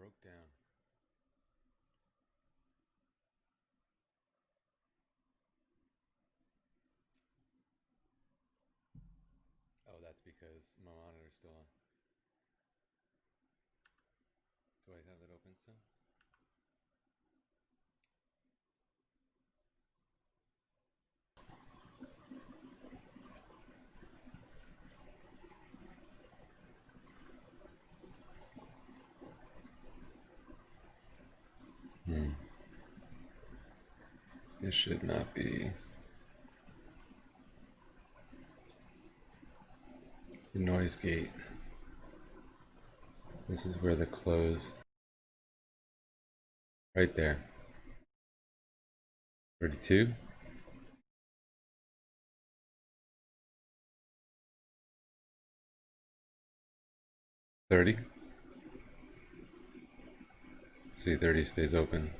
broke down. Oh, that's because my monitor's still on. Do I have that open still? This should not be. The noise gate. This is where the close. Right there. 32. 30. See, 30 stays open.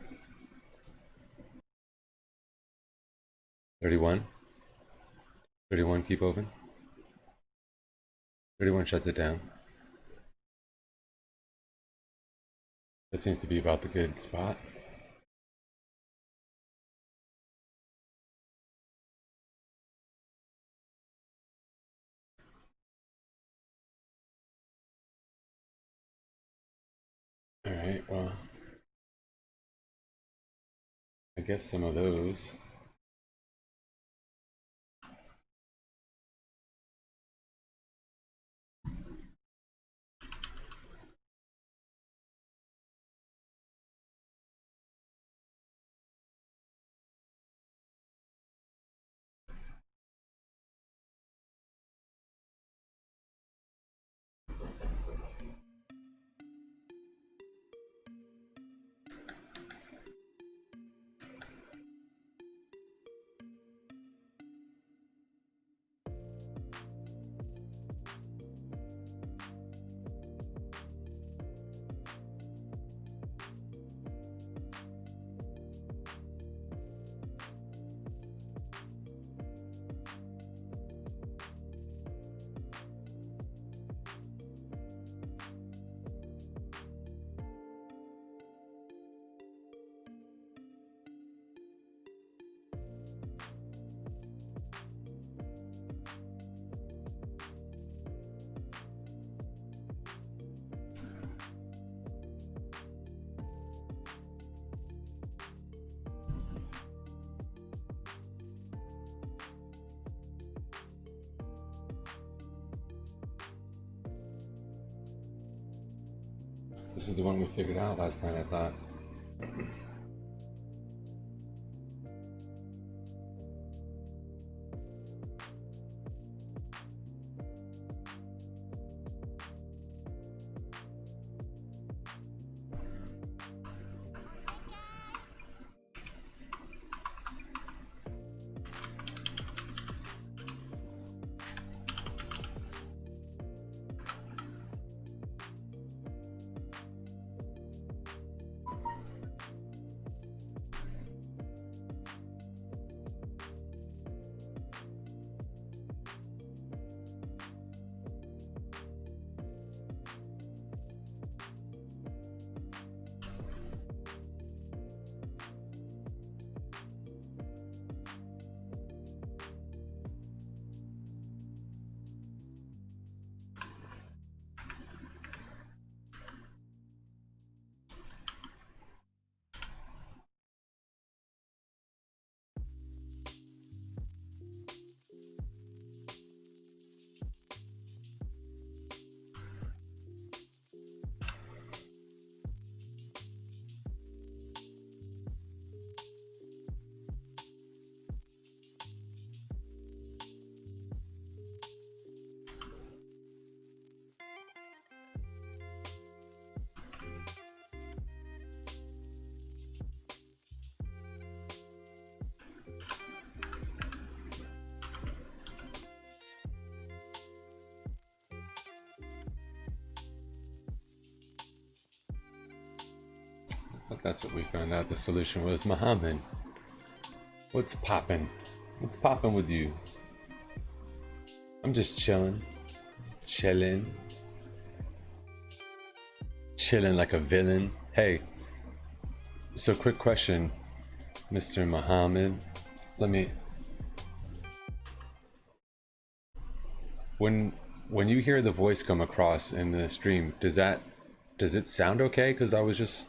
31. 31 keep open. 31 shuts it down. That seems to be about the good spot. Alright, well, I guess some of those. This is the one we figured out last night, I thought. But that's what we found out the solution was. Muhammad, what's poppin'? What's poppin' with you? I'm just chillin'. Chillin'. Chilling like a villain. Hey, so quick question, Mr. Muhammad. Let me. When you hear the voice come across in the stream, does it sound okay? Because I was just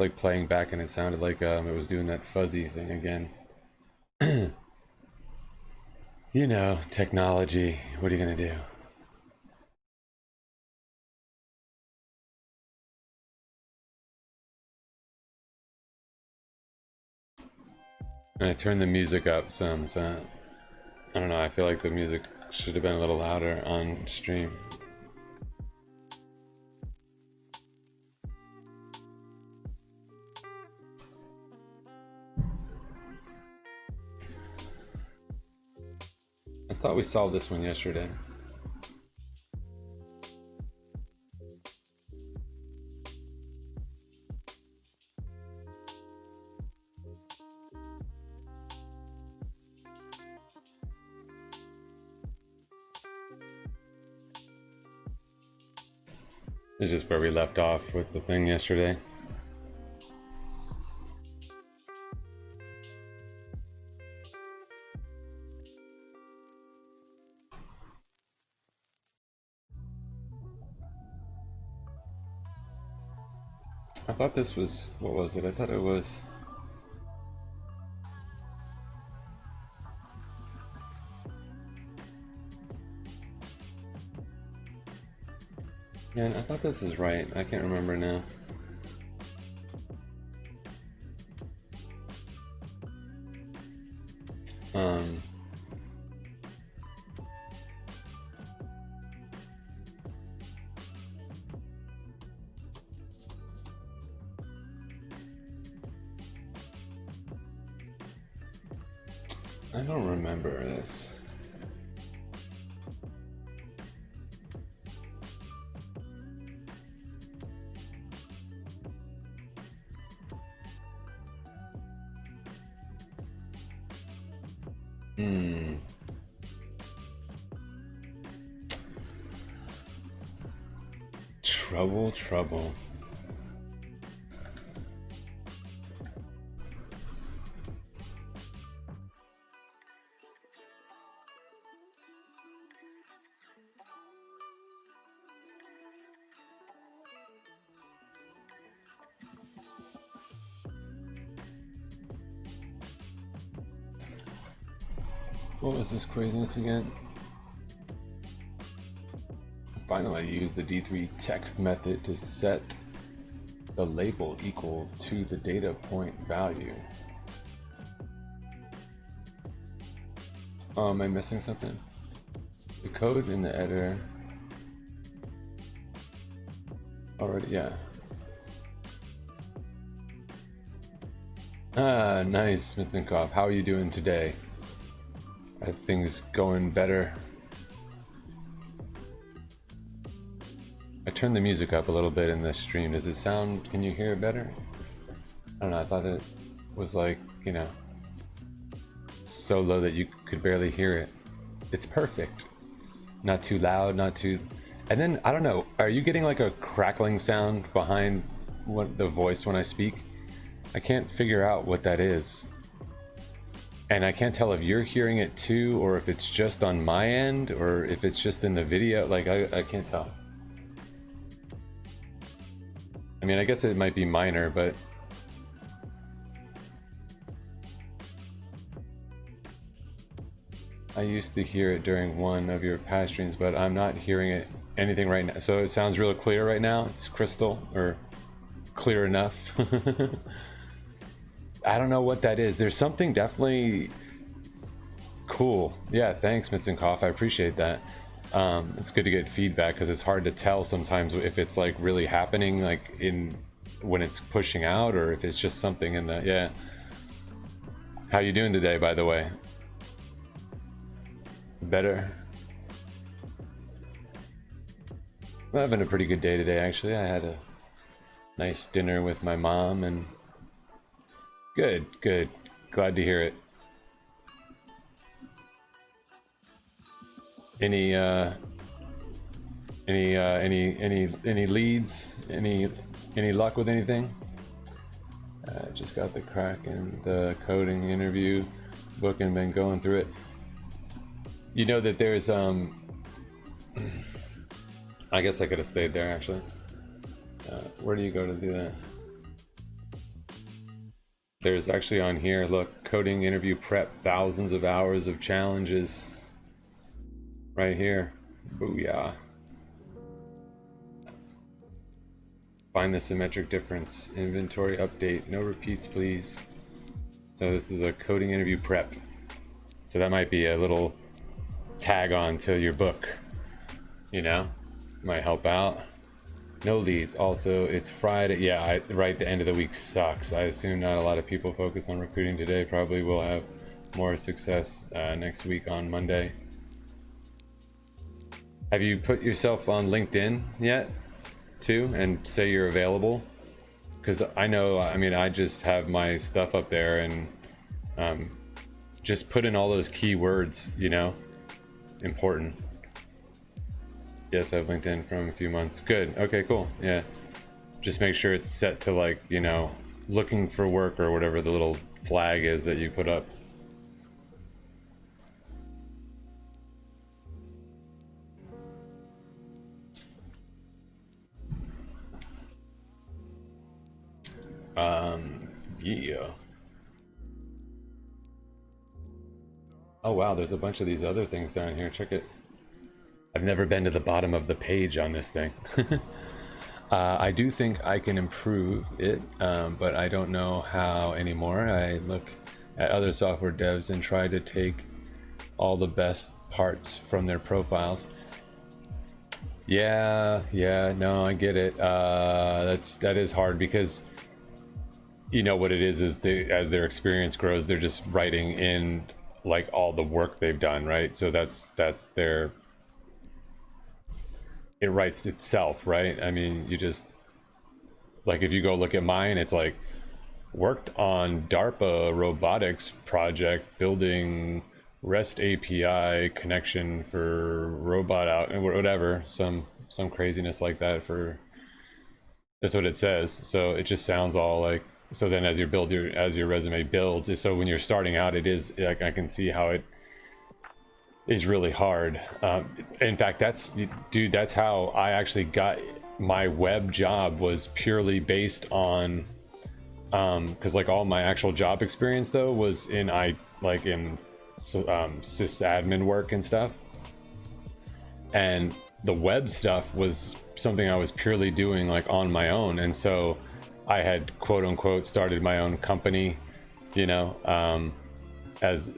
like playing back and it sounded like it was doing that fuzzy thing again. You know, technology. What are you gonna do? And I turned the music up some, so I don't know. I feel like the music should have been a little louder on stream. I thought we solved this one yesterday. It's just where we left off with the thing yesterday. I thought this was, what was it? I thought it was, man, I thought this was right. I can't remember now. Um, I don't remember this. Trouble. What was this craziness again? Finally, I used the D3 text method to set the label equal to the data point value. Oh, am I missing something? The code in the editor already, yeah. Ah, nice, Mitzenkopf. How are you doing today? Are things going better? I turned the music up a little bit in the stream. Does it sound, can you hear it better? I don't know, I thought it was like, you know, so low that you could barely hear it. It's perfect. Not too loud, not too... And then, I don't know, are you getting like a crackling sound behind the voice when I speak? I can't figure out what that is. And I can't tell if you're hearing it too, or if it's just on my end, or if it's just in the video. Like, I can't tell. I mean, I guess it might be minor, but... I used to hear it during one of your past streams, but I'm not hearing it anything right now. So it sounds real clear right now. It's crystal, or clear enough. I don't know what that is. There's something definitely cool. Yeah, thanks, Mitzenkopf. I appreciate that. It's good to get feedback because it's hard to tell sometimes if it's like really happening, like when it's pushing out, or if it's just something in the, yeah. How you doing today, by the way? Better? I'm having a pretty good day today, actually. I had a nice dinner with my mom, and good. Glad to hear it. Any leads? Any luck with anything? Just got the crack in the coding interview book and been going through it. You know that there's I guess I could have stayed there actually. Where do you go to do that? There's actually on here, look, coding interview prep, thousands of hours of challenges. Right here. Booyah. Find the symmetric difference. Inventory update. No repeats, please. So this is a coding interview prep. So that might be a little tag on to your book. You know? Might help out. No leads. Also, it's Friday. Yeah, right, the end of the week sucks. I assume not a lot of people focus on recruiting today. Probably will have more success next week on Monday. Have you put yourself on LinkedIn yet, too, and say you're available? Because I know, I mean, I just have my stuff up there and just put in all those keywords, you know, important. Yes, I have LinkedIn from a few months. Good. Okay, cool. Yeah. Just make sure it's set to, like, you know, looking for work or whatever the little flag is that you put up. Yeah. Oh wow, there's a bunch of these other things down here. Check it. I've never been to the bottom of the page on this thing. I do think I can improve it, but I don't know how anymore. I look at other software devs and try to take all the best parts from their profiles. Yeah, no, I get it. That is hard because you know what it is as their experience grows, they're just writing in like all the work they've done, right? So that's their, it writes itself, right? I mean, you just, like if you go look at mine, it's like worked on DARPA robotics project building REST API connection for robot out and whatever, some craziness like that. For that's what it says. So it just sounds all like, so then as your resume builds, so when you're starting out, it is like, I can see how it is really hard. In fact, that's how I actually got my web job, was purely based on because like all my actual job experience though was in sysadmin work and stuff, and the web stuff was something I was purely doing like on my own. And so I had quote unquote started my own company, you know, as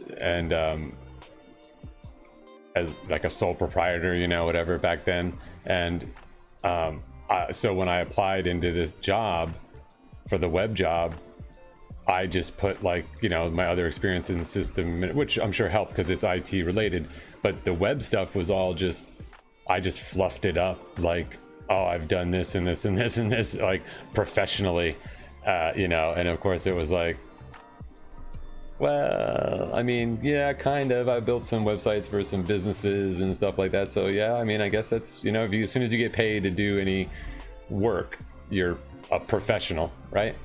like a sole proprietor, you know, whatever back then. And so when I applied into this job for the web job, I just put like, you know, my other experience in the system, which I'm sure helped because it's IT related, but the web stuff was all just, I just fluffed it up like, oh, I've done this and this and this and this, like professionally, you know. And of course it was like, well, I mean, yeah, kind of. I built some websites for some businesses and stuff like that. So yeah, I mean, I guess that's, you know, as soon as you get paid to do any work, you're a professional, right?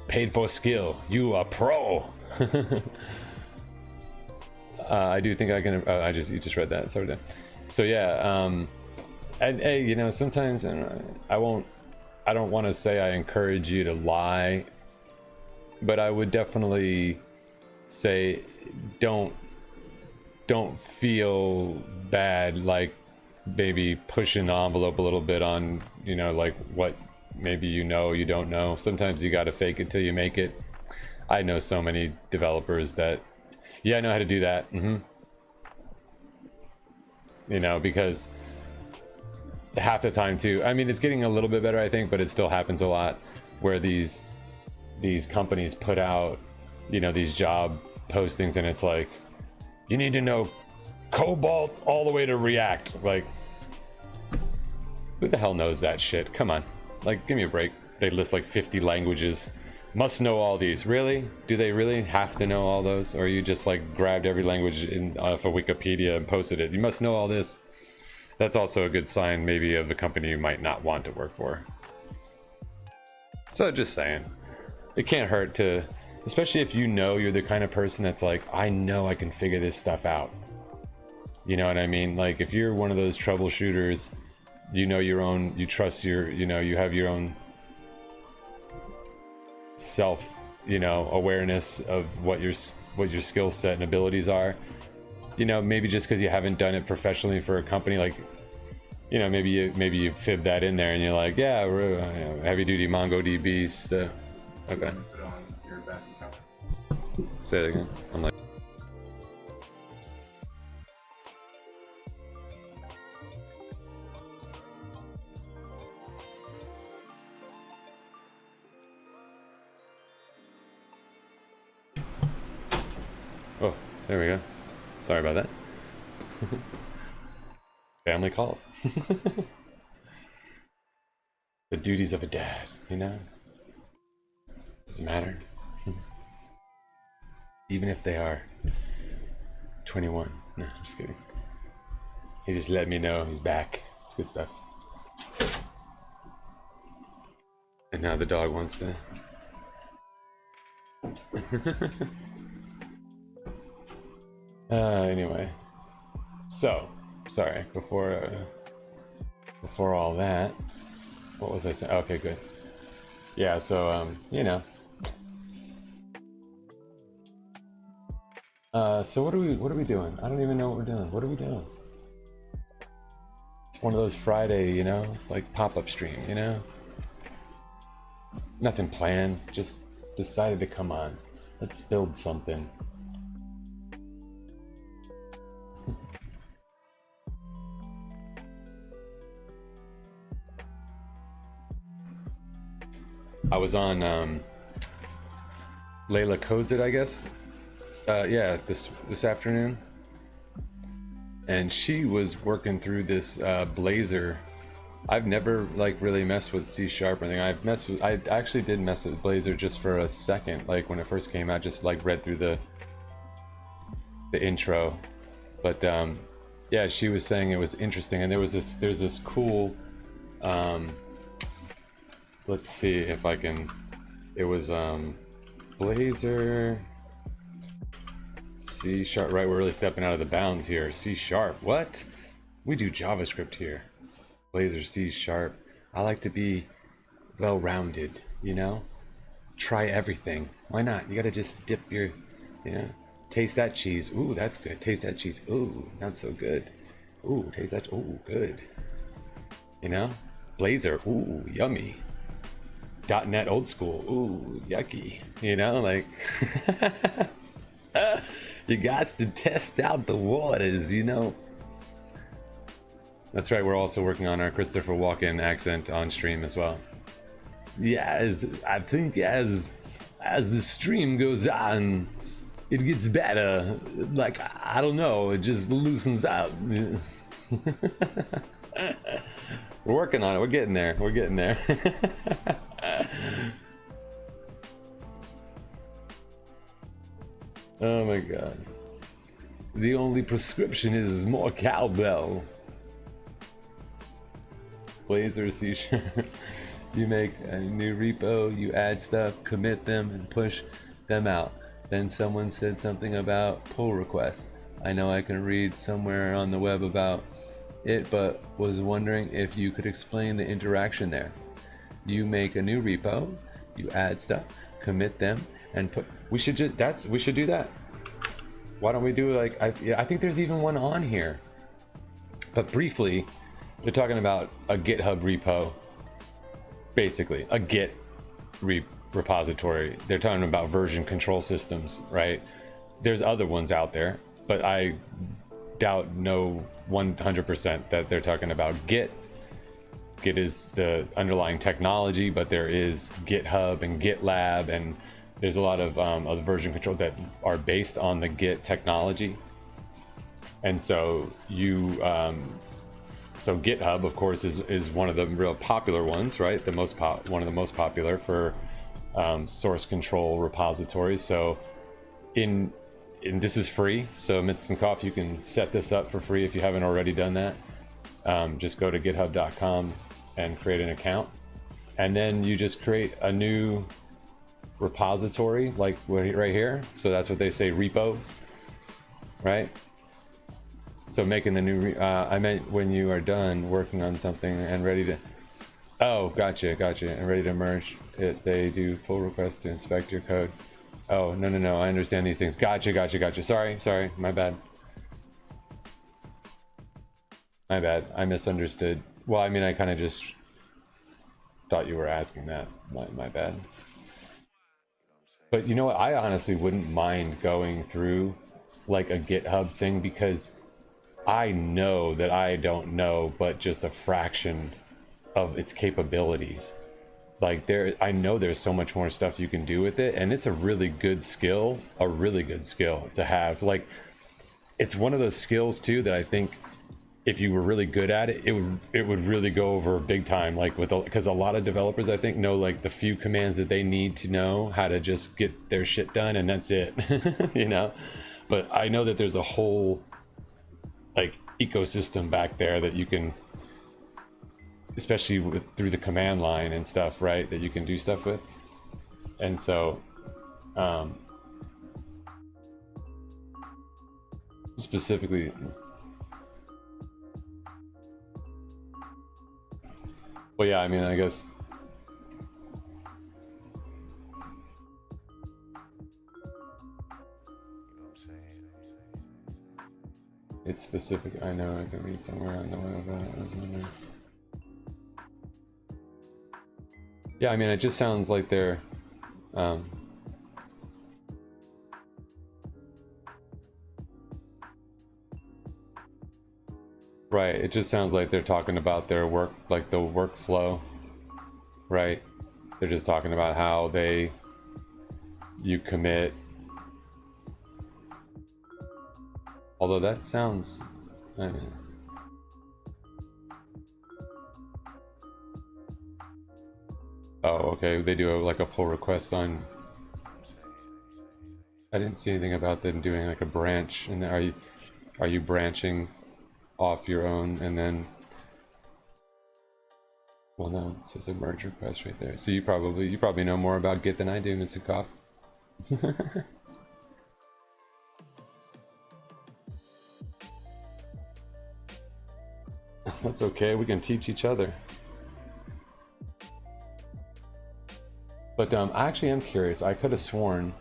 Paid for skill, you are pro. I do think I can. You just read that. Sorry. So yeah. And hey, you know, sometimes I don't want to say I encourage you to lie, but I would definitely say don't feel bad, like maybe pushing the envelope a little bit on, you know, like what maybe you don't know. Sometimes you got to fake it till you make it. I know so many developers that, yeah, I know how to do that. You know, because half the time too, I mean, it's getting a little bit better, I think, but it still happens a lot where these companies put out, you know, these job postings and it's like, you need to know Cobalt all the way to React. Like, who the hell knows that shit? Come on, like, give me a break. They list like 50 languages. Must know all these. Really? Do they really have to know all those? Or you just like grabbed every language in off of Wikipedia and posted it? You must know all this. That's also a good sign maybe of a company you might not want to work for. So just saying. It can't hurt to, especially if you know you're the kind of person that's like, I know I can figure this stuff out. You know what I mean? Like if you're one of those troubleshooters, you know your own, you trust your, you know, you have your own self, you know, awareness of what your skill set and abilities are. You know, maybe just because you haven't done it professionally for a company, like, you know, maybe you fib that in there and you're like, yeah, we're heavy duty MongoDB stuff. Okay. Put on your back account. Say that again. I'm like. Oh, there we go. Sorry about that. Family calls. The duties of a dad, you know? Doesn't matter. Even if they are 21. No, just kidding. He just let me know he's back. It's good stuff. And now the dog wants to. Anyway. So, sorry, before all that, what was I saying? Okay, good. Yeah, so, you know. So what are we doing? I don't even know what we're doing. What are we doing? It's one of those Friday, you know? It's like pop-up stream, you know? Nothing planned, just decided to come on. Let's build something. I was on Layla Codes It, I guess. Yeah, this afternoon, and she was working through this Blazor. I've never like really messed with C# or anything. I actually did mess with Blazor just for a second, like when it first came out. Just like read through the intro, but yeah, she was saying it was interesting, and there's this cool. Let's see if I can. It was Blazor. C#, right? We're really stepping out of the bounds here. C#, what? We do JavaScript here. Blazor C#. I like to be well-rounded, you know? Try everything. Why not? You gotta just dip your, you know? Taste that cheese. Ooh, that's good. Taste that cheese. Ooh, not so good. Ooh, taste that. Ooh, good. You know? Blazor. Ooh, yummy. .NET old school. Ooh, yucky. You know, like... You got to test out the waters, you know. That's right, we're also working on our Christopher Walken accent on stream as well. Yeah, I think as the stream goes on, it gets better. Like, I don't know, it just loosens up. We're working on it, we're getting there, we're getting there. Oh my god. The only prescription is more cowbell. Blazor C#. You make a new repo, you add stuff, commit them, and push them out. Then someone said something about pull requests. I know I can read somewhere on the web about it, but was wondering if you could explain the interaction there. You make a new repo, you add stuff, commit them, and put. We should do that. Why don't we do like I think there's even one on here. But briefly, they're talking about a GitHub repo, basically a Git repository. They're talking about version control systems, right? There's other ones out there, but I doubt 100% that they're talking about Git. Git is the underlying technology, but there is GitHub and GitLab, and there's a lot of version control that are based on the Git technology. And so so GitHub, of course, is one of the real popular ones, right? One of the most popular for source control repositories. So in this is free, so Mitzenkoff, you can set this up for free if you haven't already done that. Just go to github.com and create an account, and then you just create a new repository like right here. So that's what they say, repo, right? So making the new I meant when you are done working on something and ready to, oh, gotcha, and ready to merge it, they do pull requests to inspect your code. Oh, no, I understand these things. Gotcha. Sorry, my bad. I misunderstood. Well, I mean, I kind of just thought you were asking that. My bad. But you know what? I honestly wouldn't mind going through like a GitHub thing, because I know that I don't know but just a fraction of its capabilities. Like I know there's so much more stuff you can do with it, and it's a really good skill to have. Like, it's one of those skills too that I think if you were really good at it, it would really go over big time. Like because a lot of developers, I think, know like the few commands that they need to know how to just get their shit done, and that's it. You know. But I know that there's a whole like ecosystem back there that you can, especially through the command line and stuff, right, that you can do stuff with. And so specifically, well, yeah, I mean, I guess it's specific. I know I can read somewhere on the web about it. I was wondering. Yeah, I mean, it just sounds like they're right, it just sounds like they're talking about their work, like the workflow, right? They're just talking about how you commit. Although that sounds, I mean, oh, okay, they do like a pull request on. I didn't see anything about them doing like a branch. And are you branching off your own and then? Well, no, it says a merge request right there. So you probably know more about Git than I do, Mitsukoff. That's okay. We can teach each other. But I actually am curious. I could have sworn,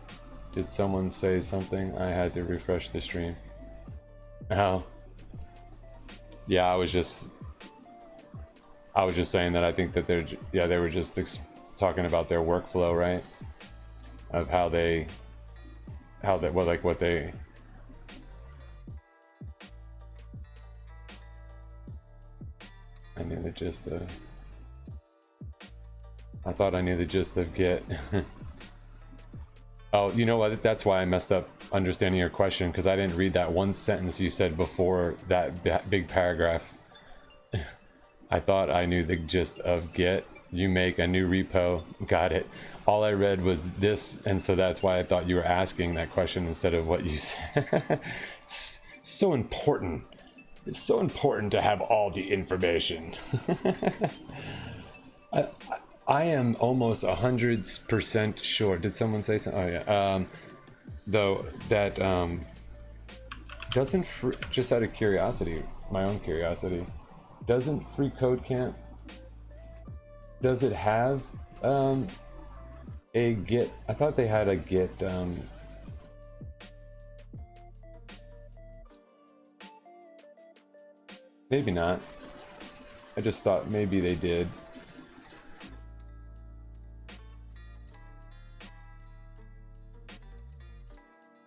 did someone say something? I had to refresh the stream. Oh. Yeah, I was just saying that I think that they were just talking about their workflow, right? Of what they. I knew the gist of. I thought I knew the gist of Git. Oh, you know what? That's why I messed up understanding your question, because I didn't read that one sentence you said before that big paragraph. I thought I knew the gist of Git. You make a new repo. Got it. All I read was this, and so that's why I thought you were asking that question instead of what you said. It's so important. It's so important to have all the information. I am almost 100% sure. Did someone say something? Oh yeah. Though that doesn't just out of curiosity, my own curiosity, doesn't Free Code Camp? Does it have a Git? I thought they had a Git. Maybe not. I just thought maybe they did.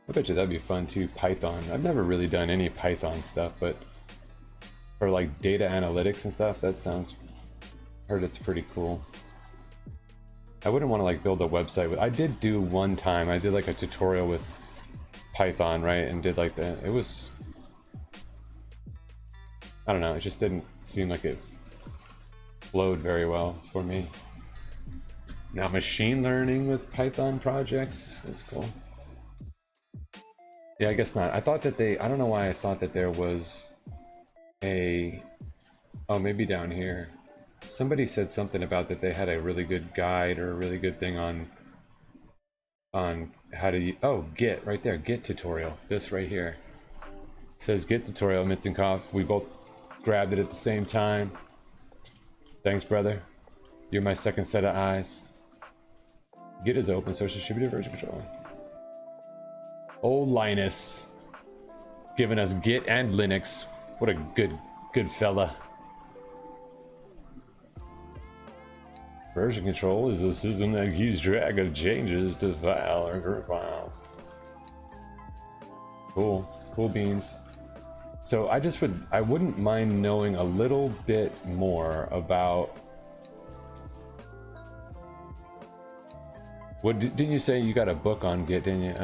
I bet you that'd be fun too, Python. I've never really done any Python stuff, but for like data analytics and stuff, that sounds, heard it's pretty cool. I wouldn't want to like build a website with, I did do one time, I did like a tutorial with Python, right? And did like it was, I don't know, it just didn't seem like it flowed very well for me. Now machine learning with Python projects, that's cool. Yeah, I guess not. I thought that I don't know why I thought that there was oh, maybe down here. Somebody said something about that they had a really good guide or a really good thing on how to oh, Git right there, Git tutorial. This right here. It says Git tutorial, Mitzenkopf. We both grabbed it at the same time. Thanks, brother. You're my second set of eyes. Git is open source distributed version control. Old Linus giving us Git and Linux. What a good fella. Version control is a system that keeps track of changes to file or group files. Cool beans. So I wouldn't mind knowing a little bit more about what didn't you say you got a book on Git, didn't you?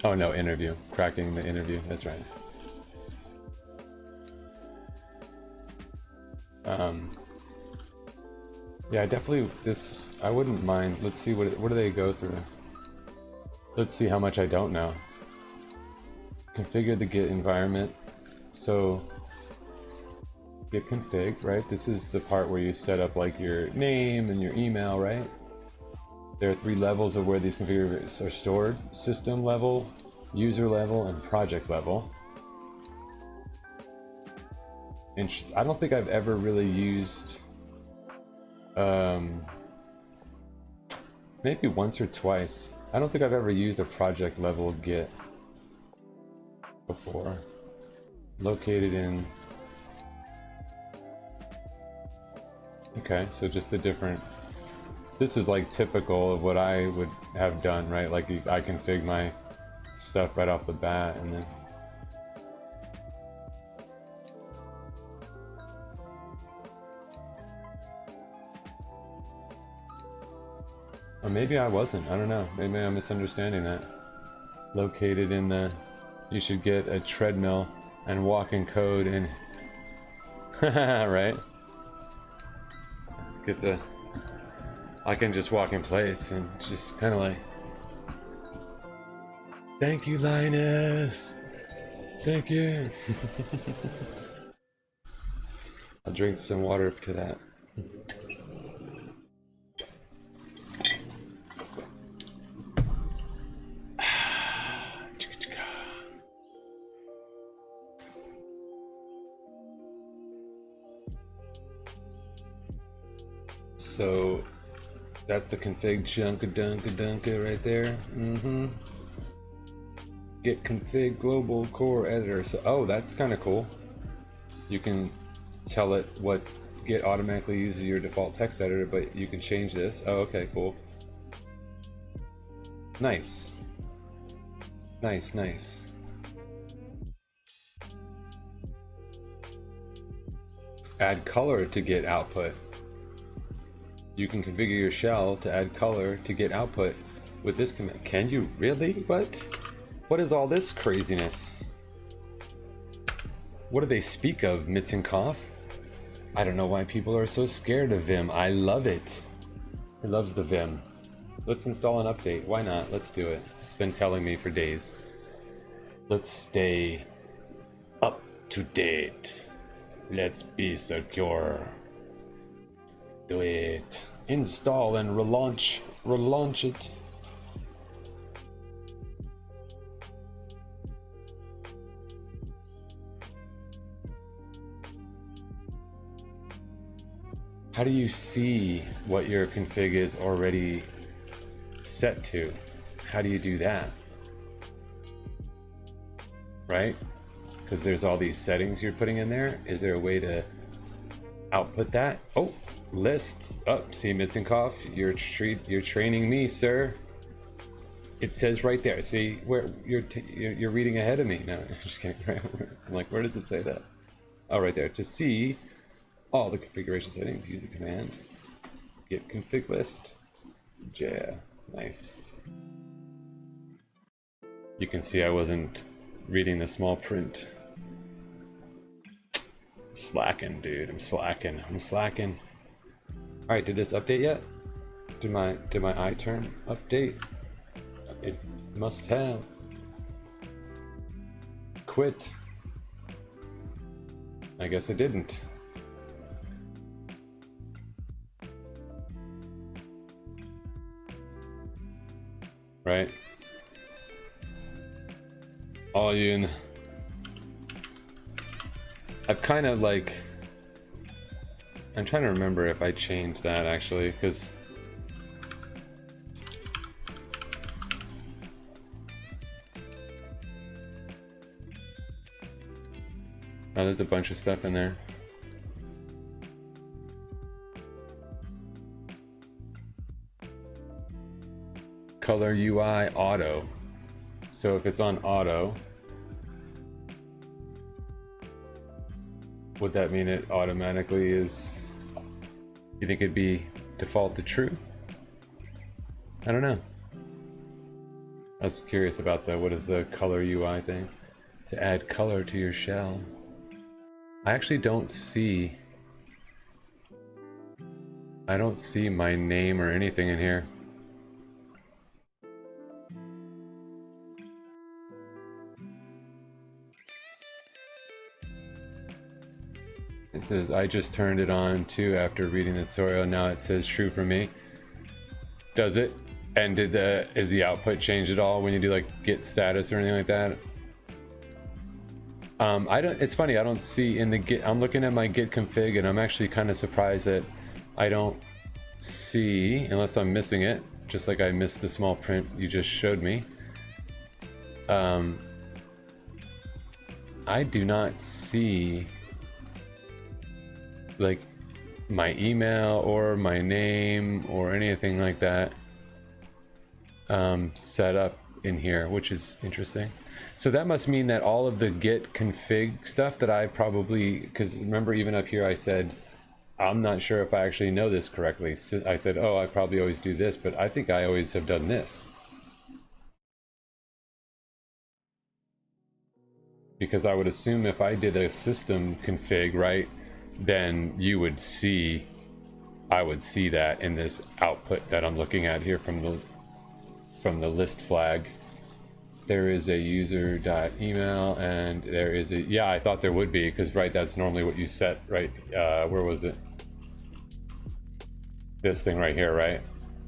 Oh no, interview. Cracking the interview, that's right. Yeah, definitely I wouldn't mind. Let's see what do they go through. Let's see how much I don't know. Configure the Git environment. So Git config, right? This is the part where you set up like your name and your email, right? There are 3 levels of where these configurations are stored: system level, user level, and project level. Interesting. I don't think I've ever really used maybe once or twice. I don't think I've ever used a project level Git before. Located in okay, so just a different. This is like typical of what I would have done, right? Like I config my stuff right off the bat and then or maybe I wasn't. I don't know. Maybe I'm misunderstanding that. Located in the you should get a treadmill and walk in code and right? Get the I can just walk in place and just kind of like, thank you, Linus. Thank you. I'll drink some water to that. So that's the config dunka right there. Git config global core editor. So oh, that's kind of cool. You can tell it what Git automatically uses your default text editor, but you can change this. Oh, okay, cool. Nice. Nice. Add color to Git output. You can configure your shell to add color to Git output with this command. Can you really? What is all this craziness? What do they speak of, Mitzenkopf? I don't know why people are so scared of Vim. I love it. He loves the Vim. Let's install an update. Why not? Let's do it. It's been telling me for days. Let's stay up to date. Let's be secure. Do it. Install and relaunch it. How do you see what your config is already set to? How do you do that? Right? Because there's all these settings you're putting in there. Is there a way to output that? Oh, list. Oh, see, Mitzenkopf, you're training me, sir. It says right there. See where you're reading ahead of me. No, I'm just kidding. Right? I'm like, where does it say that? Oh, right there. To see all the configuration settings, use the command git config list. Yeah, nice. You can see I wasn't reading the small print. Slacking, dude. I'm slacking. All right, did this update yet? Did my iTurn update? It must have. Quit. I guess it didn't. Right? All you in. I've kind of like. I'm trying to remember if I changed that actually, because. Oh, there's a bunch of stuff in there. Color UI auto. So if it's on auto, would that mean it automatically is? You think it'd be default to true? I don't know. I was curious about the what is the color UI thing? To add color to your shell. I actually don't see. I don't see my name or anything in here. It says, I just turned it on too after reading the tutorial. Now it says true for me. Does it? And is the output changed at all when you do like git status or anything like that? It's funny, I don't see in the git, I'm looking at my git config and I'm actually kind of surprised that I don't see, unless I'm missing it, just like I missed the small print you just showed me. I do not see like my email or my name or anything like that set up in here, which is interesting. So that must mean that all of the git config stuff that I probably, because remember even up here I said I'm not sure if I actually know this correctly. So I said, oh, I probably always do this, but I think I always have done this. Because I would assume if I did a system config, right, then you would see, I would see that in this output that I'm looking at here from the list flag. There is a user.email and there is a, yeah, I thought there would be, because right, that's normally what you set, right? Where was it? This thing right here, right?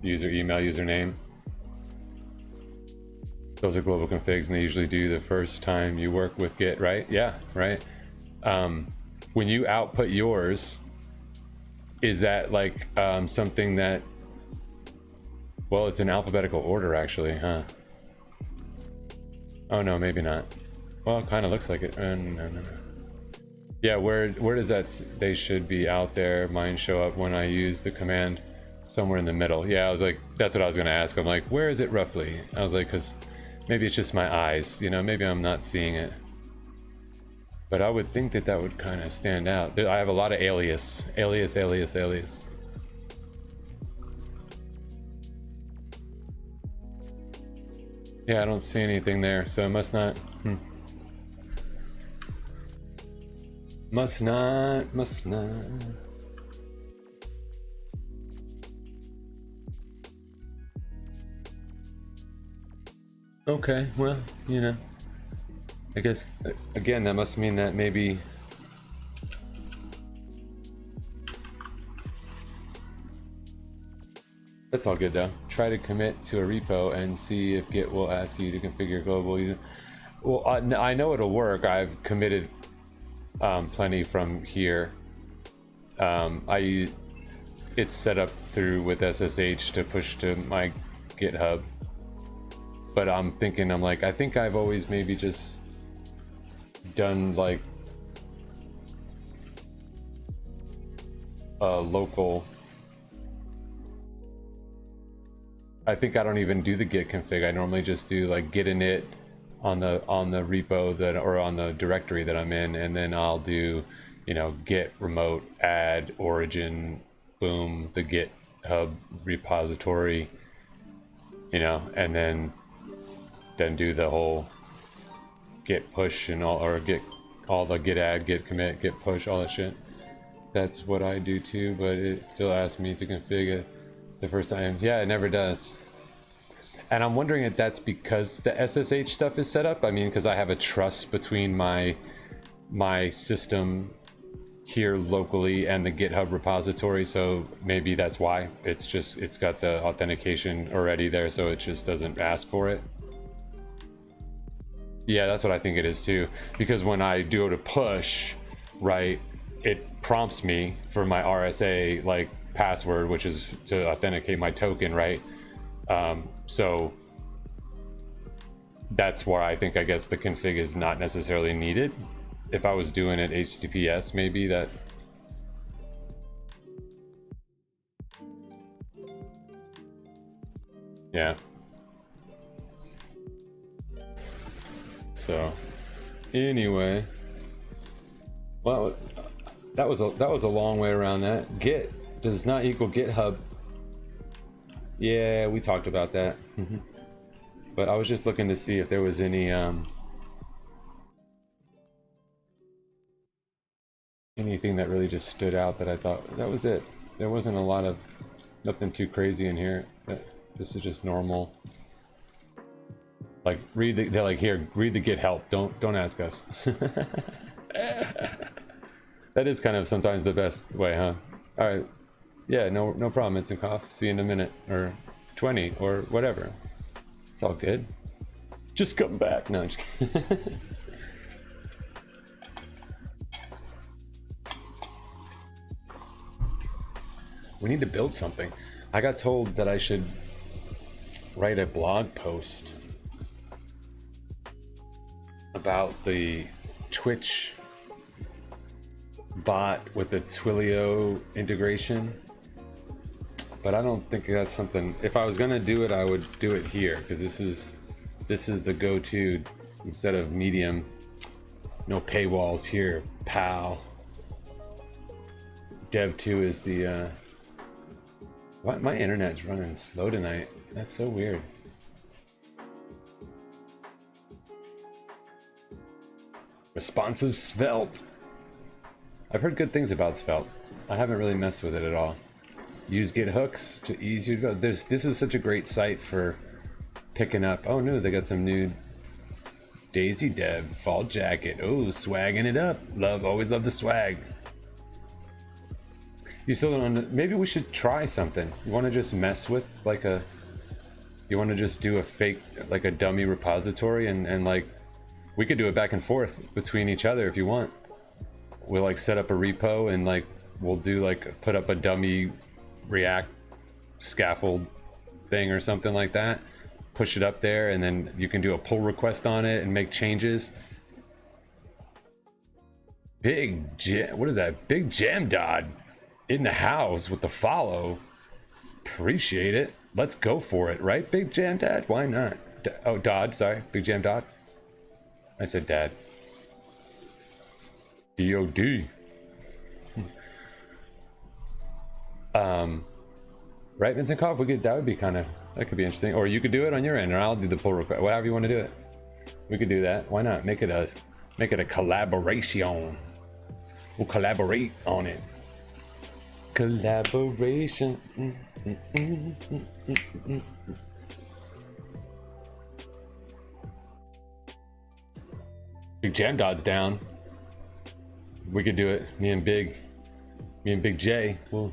User email, username. Those are global configs and they usually do the first time you work with Git, right? Yeah, right. When you output yours, is that like something that, well, it's in alphabetical order actually, huh? Oh no, maybe not. Well, it kind of looks like it. No. Yeah, where does that, they should be out there. Mine show up when I use the command somewhere in the middle. Yeah, I was like, that's what I was gonna ask. I'm like, where is it roughly? I was like, because maybe it's just my eyes, you know, maybe I'm not seeing it. But I would think that that would kind of stand out. I have a lot of alias. Yeah, I don't see anything there, so it must not. Must not. Okay, well, you know. I guess, again, that must mean that maybe... That's all good though. Try to commit to a repo and see if Git will ask you to configure global. Well, I know it'll work. I've committed plenty from here. It's set up through with SSH to push to my GitHub. But I'm thinking, I think I've always maybe just done like a local. I think I don't even do the git config. I normally just do like git init on the repo that, or on the directory that I'm in, and then I'll do, you know, git remote add origin, boom, the GitHub repository, you know, and then do the whole git push and all, or get all the git add, git commit, git push, all that shit. That's what I do too, but it still asks me to configure it the first time. Yeah, it never does. And I'm wondering if that's because the SSH stuff is set up. I mean, because I have a trust between my system here locally and the GitHub repository, so maybe that's why. It's got the authentication already there, so it just doesn't ask for it. Yeah, that's what I think it is too. Because when I do to push, right, it prompts me for my RSA like password, which is to authenticate my token, right? So that's why I think, I guess the config is not necessarily needed. If I was doing it HTTPS, maybe that. Yeah. So anyway, well, that was a long way around that. Git does not equal GitHub. Yeah, we talked about that. But I was just looking to see if there was any anything that really just stood out that I thought that was it. There wasn't a lot of, nothing too crazy in here. This is just normal. Like they're like, here, read the Git help. Don't ask us. That is kind of sometimes the best way, huh? All right. Yeah, no problem. It's a cough. See you in a minute or 20 or whatever. It's all good. Just come back. No, just kidding. We need to build something. I got told that I should write a blog post about the Twitch bot with the Twilio integration, but I don't think that's something. If I was gonna do it, I would do it here, because this is the go-to instead of Medium. No paywalls here, pal. Dev2 is the what? My internet's running slow tonight. That's so weird. Responsive Svelte. I've heard good things about Svelte. I haven't really messed with it at all. Use Git hooks to ease you to go. This is such a great site for picking up. Oh no, they got some new Daisy Dev fall jacket. Oh, swagging it up. Always love the swag. You still don't. Maybe we should try something. You want to just mess with like a. You want to just do a fake, like a dummy repository, and like, we could do it back and forth between each other if you want. We'll like set up a repo and like we'll do like put up a dummy React scaffold thing or something like that. Push it up there, and then you can do a pull request on it and make changes. What is that? Big Jam Dodd in the house with the follow. Appreciate it. Let's go for it, right? Big Jam Dad? Why not? Oh, Dodd, sorry. Big Jam Dodd. I said Dad. DOD. Right, Vincent Koff? That would be kind of, that could be interesting. Or you could do it on your end, or I'll do the pull request. Whatever you want to do it. We could do that. Why not? Make it a collaboration. We'll collaborate on it. Collaboration. Big Jam Dodd's down. We could do it. Me and Big J. We'll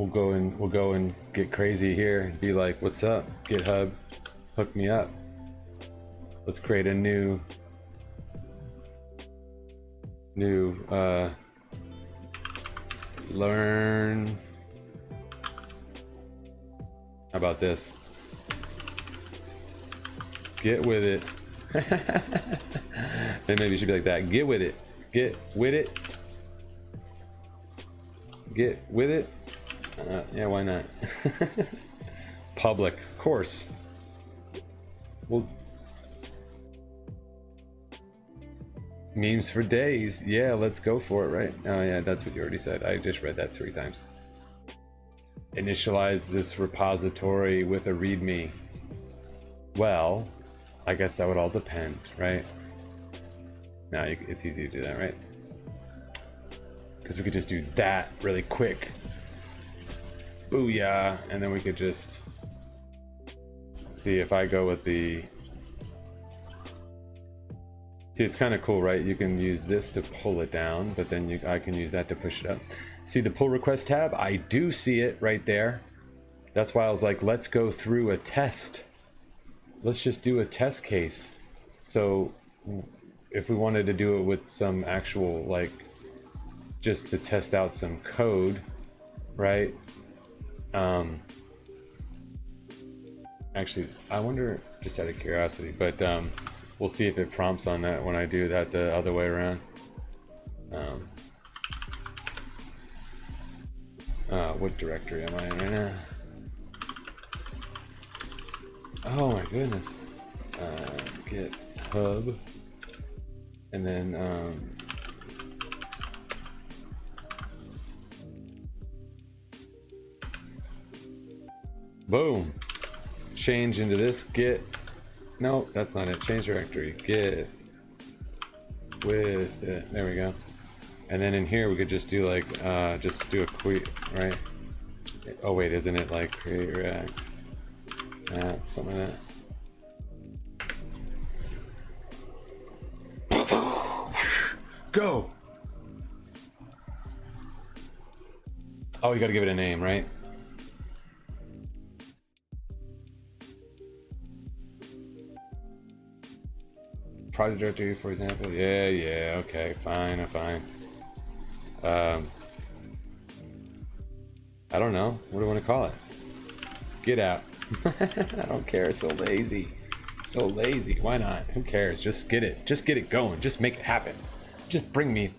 go and get crazy here and be like, what's up, GitHub? Hook me up. Let's create a new learn. How about this? Get with it. And maybe you should be like that. Get with it. Get with it. Get with it. Yeah, why not? Public, of course. Well, memes for days. Yeah, let's go for it, right? Oh yeah, that's what you already said. I just read that 3 times. Initialize this repository with a README. Well, I guess that would all depend, right? Now it's easy to do that, right? Because we could just do that really quick. Booyah! And then we could just see if I go with the... See, it's kind of cool, right? You can use this to pull it down, but then I can use that to push it up. See the pull request tab? I do see it right there. That's why I was like, let's go through a test. Let's just do a test case. So if we wanted to do it with some actual, like, just to test out some code, right? Actually, I wonder, just out of curiosity, but we'll see if it prompts on that when I do that the other way around. What directory am I in right now? Oh my goodness. GitHub. And then, boom. Change into this git. No, that's not it. Change directory. Git with it. There we go. And then in here we could just do like, just do a quick, right? Oh wait, isn't it like create React? Something like that. Go! Oh, you gotta give it a name, right? Project directory, for example. Yeah, okay, fine. I don't know. What do I want to call it? Get out. I don't care. So lazy. So lazy. Why not? Who cares? Just get it. Just get it going. Just make it happen. Just bring me.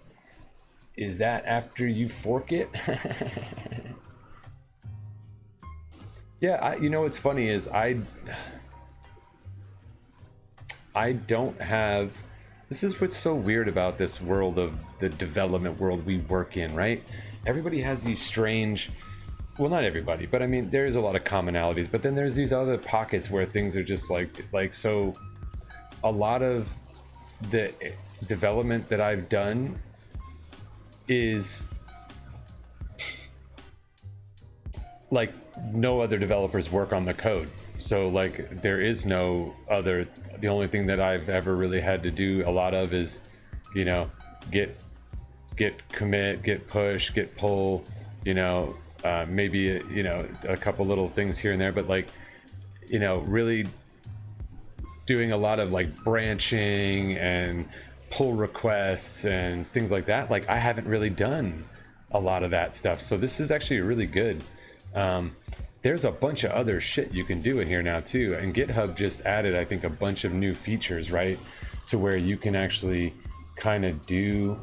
Is that after you fork it? Yeah, you know what's funny is I don't have... This is what's so weird about this world of the development world we work in, right? Everybody has these strange... Well, not everybody, but I mean, there's a lot of commonalities, but then there's these other pockets where things are just like so a lot of the development that I've done is like no other developers work on the code. So like there is no other, the only thing that I've ever really had to do a lot of is, you know, get commit, get push, get pull, you know, maybe, you know, a couple little things here and there, but like, you know, really doing a lot of like branching and pull requests and things like that. Like I haven't really done a lot of that stuff. So this is actually really good. There's a bunch of other shit you can do in here now too. And GitHub just added, I think, a bunch of new features, right? To where you can actually kind of do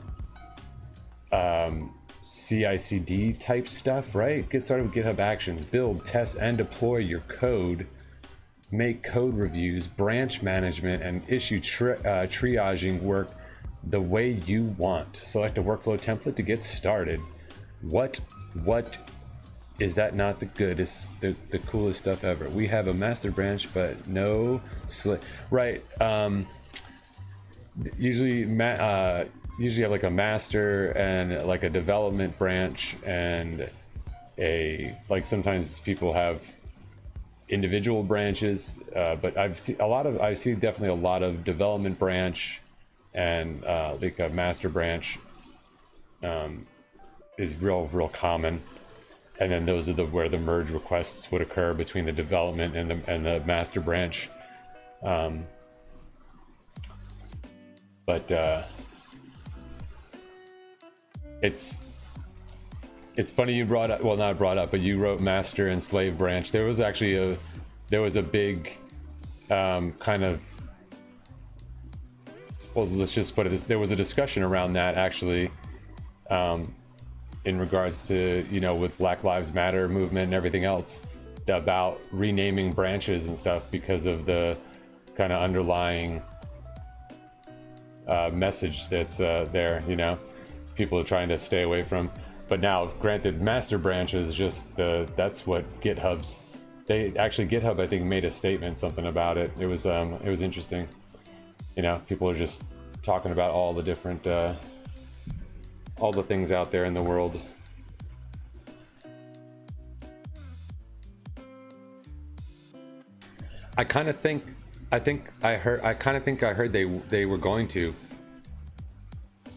CI/CD type stuff, right? Get started with GitHub Actions, build, test, and deploy your code, make code reviews, branch management, and issue triaging work the way you want. Select a workflow template to get started. What is that not the the coolest stuff ever? We have a master branch, but no right. Usually have like a master and like a development branch and a, like sometimes people have individual branches, but I see definitely a lot of development branch and like a master branch is real common. And then those are where the merge requests would occur between the development and the master branch. It's funny you brought up, well, not brought up, but you wrote master and slave branch. There was actually a big kind of, well, let's just put it this, there was a discussion around that actually, in regards to, you know, with Black Lives Matter movement and everything else, about renaming branches and stuff because of the kind of underlying message that's there, you know, people are trying to stay away from. But now, granted, master branch is just that's what GitHub's they actually GitHub, I think, made a statement, something about it. It was interesting. You know, people are just talking about all the different, all the things out there in the world. I kind of think I heard they were going to.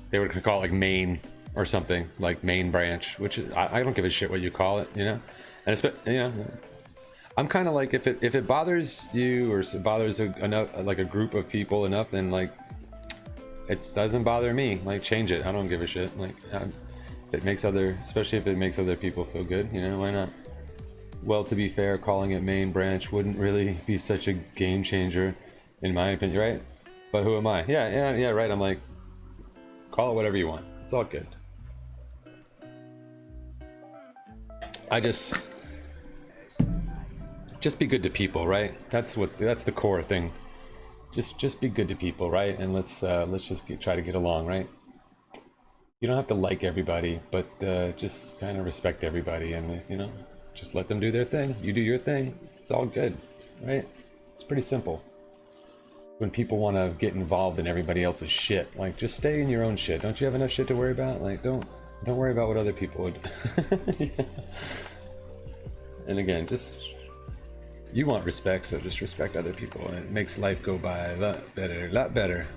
They were gonna call it like main or something, like main branch, which I don't give a shit what you call it, you know. And it's, you know, I'm kind of like, if it bothers you or it bothers enough, like a group of people enough, then like it doesn't bother me. Like, change it. I don't give a shit. Like, if it makes especially if it makes other people feel good, you know, why not? Well, to be fair, calling it main branch wouldn't really be such a game changer, in my opinion, right? But who am I? Yeah, right. I'm like, call it whatever you want. It's all good. I just be good to people, right? That's the core thing. Just be good to people, right? And let's just try to get along, right? You don't have to like everybody, but just kind of respect everybody, and you know, just let them do their thing. You do your thing. It's all good, right? It's pretty simple. When people want to get involved in everybody else's shit, like, just stay in your own shit. Don't you have enough shit to worry about? Like, don't worry about what other people would. Yeah. And again, you want respect, so just respect other people, and it makes life go by a lot better.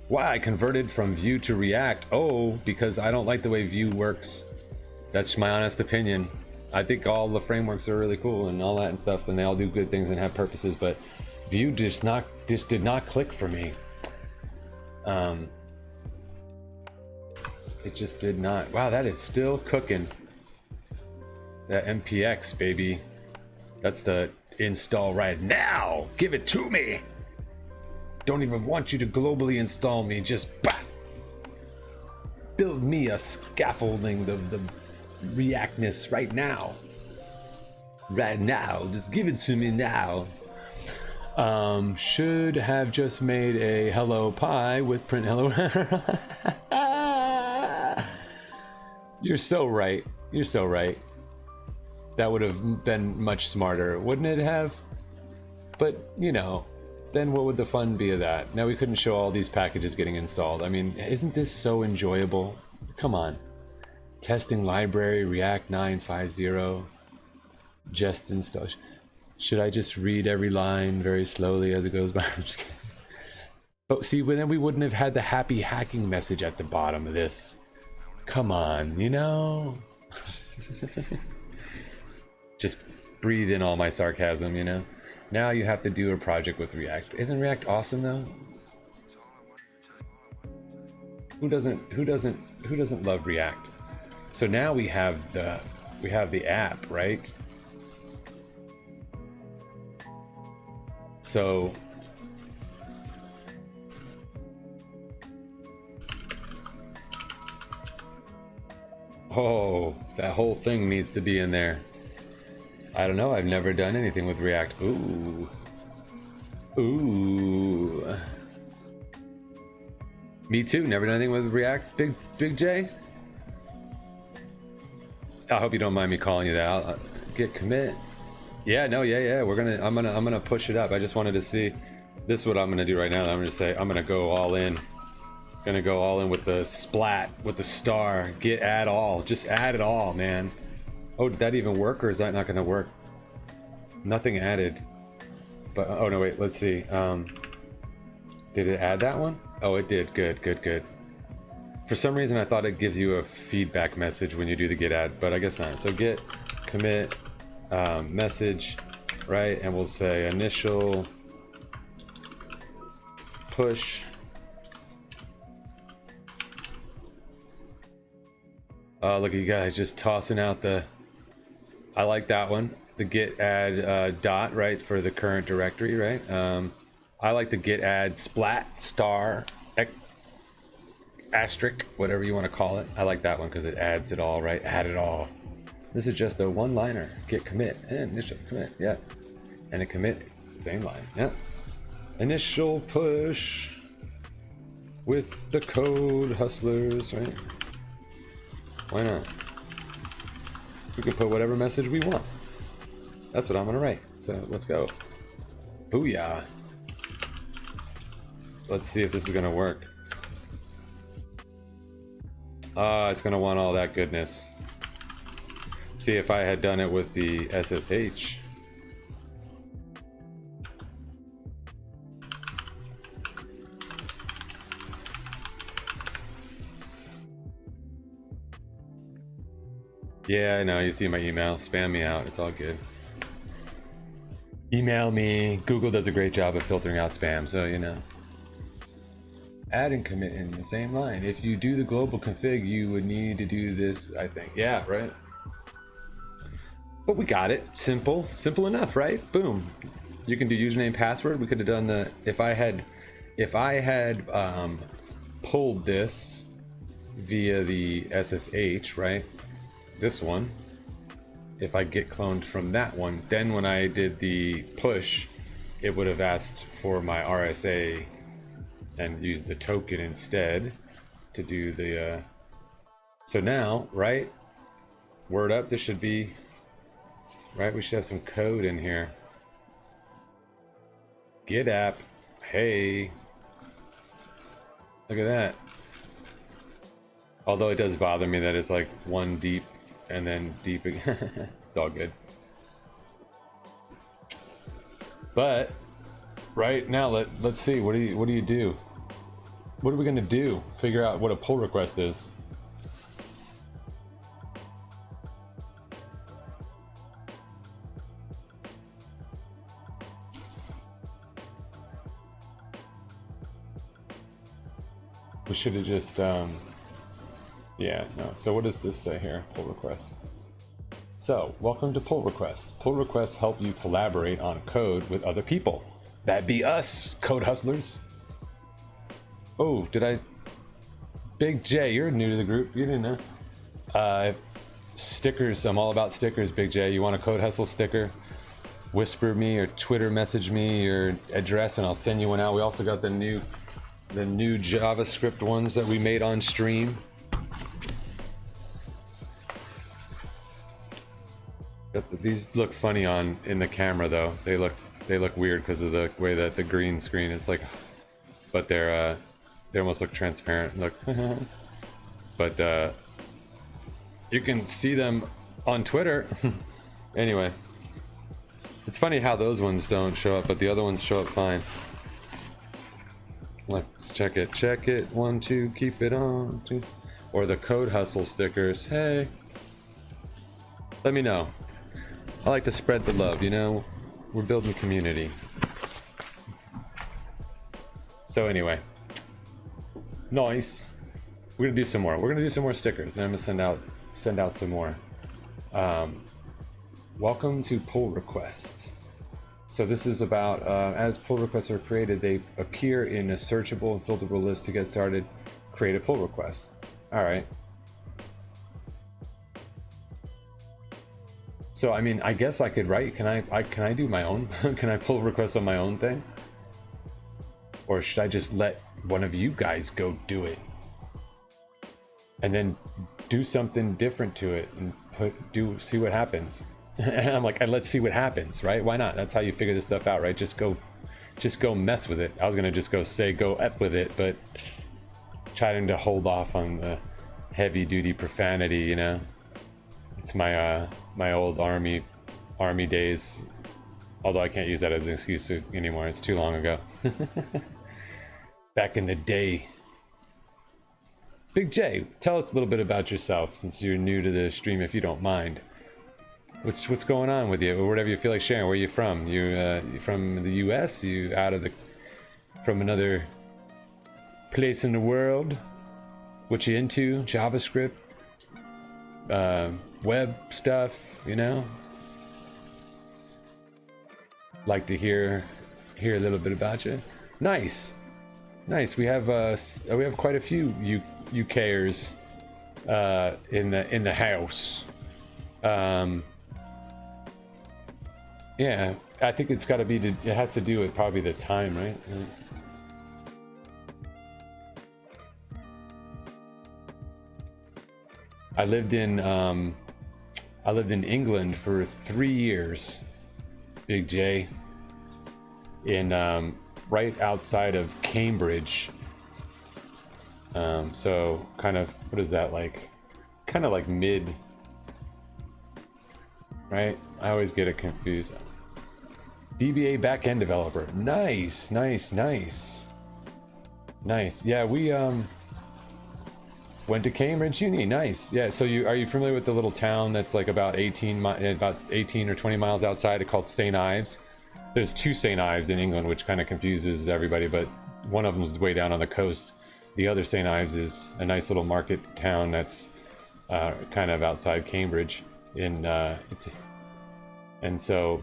Why I converted from Vue to React? Oh, because I don't like the way Vue works. That's my honest opinion. I think all the frameworks are really cool and all that and stuff, and they all do good things and have purposes, but Vue just did not click for me. It just did not. Wow, that is still cooking. That MPX, baby. That's the install right now. Give it to me. Don't even want you to globally install me. Just build me a scaffolding of the Reactness right now. Right now. Just give it to me now. Should have just made a hello pie with print hello. You're so right. You're so right. That would have been much smarter, wouldn't it have? But, you know, then what would the fun be of that? Now we couldn't show all these packages getting installed. I mean, isn't this so enjoyable? Come on. Testing library, React 9.50. Just install. Should I just read every line very slowly as it goes by? I'm just kidding. But see, then we wouldn't have had the happy hacking message at the bottom of this. Come on, you know? Just breathe in all my sarcasm, you know? Now you have to do a project with React. Isn't React awesome though? Who doesn't love React? So now we have the app, right? So that whole thing needs to be in there. I don't know, I've never done anything with React. Ooh. Me too, never done anything with React, Big J. I hope you don't mind me calling you that. I'll git commit. Yeah, no, yeah. I'm gonna push it up. I just wanted to see. This is what I'm gonna do right now. I'm gonna say I'm gonna go all in. Gonna go all in with the splat, with the star. Git add all. Just add it all, man. Oh, did that even work, or is that not gonna work? Nothing added. But oh no, wait. Let's see. Did it add that one? Oh, it did. Good. For some reason, I thought it gives you a feedback message when you do the git add, but I guess not. So git commit message, right? And we'll say initial push. Oh, look at you guys just tossing out the. I like that one. The git add dot, right, for the current directory, right? I like the git add splat star asterisk, whatever you want to call it. I like that one because it adds it all, right? Add it all. This is just a one-liner. Git commit and initial commit, yeah. And a commit, same line, yeah. Initial push with the code hustlers, right? Why not? We can put whatever message we want. That's what I'm gonna write. So let's go. Booyah. Let's see if this is gonna work. It's gonna want all that goodness. See, if I had done it with the SSH. Yeah, I know, you see my email. Spam me out, it's all good. Email me. Google does a great job of filtering out spam, so you know. Add and commit in the same line. If you do the global config, you would need to do this, I think. Yeah, right? But we got it. Simple enough, right? Boom. You can do username, password. We could have done the, if I had pulled this via the SSH, right? This one. If I get cloned from that one, then when I did the push, it would have asked for my RSA and used the token instead to do the, so now, right? Word up, this should be, right? We should have some code in here. Git app, hey. Look at that. Although it does bother me that it's like one deep and then deep again. It's all good. But right now, let's see. What do you do? What are we gonna do? Figure out what a pull request is. We should have just yeah, no. So what does this say here? Pull request. So, welcome to pull requests. Pull requests help you collaborate on code with other people. That'd be us, code hustlers. Oh, did I? Big J, you're new to the group. You didn't know. Stickers. I'm all about stickers, Big J. You want a Code Hustle sticker? Whisper me or Twitter message me your address, and I'll send you one out. We also got the new JavaScript ones that we made on stream. These look funny in the camera though. They look weird because of the way that the green screen. It's like, but they almost look transparent. Look, but you can see them on Twitter. Anyway, it's funny how those ones don't show up, but the other ones show up fine. Let's check it. 1, 2, keep it on. 2. Or the Code Hustle stickers. Hey, let me know. I like to spread the love, you know? We're building community. So anyway. Nice. We're gonna do some more. We're gonna do some more stickers, and I'm gonna send out some more. Welcome to pull requests. So this is about, as pull requests are created, they appear in a searchable and filterable list. To get started, create a pull request. All right. So I mean, I guess I could write. Can I do my own? Can I pull requests on my own thing? Or should I just let one of you guys go do it, and then do something different to it and see what happens? And I'm like, and let's see what happens, right? Why not? That's how you figure this stuff out, right? Just go mess with it. I was gonna just go up with it, but trying to hold off on the heavy duty profanity, you know. It's my my old army days. Although I can't use that as an excuse anymore. It's too long ago. Back in the day. Big J, tell us a little bit about yourself since you're new to the stream, if you don't mind. What's going on with you, or whatever you feel like sharing? Where are you from? You from the U.S.? You from another place in the world? What you into? JavaScript, web stuff, you know? Like to hear a little bit about you. Nice. We have quite a few UKers in the house. Yeah, I think it's got to be. It has to do with probably the time, right? I lived in England for 3 years, Big J, in right outside of Cambridge. So kind of, what is that like? Kind of like mid, right? I always get it confused. DBA backend developer. Nice, nice, nice, nice. Yeah, we went to Cambridge Uni. Nice. Yeah. So are you familiar with the little town that's like about 18 or 20 miles outside, called St. Ives? There's two St. Ives in England, which kind of confuses everybody, but one of them is way down on the coast. The other St. Ives is a nice little market town that's kind of outside Cambridge. And so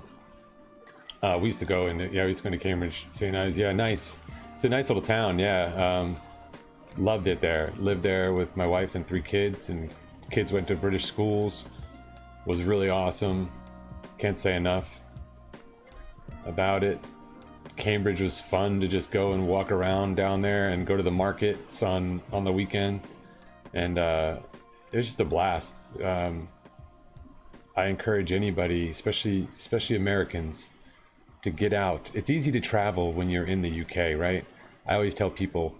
we used to go we used to go to Cambridge St. Ives. Yeah, nice. It's a nice little town. Yeah, loved it there. Lived there with my wife and 3 kids, and kids went to British schools. Was really awesome. Can't say enough about it. Cambridge was fun to just go and walk around down there and go to the markets on the weekend, and it was just a blast. I encourage anybody, especially Americans, to get out. It's easy to travel when you're in the UK, right? I always tell people,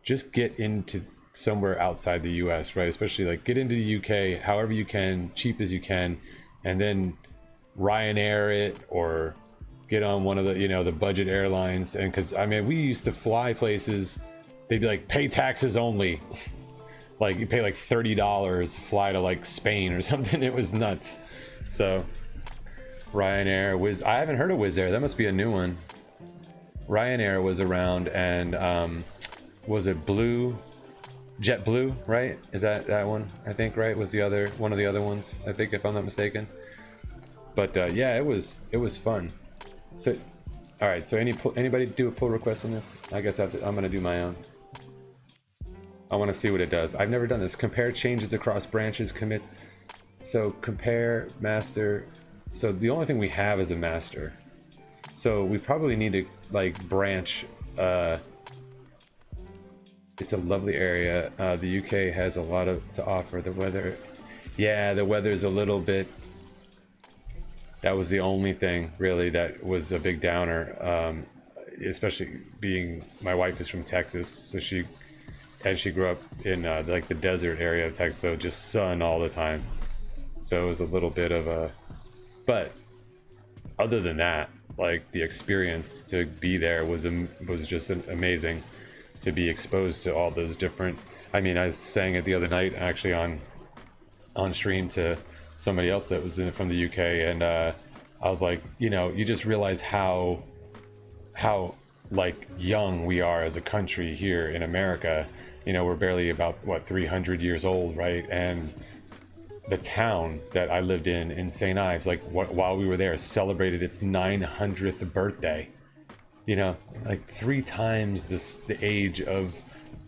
just get into somewhere outside the US, right? Especially like get into the UK however you can, cheap as you can, and then Ryanair it, or get on one of the, the budget airlines. And because I mean, we used to fly places, they'd be like, pay taxes only. Like you pay like $30 to fly to like Spain or something. It was nuts. So Ryanair, I haven't heard of Wizz Air. That must be a new one. Ryanair was around, and was it JetBlue, right? Is that one? I think, right? Was one of the other ones, I think, if I'm not mistaken. But yeah, it was fun. So, all right. So anybody do a pull request on this? I guess I'm gonna do my own. I want to see what it does. I've never done this. Compare changes across branches, commit. So compare master. So the only thing we have is a master. So we probably need to like branch. It's a lovely area. The UK has a lot to offer. The weather, yeah, the weather's a little bit. That was the only thing really that was a big downer. Especially being my wife is from Texas, so she grew up in like the desert area of Texas, so just sun all the time. So it was a little bit of a, but other than that, like the experience to be there was just amazing, to be exposed to all those different. I mean, I was saying it the other night actually on stream to somebody else that was from the UK, and I was like, you just realize how like young we are as a country here in America. We're barely about 300 years old, right? And the town that I lived in St. Ives, like while we were there, celebrated its 900th birthday. Like 3 times the age of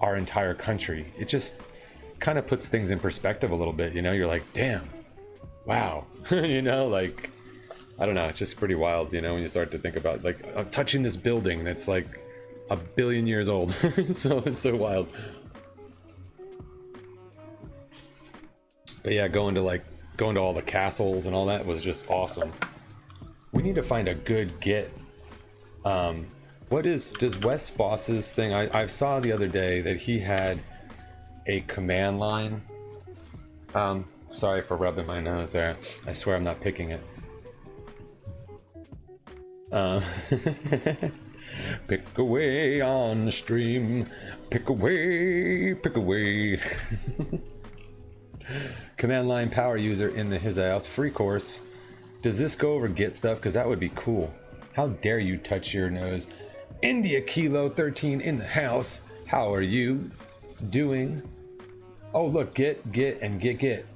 our entire country. It just kind of puts things in perspective a little bit. You're like, damn, wow. Like, I don't know, it's just pretty wild, when you start to think about like I'm touching this building that's like 1 billion years old. So it's so wild. But yeah, going to all the castles and all that was just awesome. We need to find a good Git. Does Wes Boss's thing? I saw the other day that he had a command line. Sorry for rubbing my nose there. I swear I'm not picking it. Pick away on the stream. Pick away, pick away. Command line power user in the His House free course. Does this go over Git stuff? Because that would be cool. How dare you touch your nose? India Kilo 13 in the house. How are you doing? Oh, look, Git, and Git.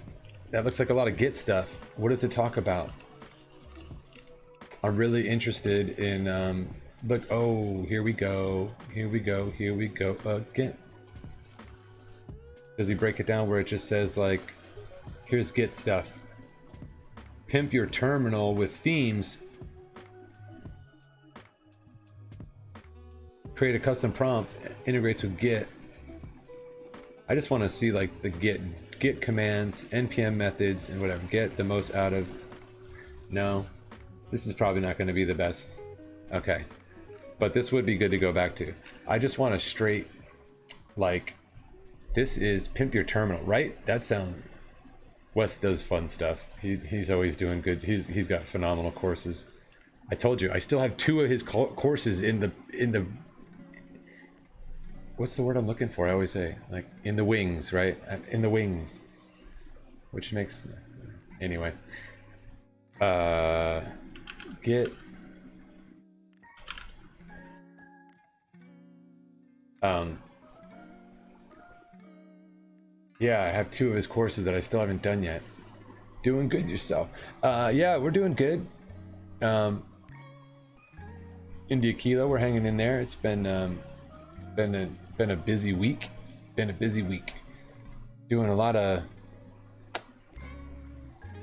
That looks like a lot of Git stuff. What does it talk about? I'm really interested in, look, oh, here we go again. Does he break it down where it just says like, here's Git stuff. Pimp your terminal with themes. Create a custom prompt, integrates with Git. I just want to see like the Git commands, npm methods, and whatever. Get the most out of. No. This is probably not going to be the best. Okay. But this would be good to go back to. I just want a straight, like, this is Pimp Your Terminal, right? That sound. Wes does fun stuff. He's always doing good. He's got phenomenal courses. I told you, I still have 2 of his courses in the. What's the word I'm looking for? I always say, like, in the wings, right? In the wings. Which makes. Anyway. Get. Yeah, I have 2 of his courses that I still haven't done yet. Doing good yourself. Yeah, we're doing good. India Kilo, we're hanging in there. It's been a busy week. Doing a lot of.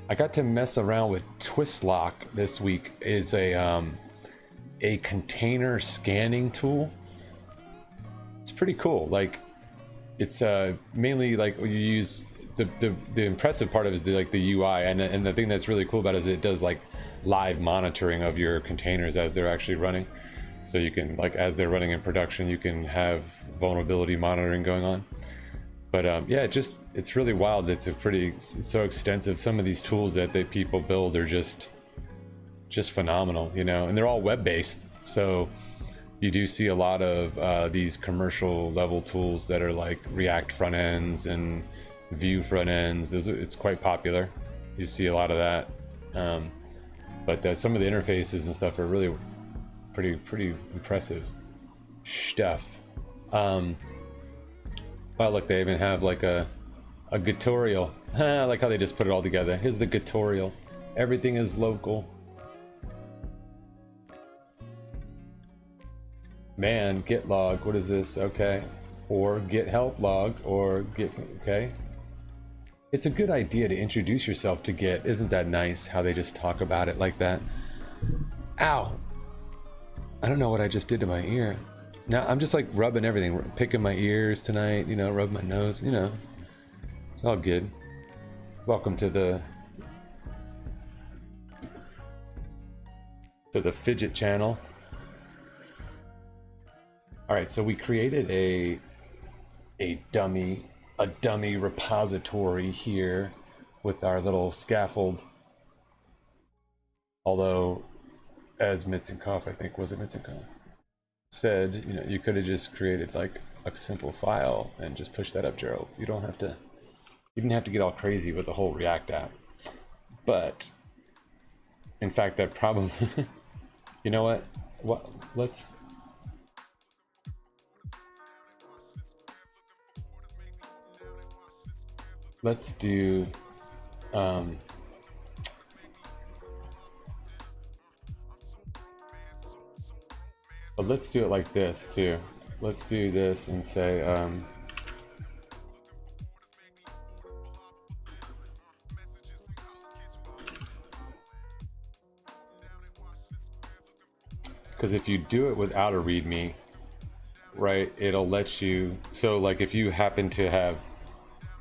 I got to mess around with Twistlock this week. Is a container scanning tool. It's pretty cool. Like, it's mainly like you use the impressive part of it is the UI, and the thing that's really cool about it is it does like live monitoring of your containers as they're actually running. So you can, like, as they're running in production, you can have vulnerability monitoring going on. But yeah, it's really wild. It's so extensive. Some of these tools that people build are just phenomenal, you know, and they're all web-based. So you do see a lot of these commercial level tools that are like React front ends and Vue front ends. It's quite popular. You see a lot of that. But some of the interfaces and stuff are really pretty impressive stuff. Oh, look, they even have like a tutorial. I like how they just put it all together. Here's the tutorial. Everything is local. Man, git log, what is this? Okay. Or git help log, or git, okay. It's a good idea to introduce yourself to Git. Isn't that nice how they just talk about it like that? Ow! I don't know what I just did to my ear. Now I'm just like rubbing everything, picking my ears tonight, you know, rub my nose, you know. It's all good. Welcome to the fidget channel. All right, so we created a dummy repository here with our little scaffold. Although, as Mitzenkoff, I think, was it Mitzenkoff, said, you know, you could have just created like a simple file and just push that up, Gerald. You didn't have to get all crazy with the whole React app. But in fact, that probably, you know what? Let's do but let's do it like this too. Let's do this and say because if you do it without a readme, right, it'll let you. So like if you happen to have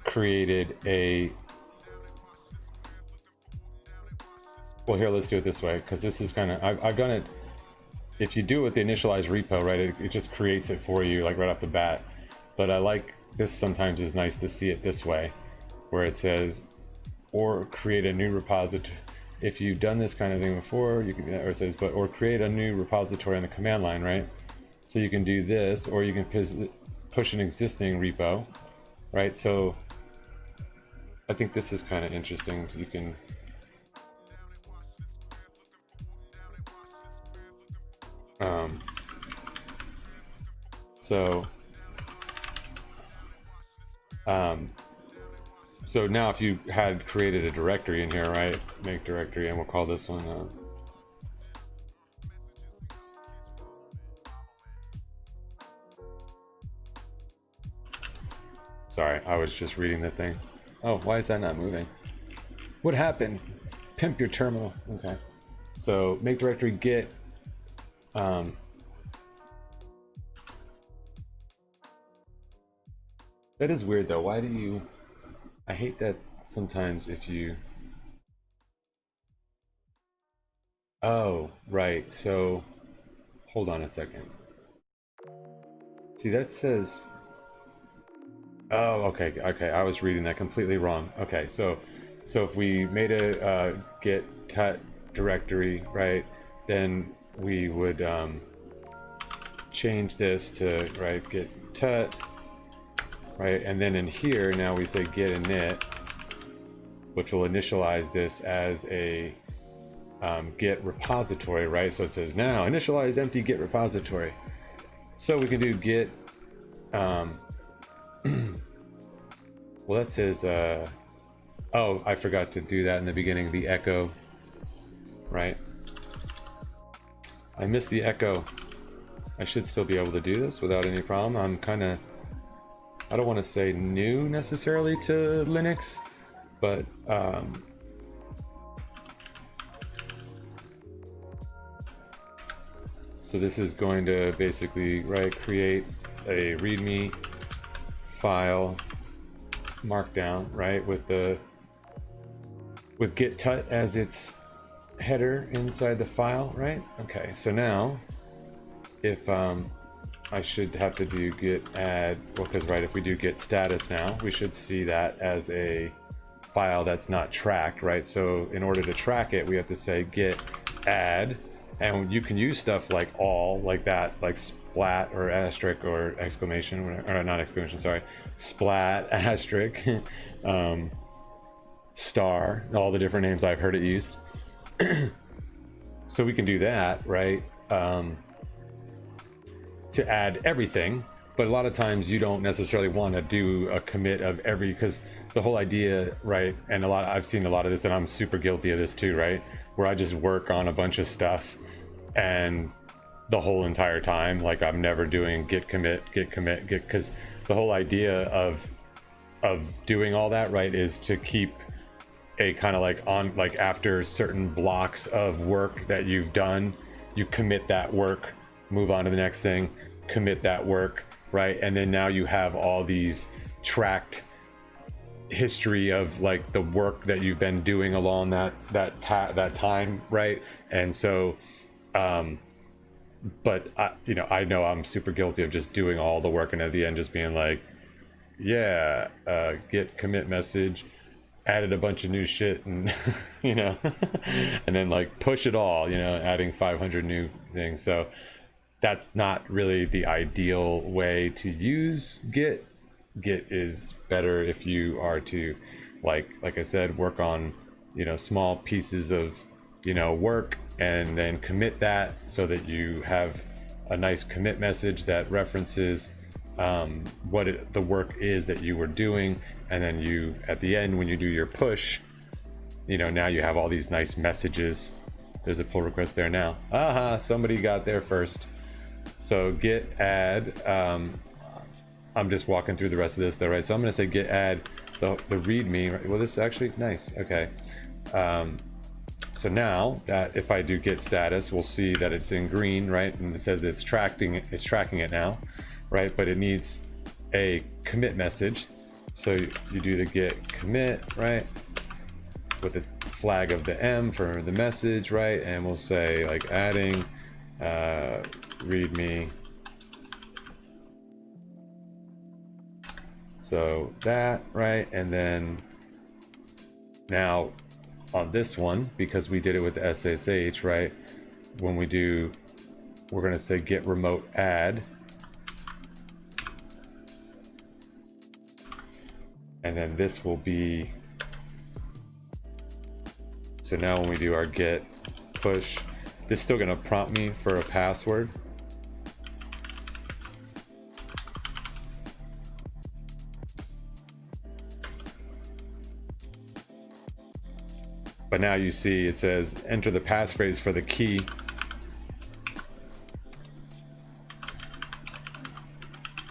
created a, well, here, let's do it this way, because this is kind of, I've done it. If you do it with the initialized repo, right, it just creates it for you like right off the bat. But I like this, sometimes is nice to see it this way, where it says, or create a new repository. If you've done this kind of thing before, you can, or it says, but, or create a new repository on the command line, right? So you can do this, or you can push an existing repo, right? So I think this is kind of interesting. You can, so now if you had created a directory in here, right? Make directory, and we'll call this one sorry, I was just reading the thing. Oh, why is that not moving? What happened? Pimp your terminal. Okay. So make directory git that is weird though. Why do you, I hate that sometimes if you, Oh, right. So hold on a second. See, that says. Oh, okay, okay. I was reading that completely wrong. Okay, so if we made a git tut directory, right, then we would change this to right git tut, right, and then in here now we say git init, which will initialize this as a git repository, right? So it says now initialize empty git repository. So we can do git. Well, that says. Oh, I forgot to do that in the beginning. The echo, right? I missed the echo. I should still be able to do this without any problem. I'm kind of. I don't want to say new necessarily to Linux, but so this is going to basically create a README file markdown, right, with git tut as its header inside the file, right? Okay, so now if I should have to do git add, well, because right, if we do git status now, we should see that as a file that's not tracked, right? So in order to track it, we have to say git add, and you can use stuff like all, like that, like splat or asterisk or exclamation, or not exclamation, sorry, splat, asterisk, star, all the different names I've heard it used. So we can do that, right? To add everything, but a lot of times you don't necessarily want to do a commit of every, because the whole idea, right, and I've seen a lot of this, and I'm super guilty of this too, right, where I just work on a bunch of stuff and the whole entire time, like I'm never doing git commit, because the whole idea of doing all that, right, is to keep a kind of like on, like after certain blocks of work that you've done, you commit that work, move on to the next thing, commit that work, right, and then now you have all these tracked history of like the work that you've been doing along that time, right? And so but I know I'm super guilty of just doing all the work and at the end just being like, yeah, git commit message, added a bunch of new shit, and and then like push it all, adding 500 new things. So that's not really the ideal way to use git. Git is better if you are to, like I said, work on small pieces of work, and then commit that so that you have a nice commit message that references what the work is that you were doing, and then you at the end when you do your push, now you have all these nice messages. There's a pull request there now. Somebody got there first. So git add, I'm just walking through the rest of this though, right? So I'm going to say git add the readme, right? Well, this is actually nice. Okay. So now that if I do git status, we'll see that it's in green, right? And it says it's tracking it now, right? But it needs a commit message. So you do the git commit, right? With the flag of the M for the message, right? And we'll say like adding readme. So that, right? And then now on this one, because we did it with SSH, right? When we do, we're going to say git remote add. And then this will be, so now when we do our git push, this is still going to prompt me for a password. But now you see it says enter the passphrase for the key.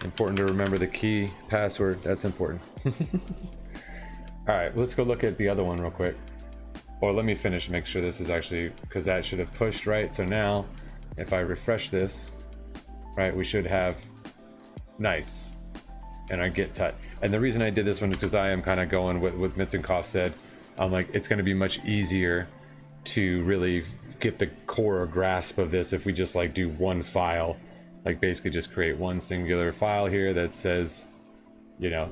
Important to remember the key password. That's important. All right, let's go look at the other one real quick. Or let me finish, make sure this is actually, because that should have pushed, right? So now if I refresh this, right, we should have nice and our git tut. And the reason I did this one is because I am kind of going with what Mitzenkoff said. I'm like, it's going to be much easier to really get the core grasp of this if we just like do one file, like basically just create one singular file here that says, you know,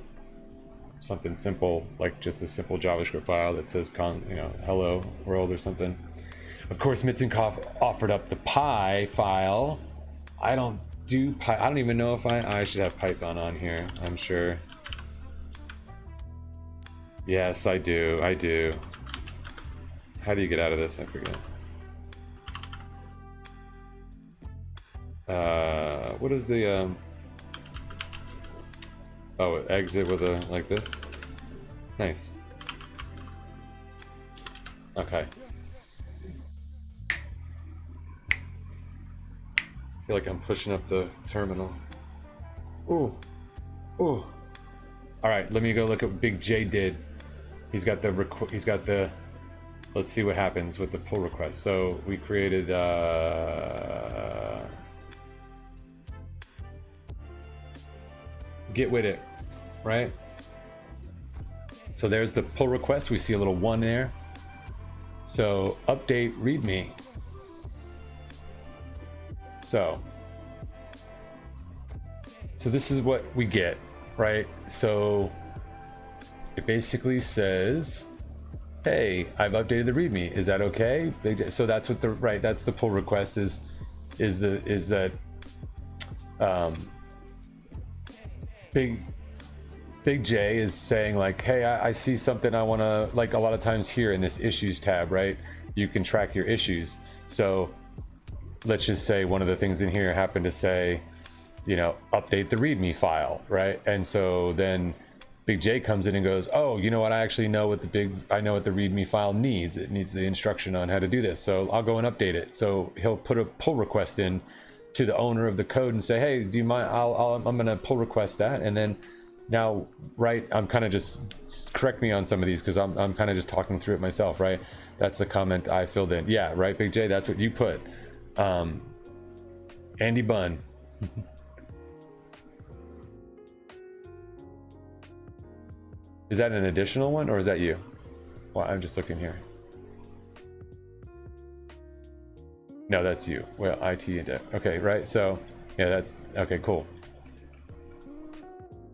something simple, like just a simple JavaScript file that says hello world or something. Of course, Mitzenkoff offered up the Py file. I don't do Py. I don't even know if I should have Python on here. I'm sure. Yes, I do. How do you get out of this? I forget. What is the oh, exit with a like this? Nice. Okay. I feel like I'm pushing up the terminal. Ooh. All right, let me go look at what Big J did. He's got the let's see what happens with the pull request. So we created get with it, right? So there's the pull request. We see a little 1 there. So update readme. So this is what we get, right? So it basically says, hey, I've updated the readme. Is that okay? So that's what that's the pull request is that Big J is saying like, hey, I see something I want to, like a lot of times here in this issues tab, right? You can track your issues. So let's just say one of the things in here happened to say, you know, update the readme file, right? And so then Big J comes in and goes, oh, you know what? I actually know what the readme file needs. It needs the instruction on how to do this. So I'll go and update it. So he'll put a pull request in to the owner of the code and say, hey, do you mind? I'm going to pull request that. And then now, right, I'm kind of just, correct me on some of these because I'm kind of just talking through it myself, right? That's the comment I filled in. Yeah, right, Big J, that's what you put. Andy Bunn. Is that an additional one or is that you? Well, I'm just looking here. No, that's you. Well, IT and okay, right? So yeah, that's okay, cool.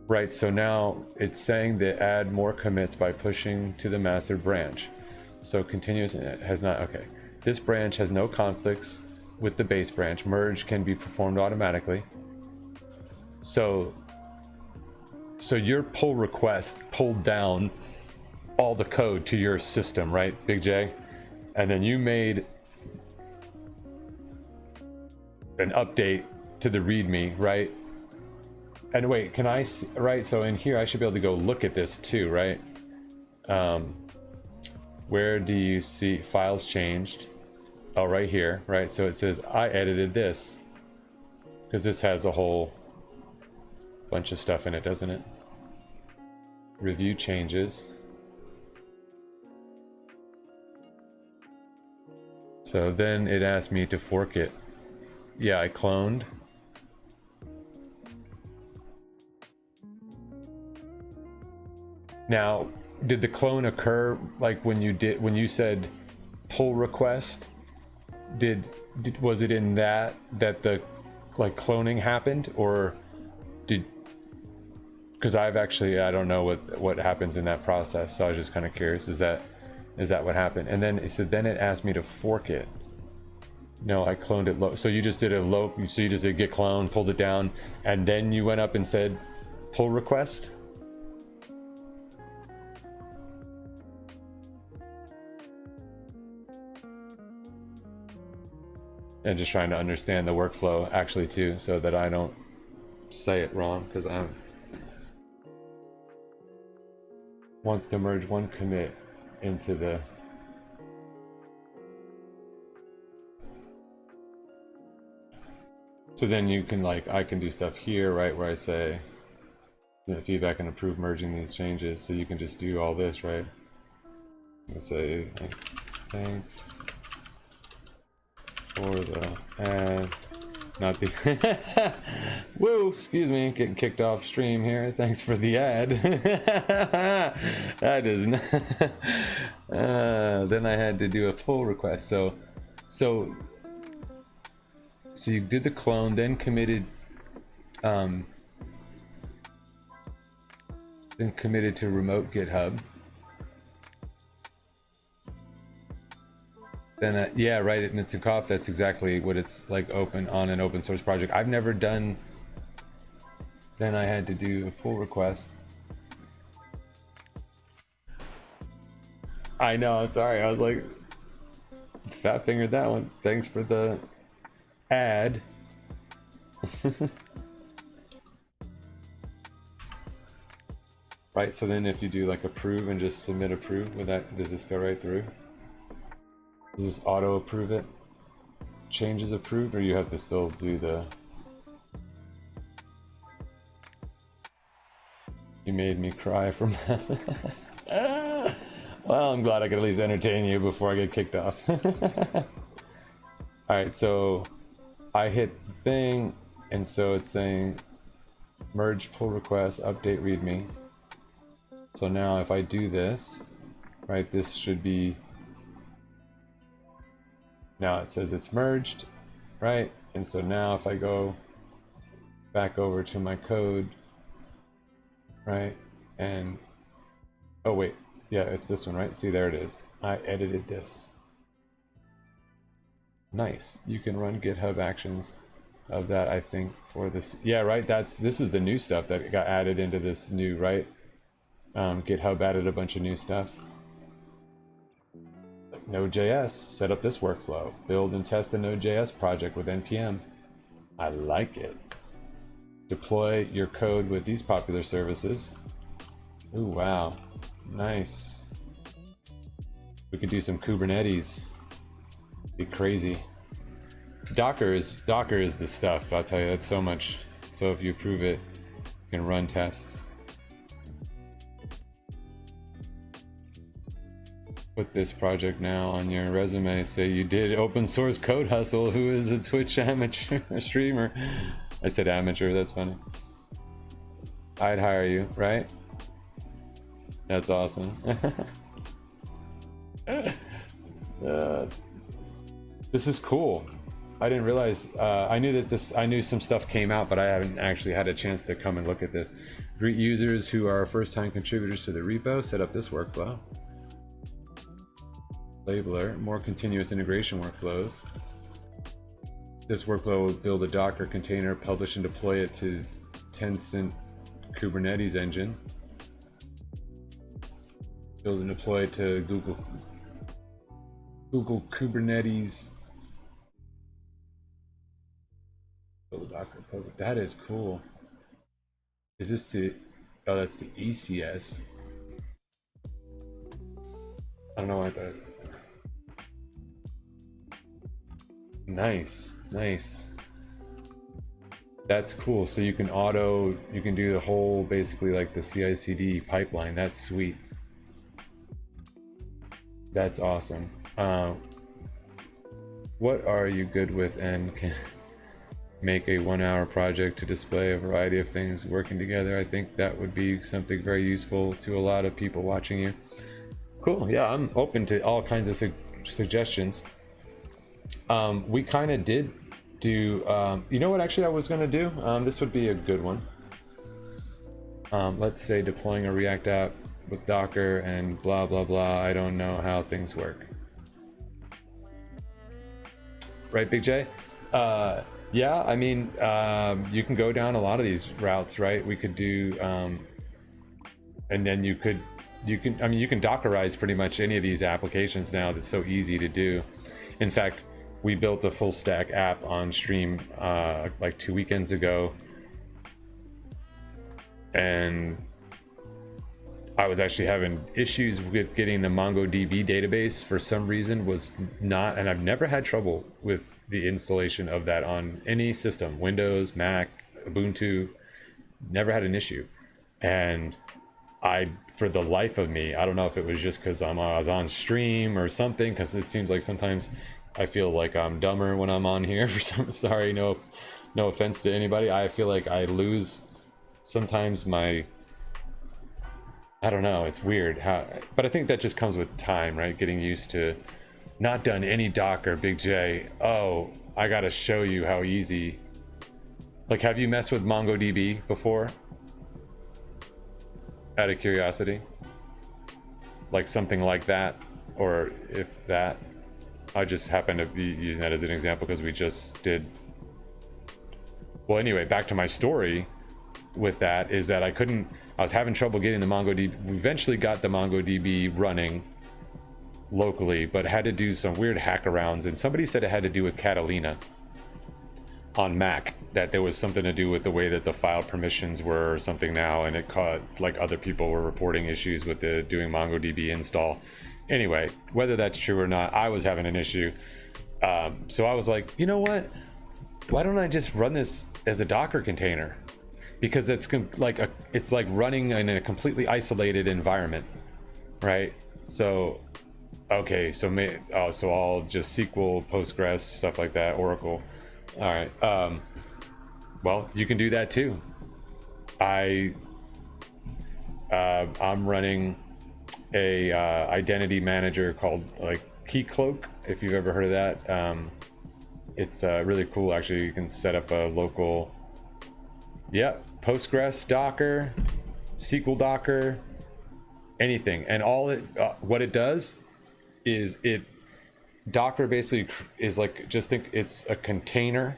Right, so now it's saying that add more commits by pushing to the master branch. So continuous has not, okay. This branch has no conflicts with the base branch. Merge can be performed automatically. So your pull request pulled down all the code to your system, right, Big J? And then you made an update to the README, right? And wait, can I see, right? So in here, I should be able to go look at this too, right? Where do you see files changed? Oh, right here, right? So it says I edited this because this has a whole bunch of stuff in it, doesn't it? Review changes. So then it asked me to fork it. Yeah, I cloned. Now, did the clone occur like when you said pull request? Was it in that the like cloning happened, or because I don't know what happens in that process, so I was just kind of curious. Is that what happened? And then then it asked me to fork it. No, I cloned it low. So you just did a low. So you just did git clone, pulled it down, and then you went up and said pull request. And just trying to understand the workflow actually too, so that I don't say it wrong, because I'm wants to merge one commit into the so then you can I can do stuff here, right, where I say feedback and approve merging these changes, so you can just do all this, right? I say thanks for the ad, not the woo, excuse me, getting kicked off stream here. Thanks for the ad. That is not then I had to do a pull request. So So you did the clone, then committed to remote GitHub. Then yeah, right, at Nitsikov, that's exactly what it's like, open on an open source project. I've never done. Then I had to do a pull request. I know, sorry, I was like, fat fingered that one. Thanks for the ad. Right, so then if you do like approve and just submit approve, does this go right through? Does this auto approve it? Changes approved, or you have to still do the... You made me cry from that. Well, I'm glad I could at least entertain you before I get kicked off. Alright, so I hit the thing, and so it's saying merge pull request, update readme. So now if I do this, right, this should be... Now it says it's merged, right? And so now if I go back over to my code, right, and oh wait, yeah, it's this one, right? See, there it is. I edited this. Nice. You can run GitHub actions of that, I think, for this. Yeah, right. This is the new stuff that got added into this new, right? GitHub added a bunch of new stuff. Node.js, set up this workflow. Build and test a Node.js project with NPM. I like it. Deploy your code with these popular services. Ooh, wow. Nice. We could do some Kubernetes. Be crazy. Docker is the stuff, I'll tell you. That's so much. So if you approve it, you can run tests. Put this project now on your resume. Say you did open source Code Hustle, who is a Twitch amateur streamer. I said amateur, that's funny. I'd hire you, right? That's awesome. This is cool. I didn't realize, I knew some stuff came out, but I haven't actually had a chance to come and look at this. Greet users who are first-time contributors to the repo, set up this workflow. Labeler, more continuous integration workflows. This workflow will build a Docker container, publish and deploy it to Tencent Kubernetes engine. Build and deploy it to Google Kubernetes. Build a Docker public. That is cool. Is this oh, that's the ECS. I don't know what that. Nice. That's cool. So you can do the whole, basically like the CI/CD pipeline. That's sweet. That's awesome. What are you good with and can make a 1-hour project to display a variety of things working together? I think that would be something very useful to a lot of people watching you. Cool. Yeah, I'm open to all kinds of suggestions. We kind of did do, you know what actually I was going to do? This would be a good one. Let's say deploying a React app with Docker and blah, blah, blah. I don't know how things work. Right, Big J? Yeah, I mean, you can go down a lot of these routes, right? We could do, and then you can Dockerize pretty much any of these applications now. That's so easy to do. In fact, we built a full stack app on stream like 2 weekends ago, and I was actually having issues with getting the MongoDB database for some reason. Was not, and I've never had trouble with the installation of that on any system, Windows, Mac, Ubuntu, never had an issue. And for the life of me, I don't know if it was just because I was on stream or something, because it seems like sometimes I feel like I'm dumber when I'm on here. Sorry, no offense to anybody. I feel like I lose sometimes I don't know, it's weird but I think that just comes with time, right? Getting used to Not done any Docker, Big J. Oh, I gotta show you how easy. Like, have you messed with MongoDB before? Out of curiosity. Like something like that, or if that. I just happen to be using that as an example because we just did. Well, anyway, back to my story with that is that I was having trouble getting the MongoDB. We eventually got the MongoDB running locally, but had to do some weird hackarounds, and somebody said it had to do with Catalina on Mac, that there was something to do with the way that the file permissions were or something now, and it caught, like, other people were reporting issues with the doing MongoDB install. Anyway, whether that's true or not, I was having an issue. So I was like, you know what? Why don't I just run this as a Docker container? Because it's it's like running in a completely isolated environment, right? So, okay, so I'll just SQL, Postgres, stuff like that, Oracle. All right. Well, you can do that too. I'm running a identity manager called like Keycloak, if you've ever heard of that. It's really cool, actually. You can set up a local, Postgres Docker, SQL Docker, anything, and all it what it does is Docker basically is like, just think it's a container,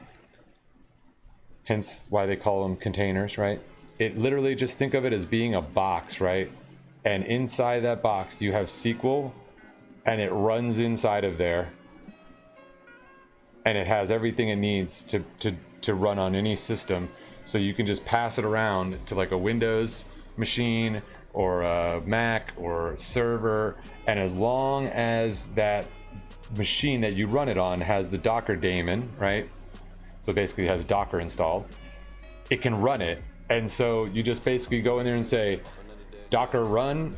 hence why they call them containers, right? It literally, just think of it as being a box, right? And inside that box you have SQL, and it runs inside of there, and it has everything it needs to run on any system. So you can just pass it around to like a Windows machine or a Mac or server, and as long as that machine that you run it on has the Docker daemon, right? So basically it has Docker installed, it can run it. And so you just basically go in there and say Docker run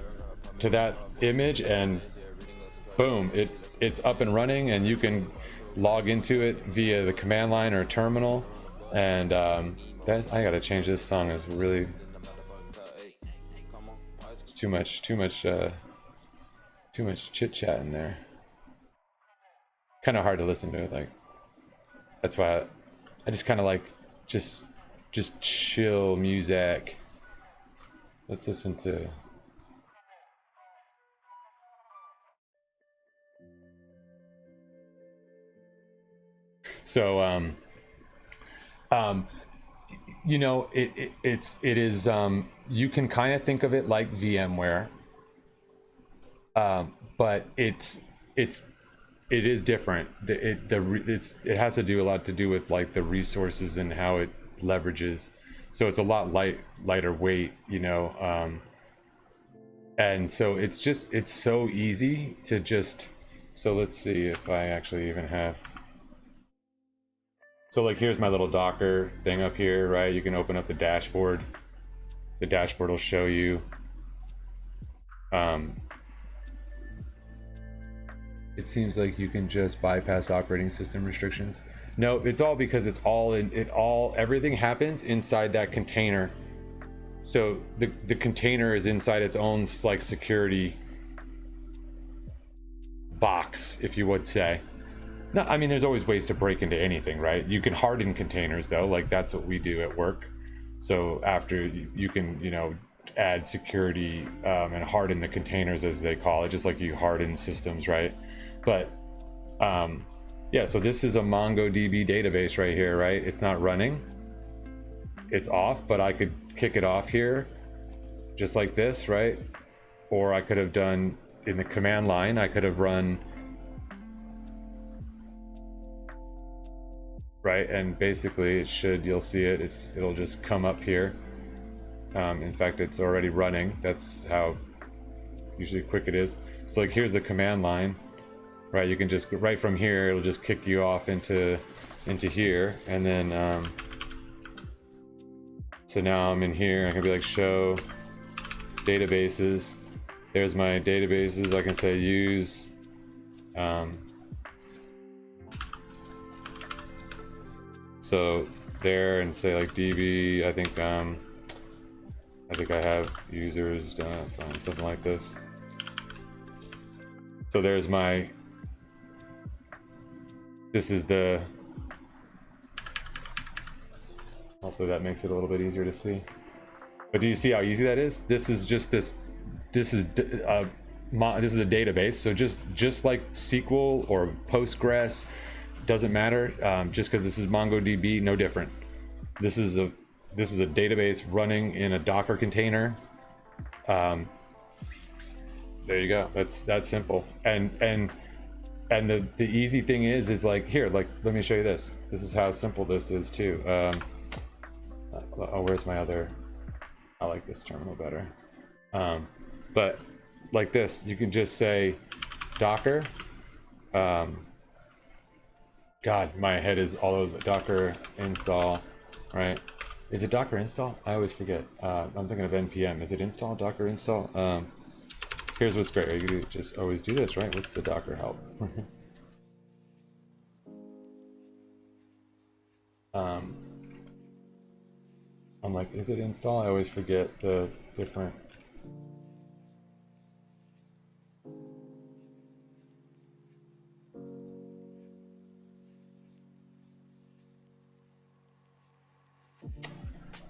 to that image, and boom, it's up and running, and you can log into it via the command line or terminal. And I gotta change this song. Is really, it's too much chit chat in there. Kind of hard to listen to. Like, that's why I just kind of like just chill music. Let's listen to. So you know, it is you can kind of think of it like VMware, but it is different. It has to do a lot to do with like the resources and how it leverages. So it's a lot lighter weight, you know, and so it's so easy to just. So let's see if I actually even have. So like, here's my little Docker thing up here, right? You can open up the dashboard. The dashboard will show you. It seems like you can just bypass operating system restrictions. No, it's all because everything happens inside that container. So the container is inside its own like security box, if you would say. No, I mean, there's always ways to break into anything, right? You can harden containers though, like that's what we do at work. So after you can, you know, add security and harden the containers, as they call it, just like you harden systems, right? But yeah, so this is a MongoDB database right here, right? It's not running, it's off, but I could kick it off here just like this, right? Or I could have done in the command line, I could have run, right? And basically it should, you'll see it, it'll just come up here. In fact, it's already running. That's how usually quick it is. So like, here's the command line, right? You can just, right from here, it'll just kick you off into here. And then so now I'm in here, I can be like, show databases. There's my databases. I can say use so there, and say like DB. I think I have users done, something like this. So there's my This is the, hopefully that makes it a little bit easier to see. But do you see how easy that is? This is just this is this is a database, so just like SQL or Postgres, doesn't matter. Just because this is MongoDB, no different. This is a database running in a Docker container. There you go. That's simple. And the easy thing is like here, like let me show you this. This is how simple this is too. Oh, where's my other? I like this terminal better. But like this, you can just say Docker. God, my head is all over. Docker install, right? Is it Docker install? I always forget. I'm thinking of npm. Is it install? Docker install? Here's what's great. You can just always do this, right? What's the Docker help? I'm like, is it install? I always forget the different.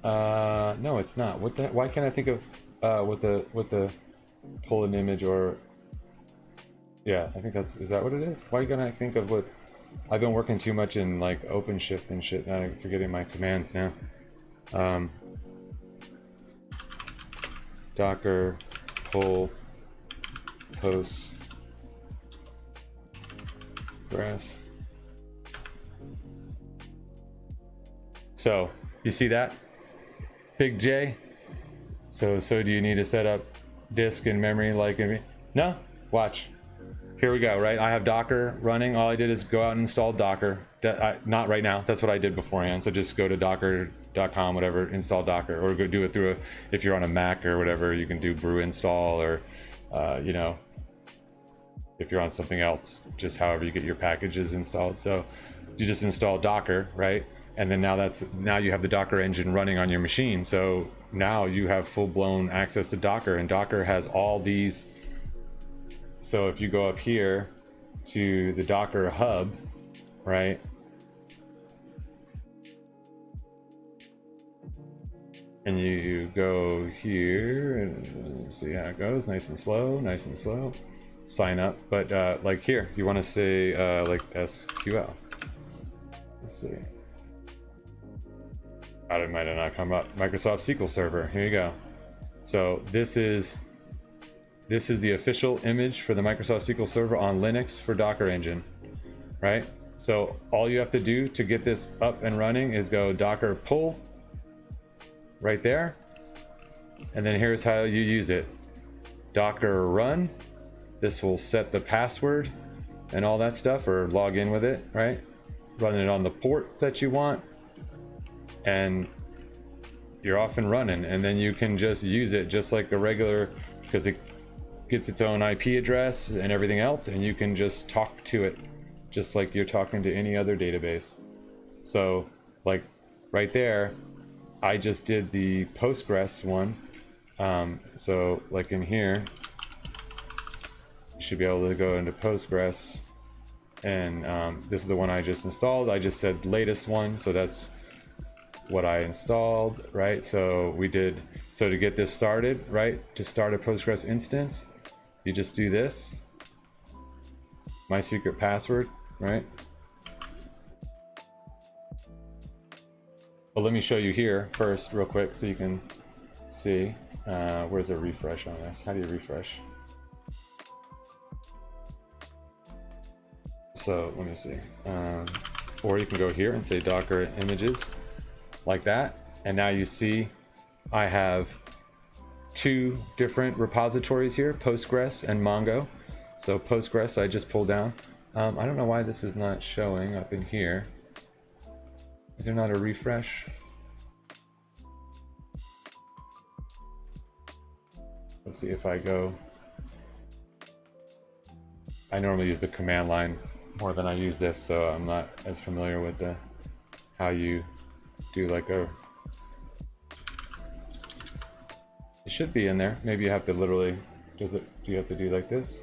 No, it's not. What the? Why can't I think of what the pull an image or? Yeah, I think is that what it is? Why can't I think of what? I've been working too much in like OpenShift and shit. Now I'm forgetting my commands now. Docker pull Postgres. So you see that? Big J. So do you need to set up disk and memory like in me? No? Watch. Here we go, right? I have Docker running. All I did is go out and install Docker. Not right now. That's what I did beforehand. So just go to docker.com, whatever, install Docker, or go do it through if you're on a Mac or whatever, you can do brew install, or you know, if you're on something else, just however you get your packages installed. So you just install Docker, right? And then now you have the Docker engine running on your machine. So now you have full-blown access to Docker, and Docker has all these. So if you go up here to the Docker hub, right? And you go here and see how it goes, nice and slow, sign up. But like here, you want to say like SQL. Let's see. It might have not come up. Microsoft SQL Server, here you go. So this is the official image for the Microsoft SQL Server on Linux for Docker Engine, right? So all you have to do to get this up and running is go Docker pull right there. And then here's how you use it. Docker run. This will set the password and all that stuff, or log in with it, right? Run it on the ports that you want, and you're off and running. And then you can just use it just like a regular, because it gets its own IP address and everything else, and you can just talk to it just like you're talking to any other database. So like right there, I just did the Postgres one. So like in here, you should be able to go into Postgres, and this is the one I just installed. I just said latest one, so that's what I installed, right? So to get this started, right, to start a Postgres instance, you just do this, my secret password, right? Well, let me show you here first real quick so you can see. Where's a refresh on this? How do you refresh? So let me see. Or you can go here and say Docker images like that. And now you see I have two different repositories here, Postgres and Mongo. So Postgres I just pulled down. I don't know why this is not showing up in here. Is there not a refresh? Let's see if I go. I normally use the command line more than I use this, so I'm not as familiar with how you do like a. It should be in there. Maybe you have to literally. Do you have to do like this?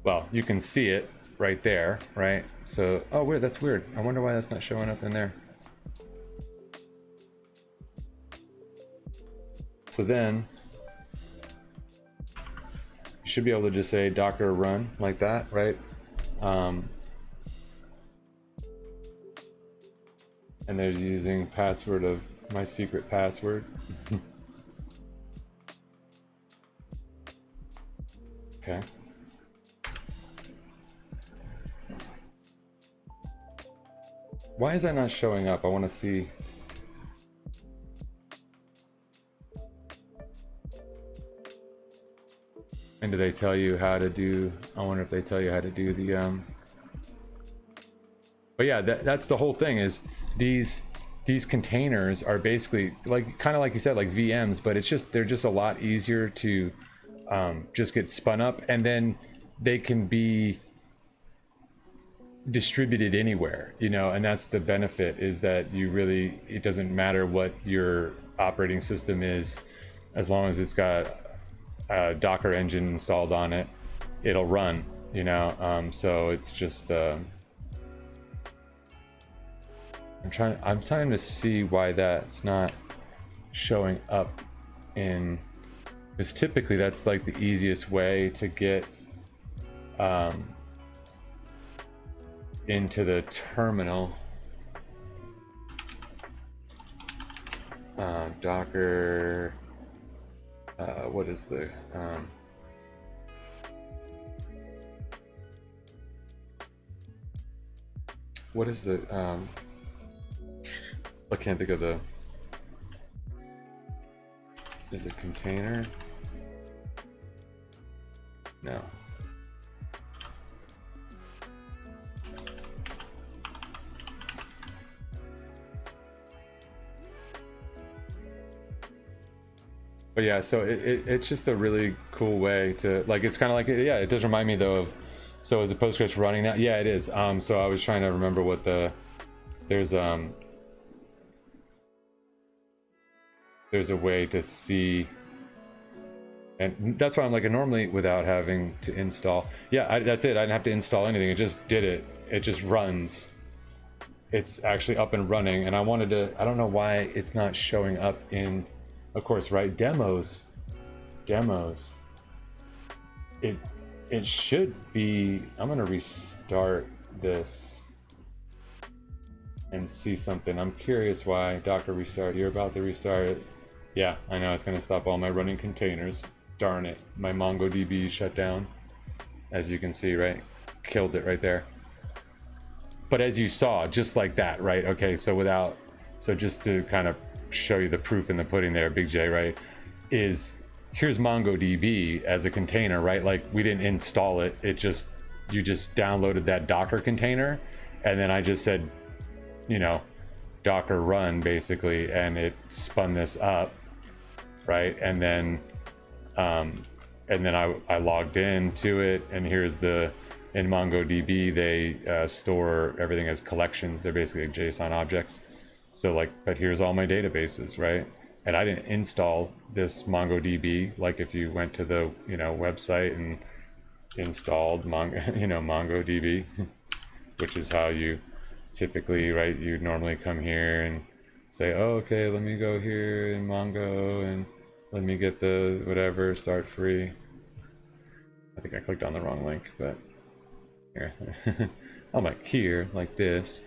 well, you can see it right there, right? So, oh, weird, that's weird. I wonder why that's not showing up in there. So then you should be able to just say docker run like that, right? And they're using password of my secret password. Okay. Why is that not showing up? I want to see. And do they tell you how to do? I wonder if they tell you how to do the But yeah, that's the whole thing. Is these containers are basically like kind of like you said, like VMs, but it's just they're just a lot easier to just get spun up, and then they can be distributed anywhere, you know. And that's the benefit, is that you really, it doesn't matter what your operating system is, as long as it's got a Docker engine installed on it, it'll run, you know. So it's just I'm trying to see why that's not showing up in, because typically that's like the easiest way to get into the terminal. Docker, what is the I can't think of the, is it container? No. But yeah, so it's just a really cool way to, like, it's kind of like, yeah, it does remind me though of, so is the Postgres running now? Yeah, it is. So I was trying to remember what there's a way to see, and that's why I'm like, normally without having to install, yeah, that's it. I didn't have to install anything. It just did it. It just runs. It's actually up and running. And I wanted to, I don't know why it's not showing up in, of course, right? Demos. It should be, I'm gonna restart this and see something. I'm curious why. Docker restart, you're about to restart it. Yeah, I know it's gonna stop all my running containers. Darn it, my MongoDB shut down. As you can see, right? Killed it right there. But as you saw, just like that, right? Okay, so just to kind of show you the proof in the pudding there, Big J, right? Is here's MongoDB as a container, right? Like, we didn't install it. You just downloaded that Docker container, and then I just said, you know, Docker run basically, and it spun this up, right? And then I logged into it, and here's in MongoDB they store everything as collections. They're basically like JSON objects. So like, but here's all my databases, right? And I didn't install this MongoDB. Like if you went to the website and installed MongoDB, which is how you typically, right? You normally come here and say, oh, okay, let me go here in Mongo and let me get the whatever, start free. I think I clicked on the wrong link, but here. I'm like here, like this,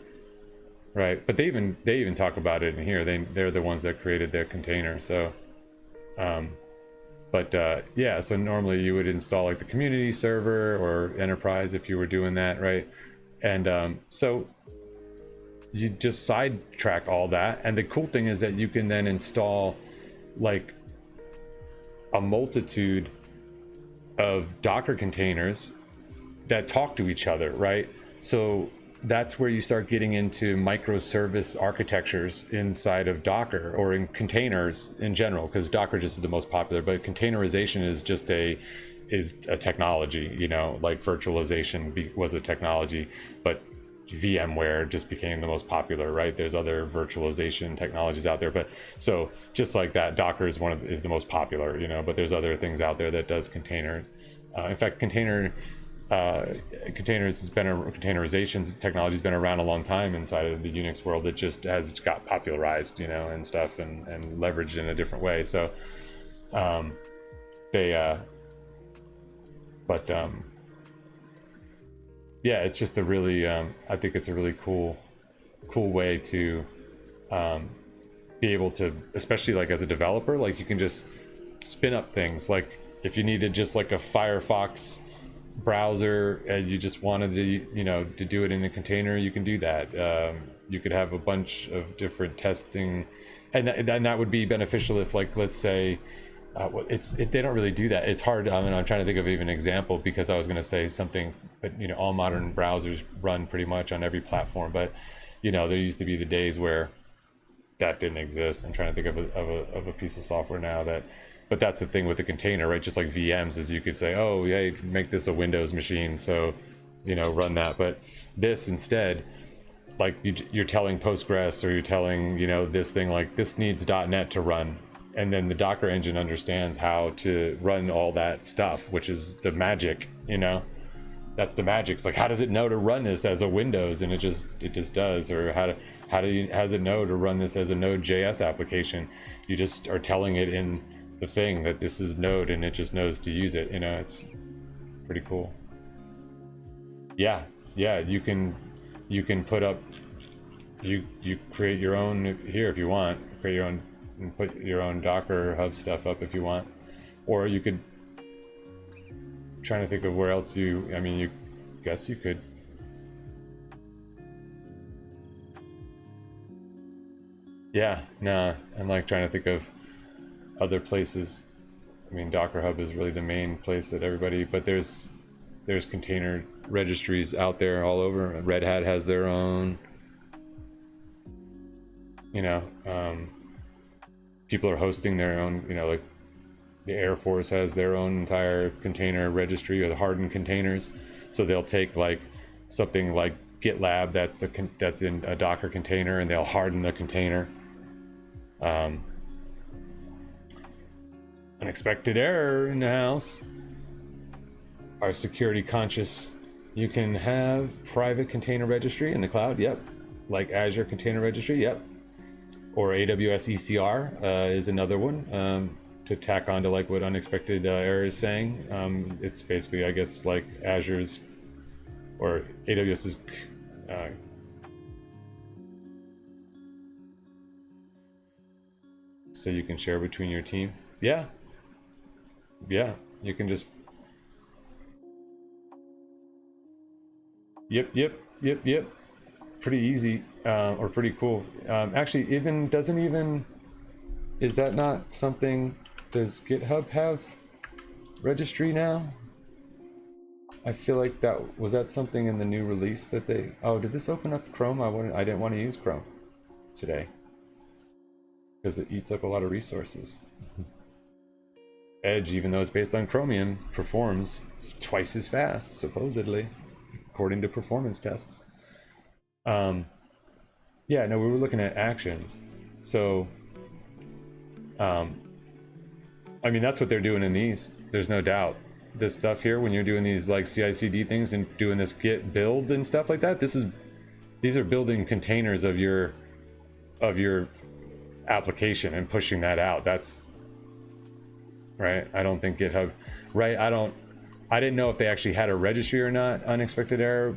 right? But they even talk about it in here. They're the ones that created their container. So, yeah. So normally you would install like the community server or enterprise if you were doing that, right? And so you just sidetrack all that. And the cool thing is that you can then install like a multitude of Docker containers that talk to each other, right? So that's where you start getting into microservice architectures inside of Docker, or in containers in general, because Docker just is the most popular, but containerization is just a technology, like virtualization was a technology, but VMware just became the most popular, right? There's other virtualization technologies out there, but so just like that, Docker is is the most popular, but there's other things out there that does containers. In fact, container containers has been containerization technology has been around a long time inside of the Unix world. It just has got popularized, you know, and stuff, and leveraged in a different way. So they but yeah, it's just a really I think it's a really cool way to be able to, especially like as a developer, like you can just spin up things. Like if you needed just like a Firefox browser and you just wanted to, you know, to do it in a container, you can do that. You could have a bunch of different testing, and that would be beneficial if, like, let's say they don't really do that. It's hard. I mean, I'm trying to think of even an example, because I was going to say something, but you know, all modern browsers run pretty much on every platform. But you know, there used to be the days where that didn't exist. I'm trying to think of a piece of software now that, but that's the thing with the container, right? Just like VMs, is you could say, oh yeah, make this a Windows machine, so you know, run that. But this instead, like you're telling Postgres, or you're telling, you know, this thing, like this needs .NET to run, and then the Docker engine understands how to run all that stuff, which is the magic, you know. That's the magic. It's like, how does it know to run this as a Windows? And it just does. Or how does it know to run this as a Node.js application? You just are telling it in the thing that this is Node, and it just knows to use it. You know, it's pretty cool. Yeah, you can put up, you create your own here if you want, create your own and put your own Docker Hub stuff up if you want, or you could, trying to think of where else you guess you could, yeah, nah, I'm like trying to think of other places. I mean, Docker Hub is really the main place that everybody, but there's container registries out there all over. Red Hat has their own, you know, people are hosting their own, you know, like the Air Force has their own entire container registry, or the hardened containers. So they'll take like something like GitLab that's in a Docker container, and they'll harden the container. Unexpected error in the house. Are security conscious? You can have private container registry in the cloud. Yep. Like Azure Container Registry. Yep. Or AWS ECR is another one, to tack on to like what unexpected error is saying. It's basically, I guess, like Azure's or AWS's so you can share between your team. Yeah, you can just yep, pretty easy, or pretty cool. Actually, is that not something? Does GitHub have registry now? I feel like that something in the new release that they, oh, did this open up Chrome? I didn't want to use Chrome today because it eats up a lot of resources. Edge, even though it's based on Chromium, performs twice as fast, supposedly, according to performance tests. Yeah, no, we were looking at actions. So, I mean, that's what they're doing in these. There's no doubt. This stuff here, when you're doing these like CI/CD things and doing this Git build and stuff like that, these are building containers of your application and pushing that out. That's right. I don't think GitHub, right? I didn't know if they actually had a registry or not, unexpected error,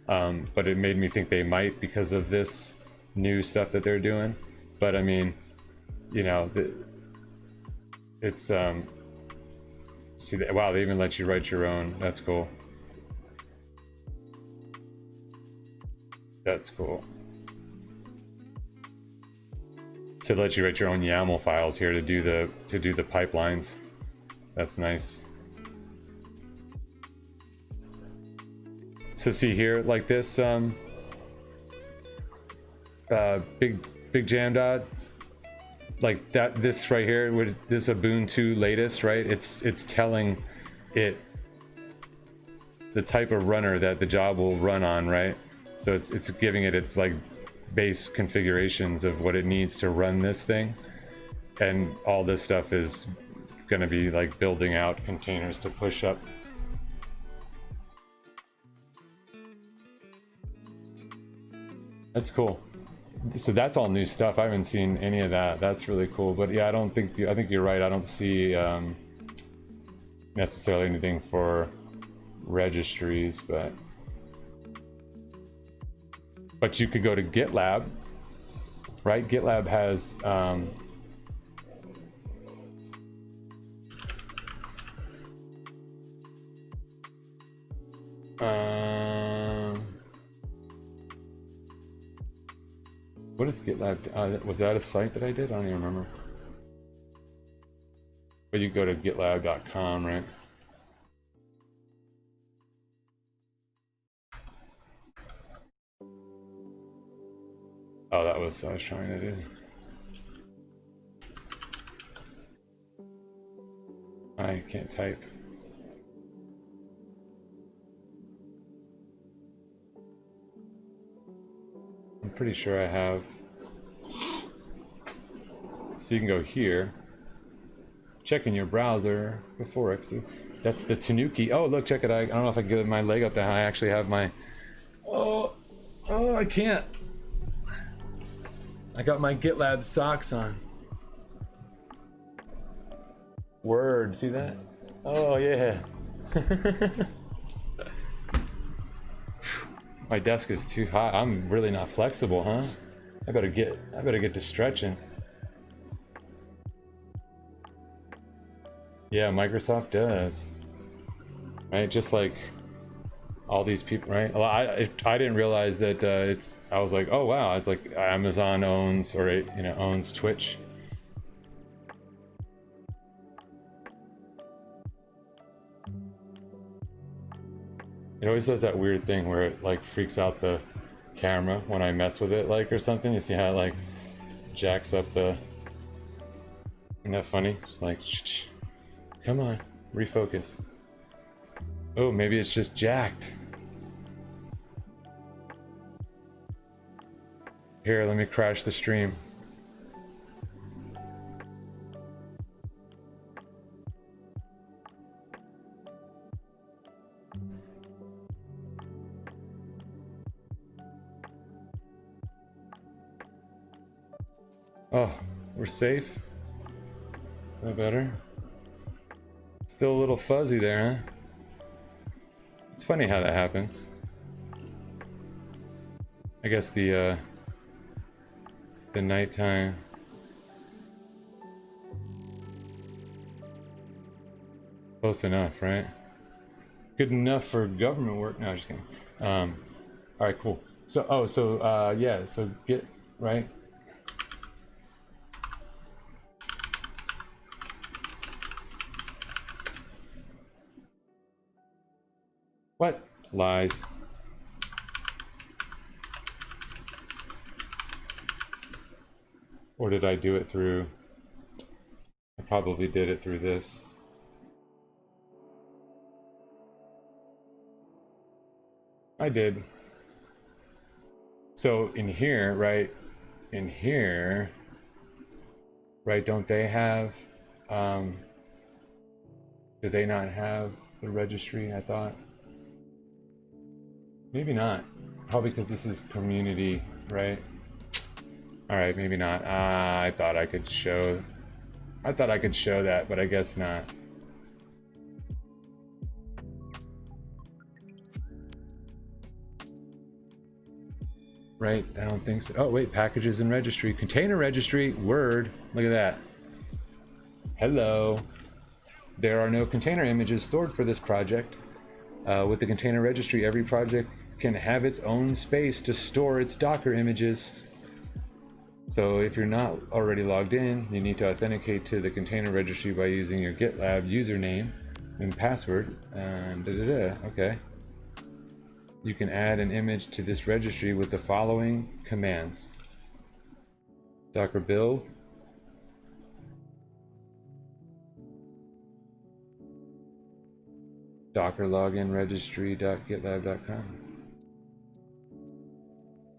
but it made me think they might because of this new stuff that they're doing. But I mean, you know, it's see that, wow, they even let you write your own. That's cool. That's cool. So let you write your own YAML files here to do the pipelines. That's nice. So see here, like this big jam dot, like that, this right here, this Ubuntu latest, right? It's telling it the type of runner that the job will run on, right? So it's giving it its like base configurations of what it needs to run this thing, and all this stuff is going to be like building out containers to push up. That's cool. So that's all new stuff. I haven't seen any of that. That's really cool. But yeah, I think you're right. I don't see necessarily anything for registries, but you could go to GitLab, right? GitLab has what is GitLab? Was that a site that I did? I don't even remember. But you go to gitlab.com, right? Oh, that was what I was trying to do. I can't type. I'm pretty sure I have. So you can go here. Check in your browser before exit. That's the Tanuki. Oh, look, check it. I don't know if I can get my leg up there. I actually have my. Oh, I can't. I got my GitLab socks on. Word, see that? Oh yeah. My desk is too hot. I'm really not flexible, huh? I better get to stretching. Yeah, Microsoft does. Right, just like all these people, right? Well, I didn't realize that I was like, oh wow, I was like, Amazon owns owns Twitch. It always does that weird thing where it like freaks out the camera when I mess with it, like, or something. You see how it like jacks up the. Isn't that funny? It's like, shh, come on, refocus. Oh, maybe it's just jacked. Here, let me crash the stream. Oh, we're safe. No better. Still a little fuzzy there, huh? It's funny how that happens. I guess the nighttime. Close enough, right? Good enough for government work. No, just kidding. All right, cool. So, yeah. So get right. What? Lies. Or did I do it through? I probably did it through this. I did. So in here, right? In here, right? Don't they have? Do they not have the registry? I thought. Maybe not. Probably because this is community, right? All right, maybe not. I thought I could show. I thought I could show that, but I guess not. Right? I don't think so. Oh wait, packages and registry, container registry. Word. Look at that. Hello. There are no container images stored for this project. With the container registry, every project can have its own space to store its Docker images. So if you're not already logged in, you need to authenticate to the container registry by using your GitLab username and password. And okay. You can add an image to this registry with the following commands. Docker build. Docker login registry.gitlab.com.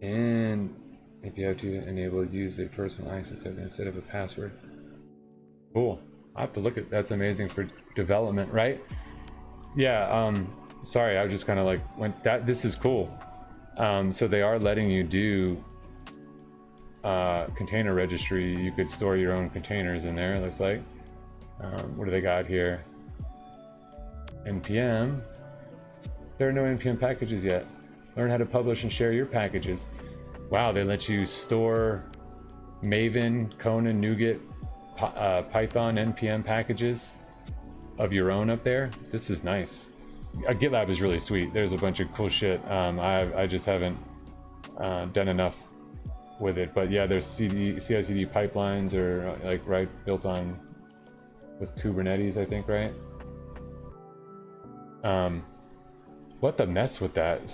And if you have to enable use a personal access instead of a password. Cool. I have to look at that's amazing for development, right? Yeah, sorry, I just kind of like went that this is cool. So they are letting you do container registry. You could store your own containers in there, it looks like. What do they got here? NPM. There are no NPM packages yet. Learn how to publish and share your packages. Wow, they let you store Maven, Conan, NuGet, Python, NPM packages of your own up there. This is nice. GitLab is really sweet. There's a bunch of cool shit. I just haven't done enough with it, but yeah, there's CI/CD pipelines are like built on with Kubernetes, I think, right? What the mess with that?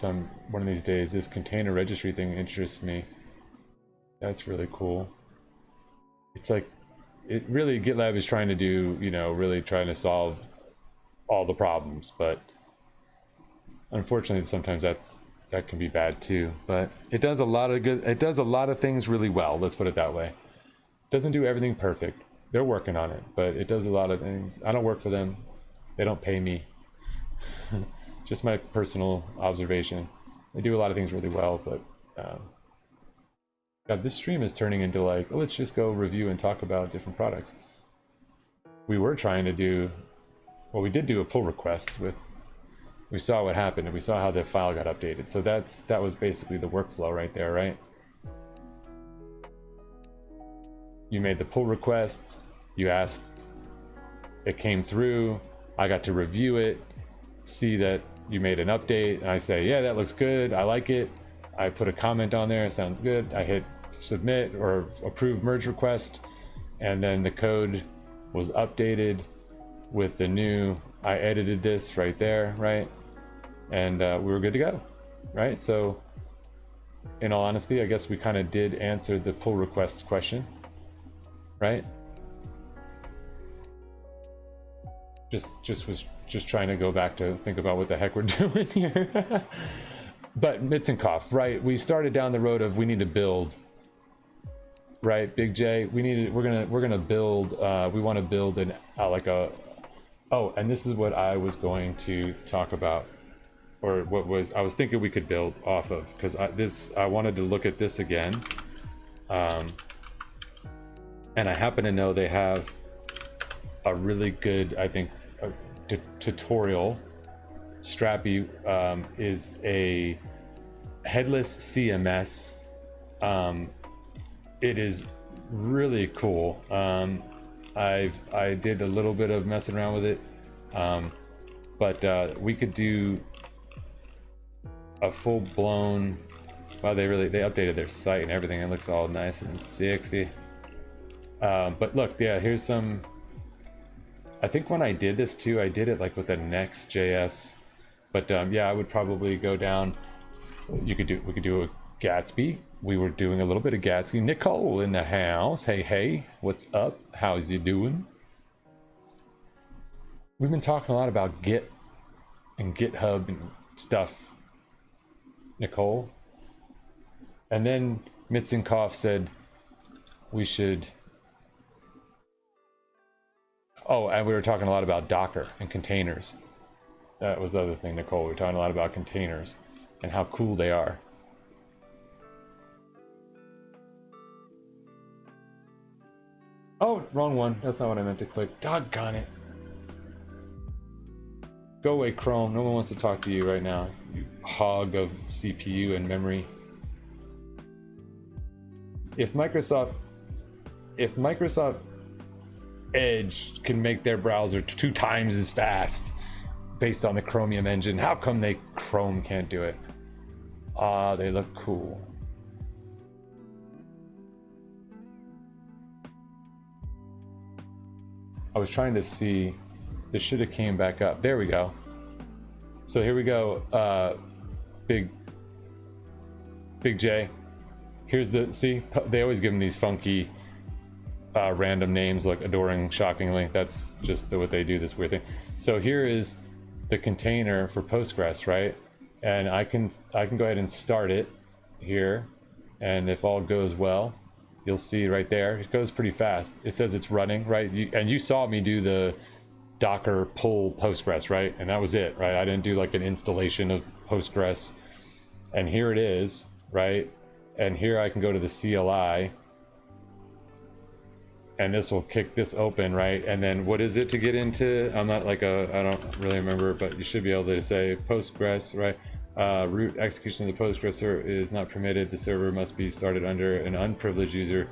One of these days, this container registry thing interests me. That's really cool. It's like, it really, GitLab is trying to do, really trying to solve all the problems, but unfortunately sometimes that can be bad too. But it does a lot of things really well, let's put it that way. It doesn't do everything perfect. They're working on it, but it does a lot of things. I don't work for them. They don't pay me. Just my personal observation. They do a lot of things really well, but God, this stream is turning into like, oh, let's just go review and talk about different products. We were trying to do, well, we did do a pull request we saw what happened and we saw how the file got updated. So that was basically the workflow right there, right? You made the pull request, you asked, it came through, I got to review it, see that you made an update, and I say, yeah, that looks good, I like it. I put a comment on there, it sounds good. I hit submit or approve merge request, and then the code was updated with the new, I edited this right there, right? And we were good to go, right? So in all honesty, I guess we kind of did answer the pull request question, right? Just trying to go back to think about what the heck we're doing here. But Mitzenkoff, right? We started down the road of we need to build, right? Big J, we're gonna build. We want to build an oh, and this is what I was going to talk about, or I was thinking we could build off of, because I wanted to look at this again, and I happen to know they have a really good, I think, tutorial. Strappy is a headless CMS. It is really cool. I did a little bit of messing around with it, but we could do a full-blown. Wow, they updated their site and everything. It looks all nice and sexy. But look, yeah, here's some. I think when I did this too, I did it like with the Next.js. But yeah, I would probably go down. We could do a Gatsby. We were doing a little bit of Gatsby. Nicole in the house. Hey, what's up? How's you doing? We've been talking a lot about Git and GitHub and stuff, Nicole. And then Mitzenkoff said we should. Oh, and we were talking a lot about Docker and containers. That was the other thing, Nicole. We were talking a lot about containers and how cool they are. Oh, wrong one. That's not what I meant to click. Doggone it. Go away, Chrome. No one wants to talk to you right now, you hog of CPU and memory. If Microsoft Edge can make their browser 2 times as fast based on the Chromium engine, how come Chrome can't do it? They look cool. I was trying to see, this should have came back up. There we go. So here we go. Big J. Here's see, they always give them these funky random names like Adoring Shockingly. That's just what they do, this weird thing. So here is the container for Postgres, right? And I can go ahead and start it here, and if all goes well, you'll see right there, it goes pretty fast. It says it's running, right? And you saw me do the Docker pull Postgres, right? And that was it, right? I didn't do like an installation of Postgres. and here it is, right? And here I can go to the CLI, and this will kick this open, right? And then what is it to get into? I'm not like I don't really remember, but you should be able to say Postgres, right? Root execution of the Postgres server is not permitted. The server must be started under an unprivileged user.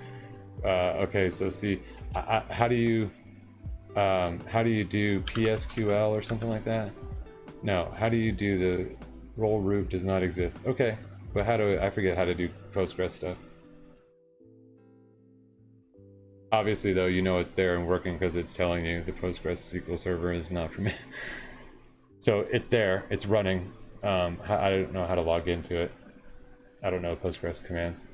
Okay, so see, how do you do PSQL or something like that? No, how do you do the role root does not exist? Okay, but how do I forget how to do Postgres stuff? Obviously, though, you know it's there and working because it's telling you the Postgres SQL server is not permitted. So it's there, it's running. I don't know how to log into it. I don't know Postgres commands.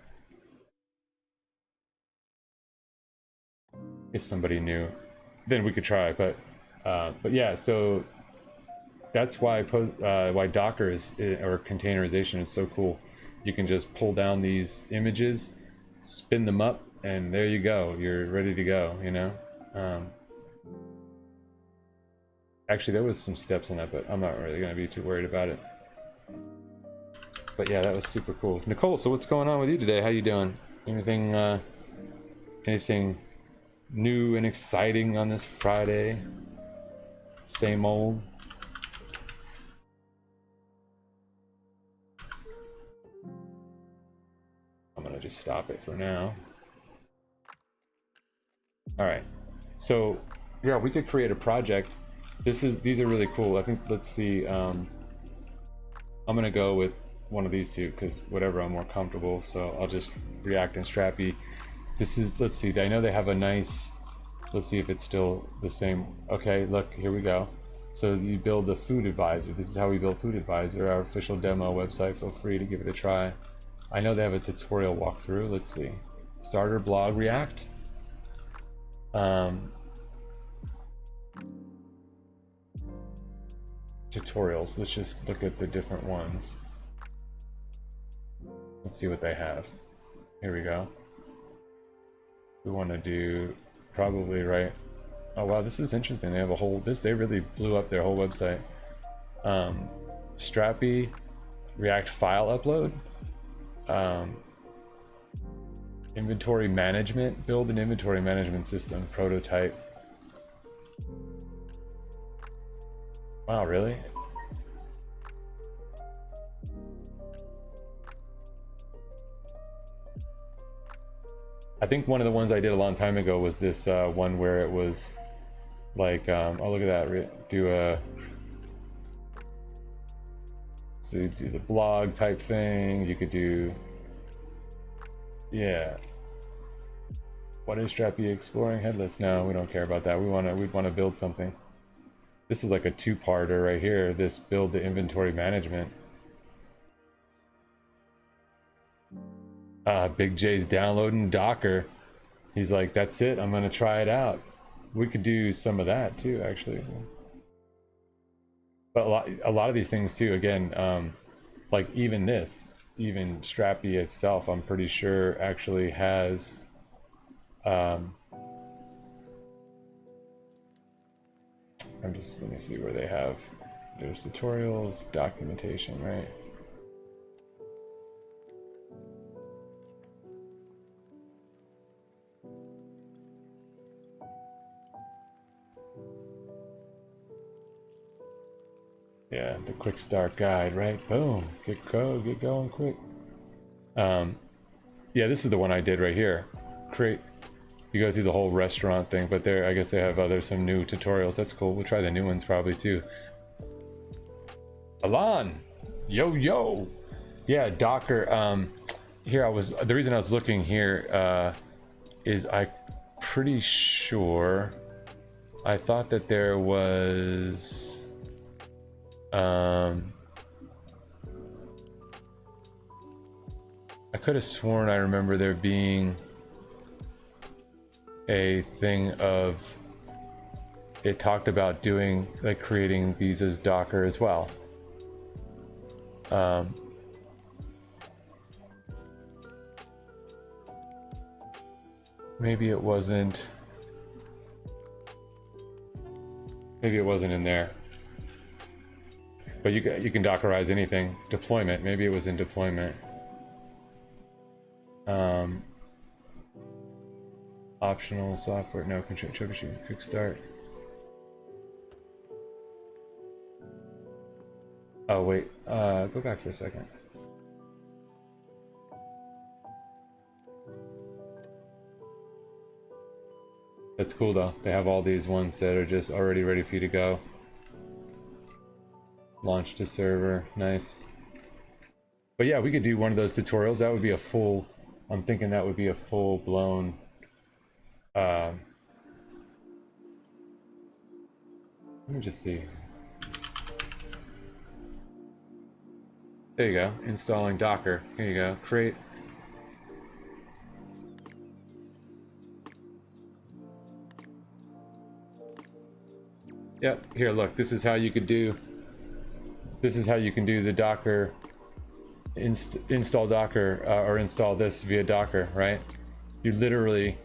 If somebody knew, then we could try. But yeah, so that's why why Docker or containerization is so cool. You can just pull down these images, spin them up, and there you go. You're ready to go. You know. Actually, there was some steps in that, but I'm not really going to be too worried about it. But yeah, that was super cool. Nicole, so what's going on with you today? How you doing? Anything new and exciting on this Friday? Same old? I'm gonna just stop it for now. All right, so yeah, we could create a project. These are really cool. I think, let's see, I'm gonna go with one of these two because whatever, I'm more comfortable. So I'll just React and Strappy. This is, let's see, I know they have a nice, let's see if it's still the same. Okay, look, here we go. So you build the Food Advisor. This is how we build Food Advisor, our official demo website. Feel free to give it a try. I know they have a tutorial walkthrough. Let's see. Starter blog React. Tutorials. Let's just look at the different ones. Let's see what they have. Here we go. We want to do probably right. Oh wow, this is interesting. They have a whole they really blew up their whole website. Strappy, React file upload, inventory management, build an inventory management system, prototype. Wow, really? I think one of the ones I did a long time ago was this one where it was like, oh look at that, do a, so do the blog type thing. You could do, yeah. What is Strappy exploring headless? No, we don't care about that. We'd want to build something. This is like a two-parter right here. This build the inventory management. Big J's downloading Docker. He's like, that's it, I'm gonna try it out. We could do some of that too, actually. But a lot of these things too, again, like even Strappy itself, I'm pretty sure actually has let me see where they have, there's tutorials, documentation, right? Yeah, the quick start guide, right? Boom, get going quick. Yeah, this is the one I did right here. You go through the whole restaurant thing, but I guess they have some new tutorials. That's cool. We'll try the new ones probably too. Alan, yo. Yeah, Docker. Here the reason I was looking here is I'm pretty sure I thought that there was I could have sworn I remember there being a thing of it talked about doing like creating these as Docker as well. Maybe it wasn't in there. But you can Dockerize anything. Deployment, maybe it was in deployment. Optional software, no, control, troubleshoot, quick start. Oh wait, go back for a second. That's cool though. They have all these ones that are just already ready for you to go. Launch to server, nice. But yeah, we could do one of those tutorials. That would be a full, I'm thinking that would be a full blown, let me just see. There you go, installing Docker. Here you go, create. Yep, here, look, this is how you could do, the Docker, install Docker, or install this via Docker, right? You literally,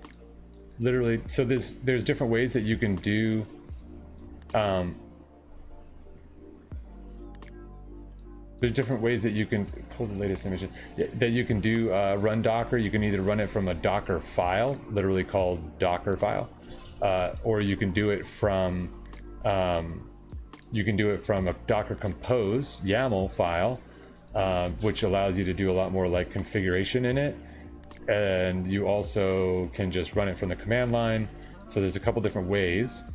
so there's different ways that you can do, there's different ways that you can pull the latest image that you can do run Docker. You can either run it from a Docker file, literally called Docker file, or you can do it from a Docker Compose YAML file, which allows you to do a lot more like configuration in it. And you also can just run it from the command line. So there's a couple different ways.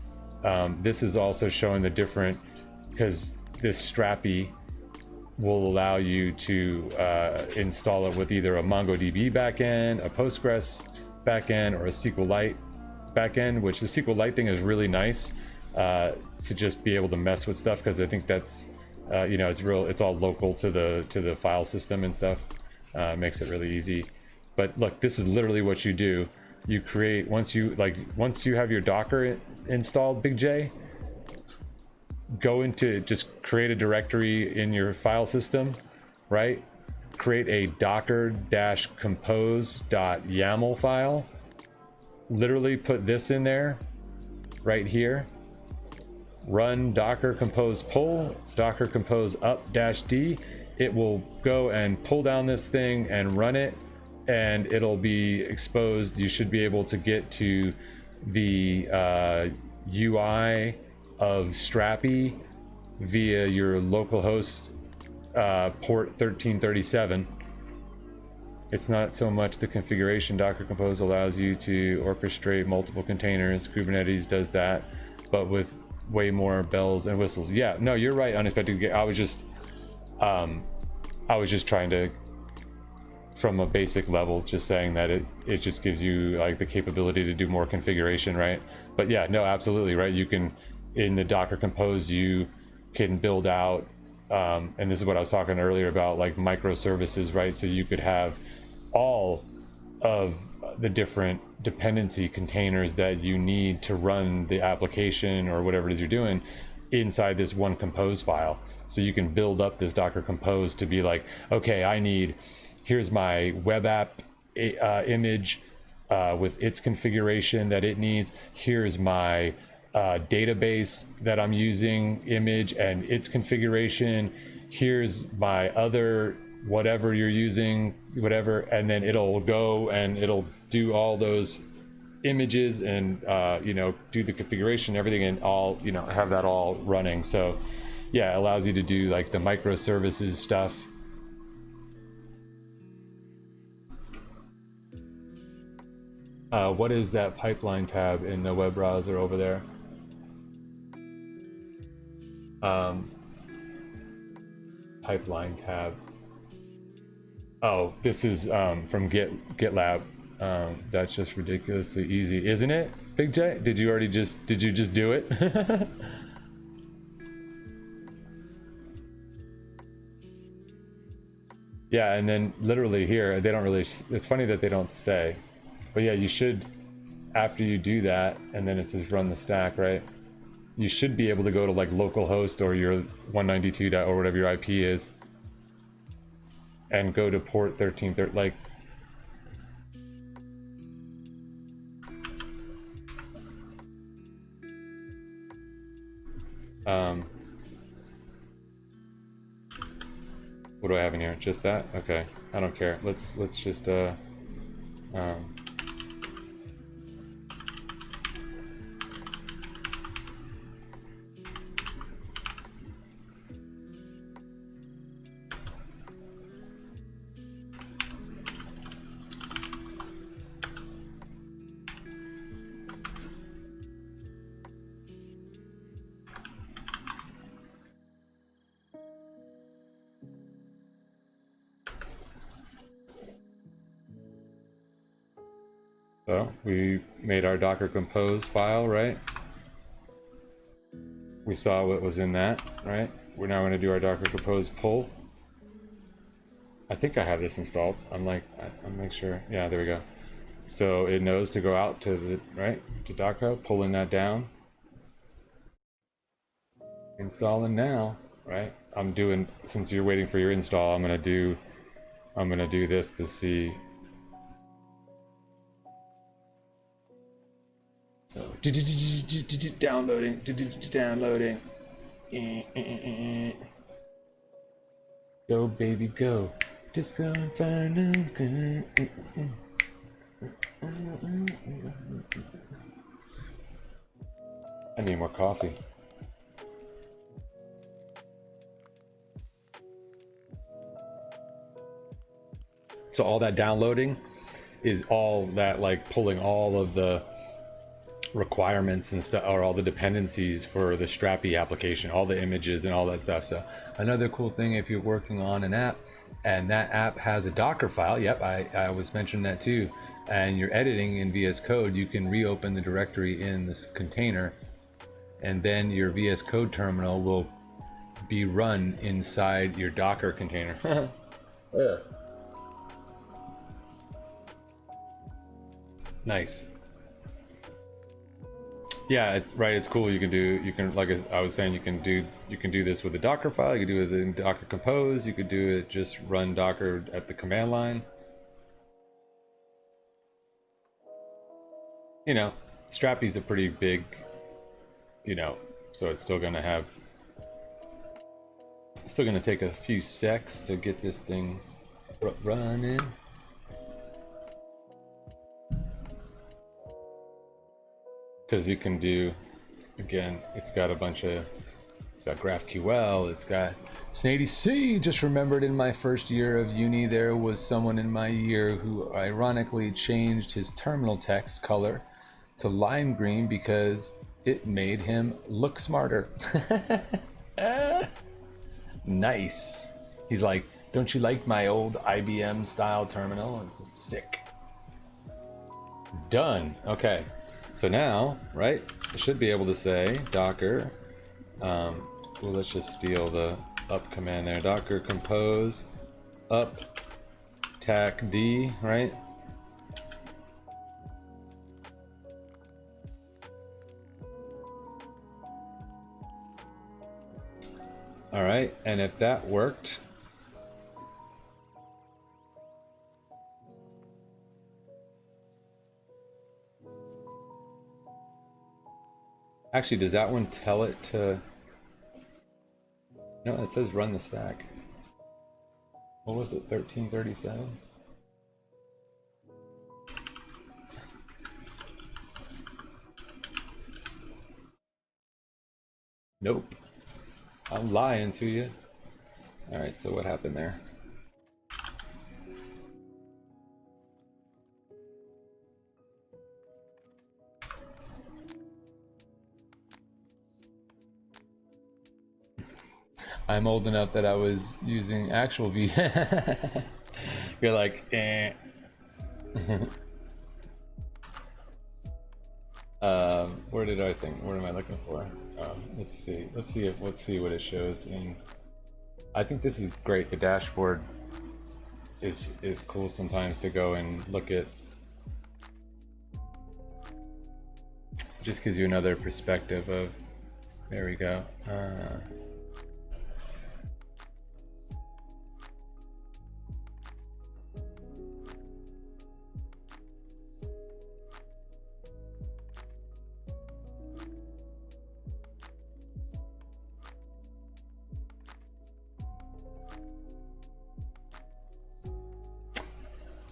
This is also showing the different, because this Strappy will allow you to install it with either a MongoDB backend, a Postgres backend, or a SQLite backend, which the SQLite thing is really nice to just be able to mess with stuff, because I think that's it's all local to the file system and stuff. Makes it really easy. But look, this is literally what you do. You create, once you have your Docker installed, Big J, go into, just create a directory in your file system, right? Create a docker-compose.yaml file. Literally put this in there, right here. Run docker compose pull, docker compose up-d. It will go and pull down this thing and run it, and it'll be exposed. You should be able to get to the UI of Strappy via your localhost port 1337. It's not so much the configuration. Docker Compose allows you to orchestrate multiple containers. Kubernetes does that, but with way more bells and whistles. Yeah, no, you're right. Unexpected. I was just trying to, from a basic level, just saying that it just gives you like the capability to do more configuration, right? But yeah, no, absolutely, right? You can, in the Docker Compose, you can build out, and this is what I was talking earlier about, like microservices, right? So you could have all of the different dependency containers that you need to run the application or whatever it is you're doing inside this one compose file. So you can build up this Docker Compose to be like, okay, here's my web app image with its configuration that it needs. Here's my database that I'm using image and its configuration. Here's my other whatever you're using, whatever, and then it'll go and it'll do all those images and do the configuration, everything, and all, have that all running. So yeah, it allows you to do like the microservices stuff. What is that pipeline tab in the web browser over there? Pipeline tab. Oh, this is from GitLab. That's just ridiculously easy, isn't it, Big J? Did you just do it? Yeah, and then literally here, they don't really, it's funny that they don't say, but yeah, you should, after you do that, and then it says run the stack, right? You should be able to go to like localhost or your 192. Or whatever your IP is, and go to port 1330, like, What do I have in here? Just that? Okay. I don't care. Let's just um, so we made our Docker Compose file, right? We saw what was in that, right? We're now going to do our Docker Compose pull. I think I have this installed. I'll make sure. Yeah, there we go. So it knows to go out to the, right, to Docker, pulling that down. Installing now, right? I'm doing, since you're waiting for your install, I'm gonna do this to see. So downloading. Go baby go. Disco Inferno. I need more coffee. So all that downloading is all that, like pulling all of the requirements and stuff, or all the dependencies for the Strappy application, all the images and all that stuff. So another cool thing, if you're working on an app and that app has a Docker file, yep, I was mentioning that too, and you're editing in VS Code, you can reopen the directory in this container, and then your VS Code terminal will be run inside your Docker container. Yeah. Nice. Yeah, it's right. It's cool. You can, like I was saying, you can do this with a Docker file. You can do it in Docker Compose. You could do it just run Docker at the command line. You know, Strappy's a pretty big, so it's still gonna take a few secs to get this thing running. Because you can do, again, it's got GraphQL, it's got Snady. Just remembered in my first year of uni, there was someone in my year who ironically changed his terminal text color to lime green because it made him look smarter. Nice. He's like, don't you like my old IBM style terminal? It's sick. Done. Okay. So now, right, I should be able to say Docker, well, let's just steal the up command there. Docker compose up tac D, right? All right, and if that worked, actually, does that one tell it to? No, it says run the stack. What was it, 1337? Nope. I'm lying to you. All right, so what happened there? I'm old enough that I was using actual V. You're like, eh. Where did I think? What am I looking for? Let's see what it shows in. I think this is great. The dashboard is cool sometimes to go and look at. Just gives you another perspective of. There we go.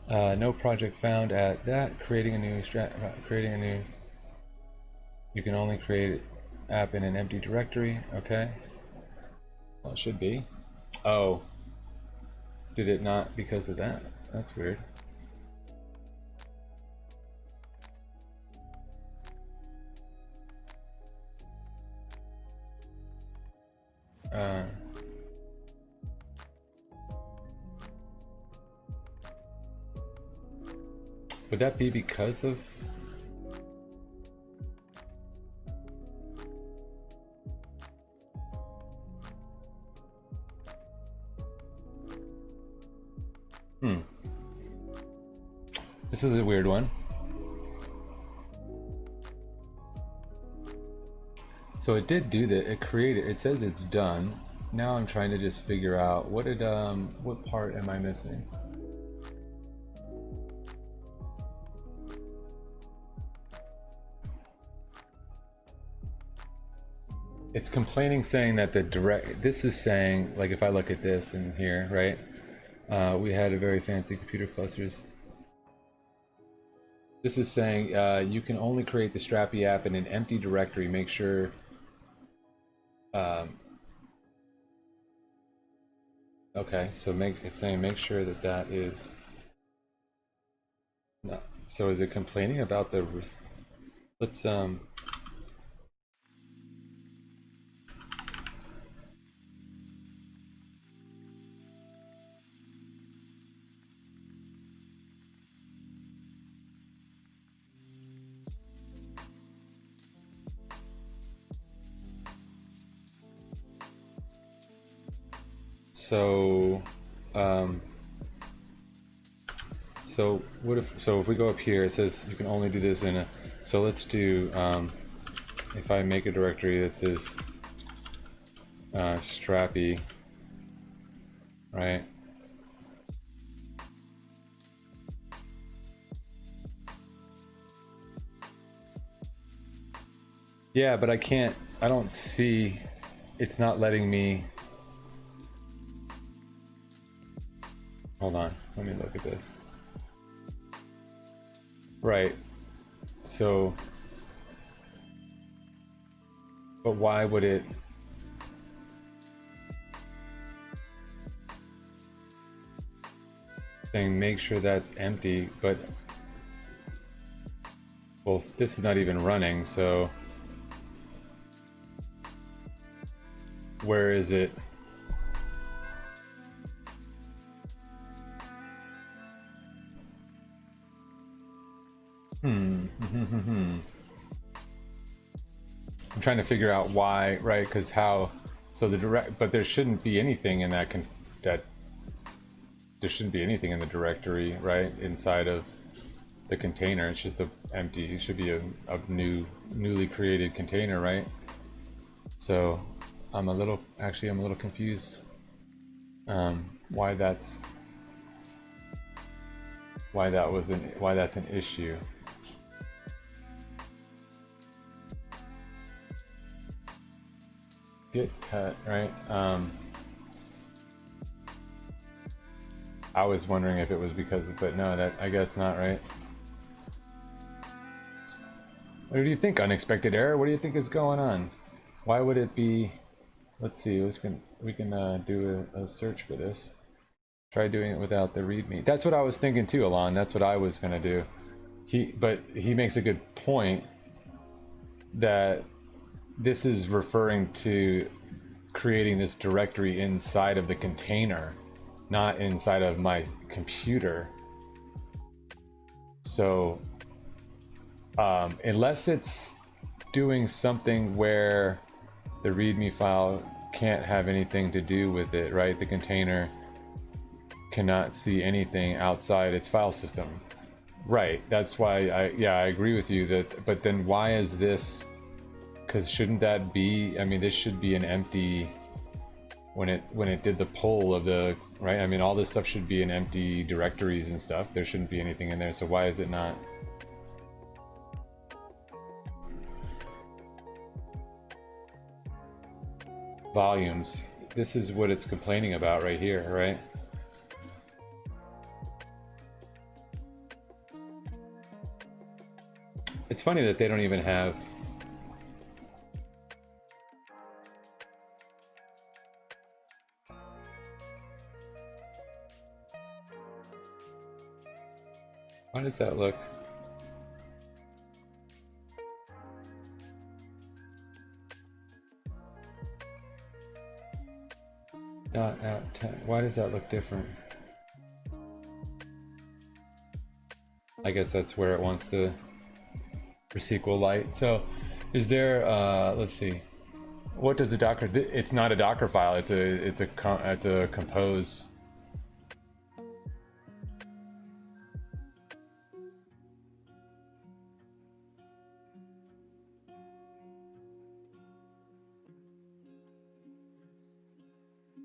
No project found at that. Creating a new You can only create app in an empty directory. Okay. Well, it should be. Oh, did it not because of that? That's weird. Uh, would that be because of? This is a weird one. So it did do that. It created. It says it's done. Now I'm trying to just figure out what part am I missing? It's complaining, saying that the direct. This is saying, like, if I look at this in here, right? We had a very fancy computer clusters. This is saying you can only create the Strappy app in an empty directory. Make sure. Okay, so it's saying make sure that that is. No. So is it complaining about the? Let's So, if we go up here, it says you can only do this in a. So let's do. If I make a directory that says Strappy, right? Yeah, but I can't. I don't see. It's not letting me. Hold on, let me look at this. Right, so, but why would it? Saying make sure that's empty, but, well, this is not even running, so where is it? I'm trying to figure out why, right? Because how? So the direct, but there shouldn't be anything in that that there shouldn't be anything in the directory, right? Inside of the container, it's just empty. It should be a newly created container, right? So I'm a little confused. Why that's an issue. Get cut, right? I was wondering if it was because of, but no, that I guess not, right? What do you think? Unexpected error? What do you think is going on? Why would it be? Let's see. We can do a search for this. Try doing it without the README. That's what I was thinking too, Alon. That's what I was gonna do. But he makes a good point that this is referring to creating this directory inside of the container, not inside of my computer. So unless it's doing something where the README file can't have anything to do with it, right? The container cannot see anything outside its file system. Right, that's why I agree with you that, but then why is this? Because shouldn't that be, I mean, this should be an empty, when it did the pull of the, right? I mean, all this stuff should be in empty directories and stuff. There shouldn't be anything in there, so why is it not? Volumes. This is what it's complaining about right here, right? It's funny that they don't even have. Why does that look? Not at 10. Why does that look different? I guess that's where it wants to for SQLite. So is there let's see. What does a Docker it's not a Docker file, it's a compose.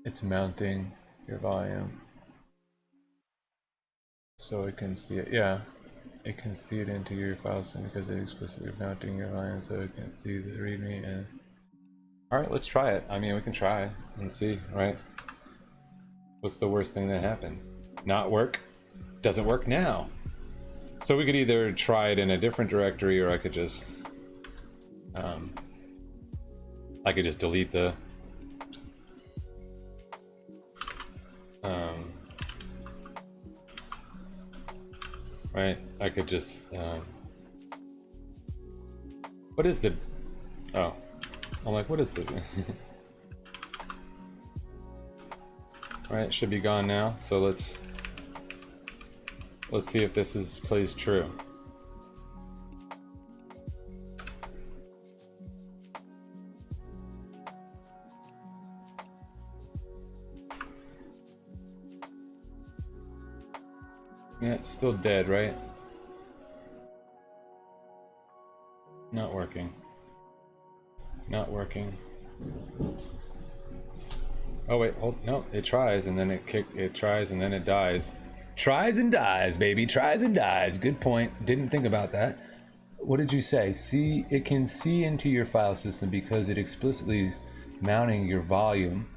It's mounting your volume so it can see it. Yeah, it can see it into your file system because it's explicitly mounting your volume so it can see the readme. And all right, let's try it. I mean, we can try and see, right? What's the worst thing that happened? Not work? Doesn't work now. So we could either try it in a different directory, or I could just delete the right. I could just what is the oh, I'm like, what is the right, it should be gone now. So let's see if this plays true. Yeah, it's still dead, right? Not working. Not working. Oh wait, hold, no, it tries and then it tries and then it dies. Tries and dies, baby, tries and dies. Good point, didn't think about that. What did you say? See, it can see into your file system because it explicitly is mounting your volume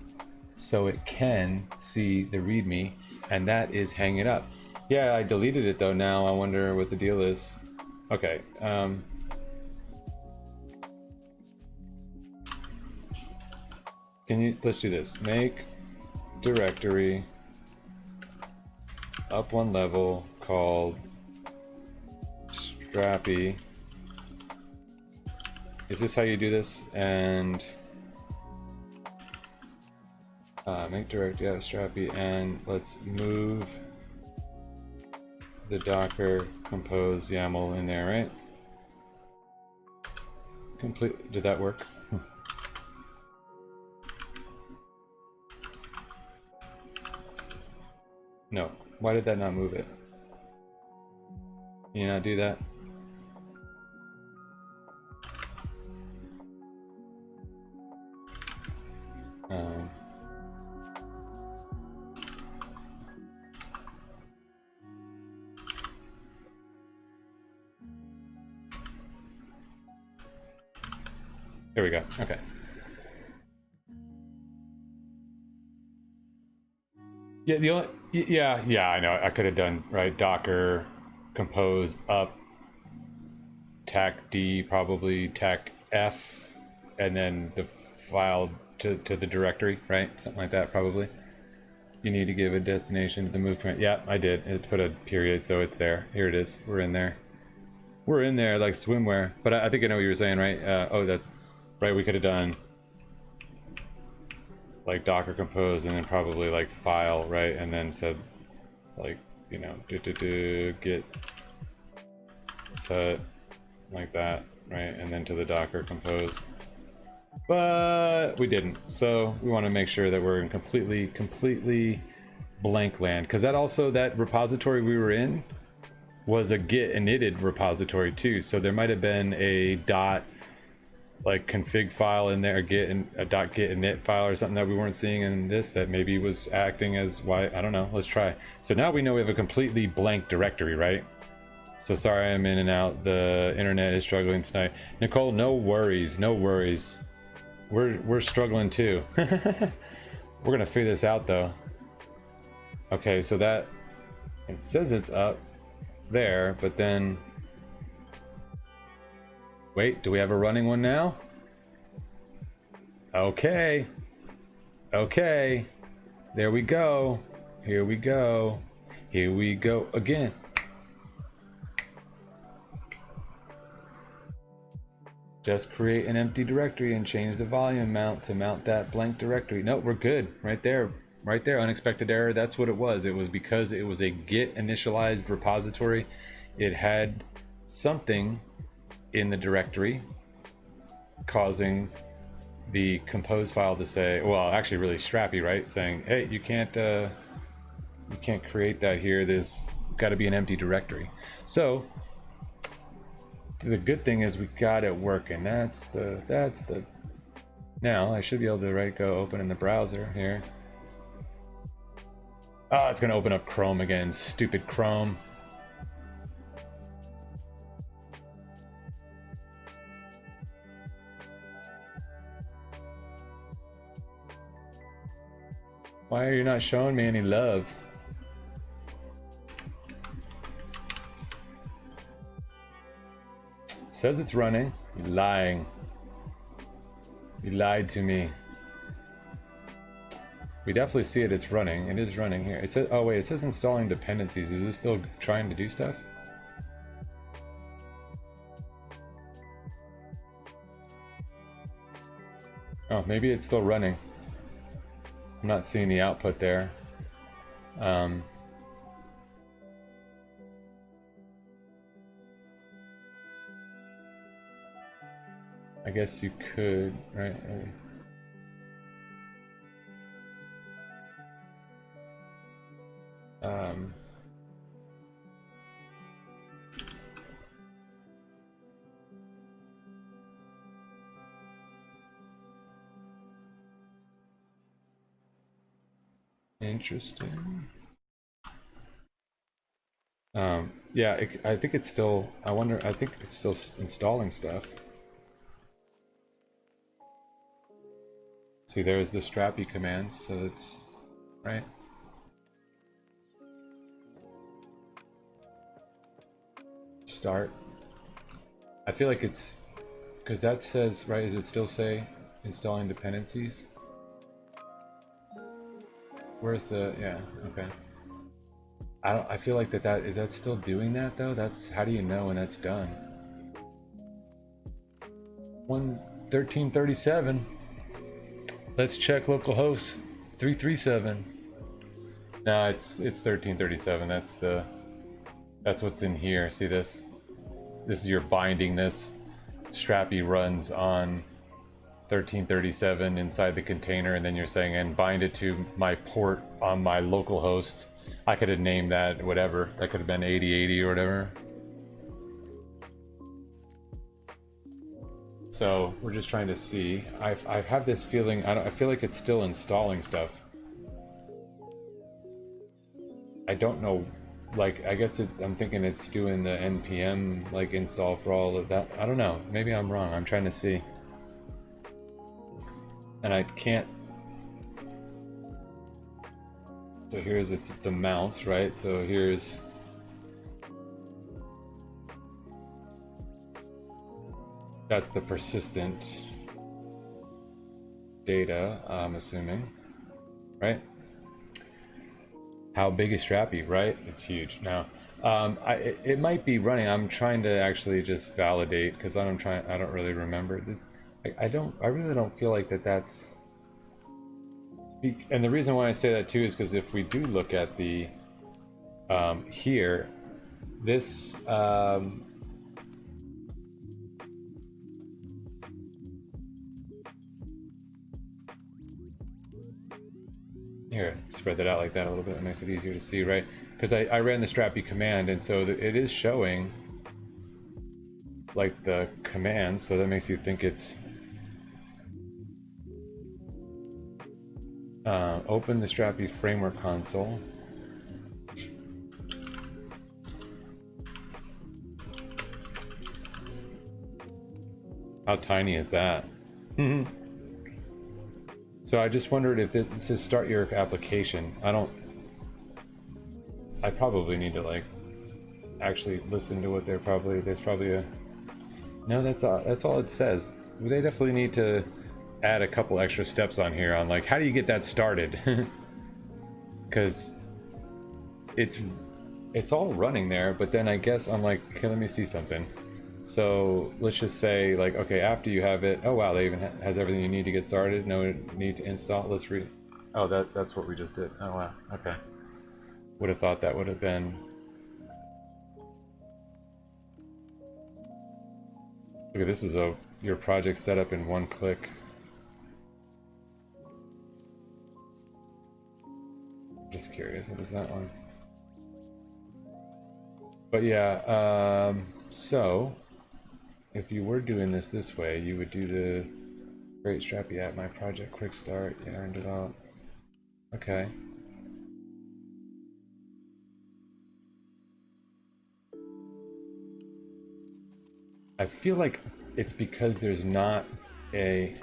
so it can see the readme, and that is hang it up. Yeah, I deleted it though. Now I wonder what the deal is. Okay. Let's do this. Make directory up one level called Strappy. Is this how you do this? And make directory out of Strappy, and let's move the Docker compose YAML in there, right? Complete. Did that work? No. Why did that not move it? Can you not do that? Here we go. Okay. Yeah, yeah, I know. I could have done right. Docker compose up tac D, probably tac F, and then the file to the directory, right? Something like that, probably. You need to give a destination to the move command. Yeah, I did. It put a period, so it's there. Here it is. We're in there. We're in there like swimwear. But I think I know what you were saying, right? Oh, that's right. We could have done like Docker compose and then probably like file, right? And then said like, you know, get to like that, right? And then to the Docker compose. But we didn't. So we want to make sure that we're in completely blank land, because that repository we were in was a git initted repository too. So there might have been a dot like config file in there, a .git init file or something that we weren't seeing in this that maybe was acting as why, I don't know. Let's try. So now we know we have a completely blank directory, right? So sorry I'm in and out. The internet is struggling tonight. Nicole, no worries, no worries. We're struggling too. We're gonna figure this out though. Okay, so that it says it's up there, but then Wait, do we have a running one now? Okay. Okay. There we go. Here we go. Here we go again. Just create an empty directory and change the volume mount to mount that blank directory. No, we're good. Right there. Right there. Unexpected error. That's what it was. It was because it was a Git initialized repository. It had something in the directory causing the compose file to say, well, actually really strappy, right? Saying, hey, you can't create that here. There's got to be an empty directory. So the good thing is we got it working. That's the now I should be able to go open in the browser here. Oh, it's gonna open up Chrome again. Stupid Chrome. Why are you not showing me any love? Says it's running. You're lying. You lied to me. We definitely see it. It's running. It is running here. It says, oh wait, it says installing dependencies. Is this still trying to do stuff? Oh, maybe it's still running. I'm not seeing the output there. I guess you could, right? Interesting. Yeah, I think it's still, I think it's still installing stuff. See, there's the strappy commands, so it's, right? Start. I feel like it's, because that says, right, does it still say installing dependencies? Where's the, yeah, okay. I feel like is that still doing that though? That's, how do you know when that's done? 1337. Let's check localhost 337. No, it's 1337. That's what's in here. See this? This is your binding this. Strappy runs on 1337 inside the container, and then you're saying, and bind it to my port on my local host. I could have named that whatever. That could have been 8080 or whatever. So we're just trying to see. I've had this feeling. I feel like it's still installing stuff. I don't know. Like, I guess I'm thinking it's doing the npm like install for all of that. I don't know. Maybe I'm wrong. I'm trying to see. And I can't. So here's the mounts, right? So here's. That's the persistent data, I'm assuming, right? How big is Strappy, right? It's huge. Now, it might be running. I'm trying to actually just validate because I don't really remember this. I really don't feel like that's. And the reason why I say that too is because if we do look at the here, this. Here, spread that out like that a little bit. It makes it easier to see, right? Because I ran the strappy command, and so it is showing like the command, so that makes you think it's open the strappy framework console. How tiny is that? So I just wondered if this says start your application. I probably need to like actually listen to what there's probably a No, that's all it says. They definitely need to add a couple extra steps on here on like how do you get that started? Because it's all running there, but then I guess I'm like, okay, let me see something. So let's just say like, okay, after you have it, oh wow, they even has everything you need to get started. No need to install. Let's read. Oh, that's what we just did. Oh wow, okay. Would have thought that would have been. Look at this is your project set up in one click. Just curious, what is that one? But yeah, so if you were doing this way, you would do the great strappy app, my project, quick start, yeah, earned it all. Okay. I feel like it's because there's not a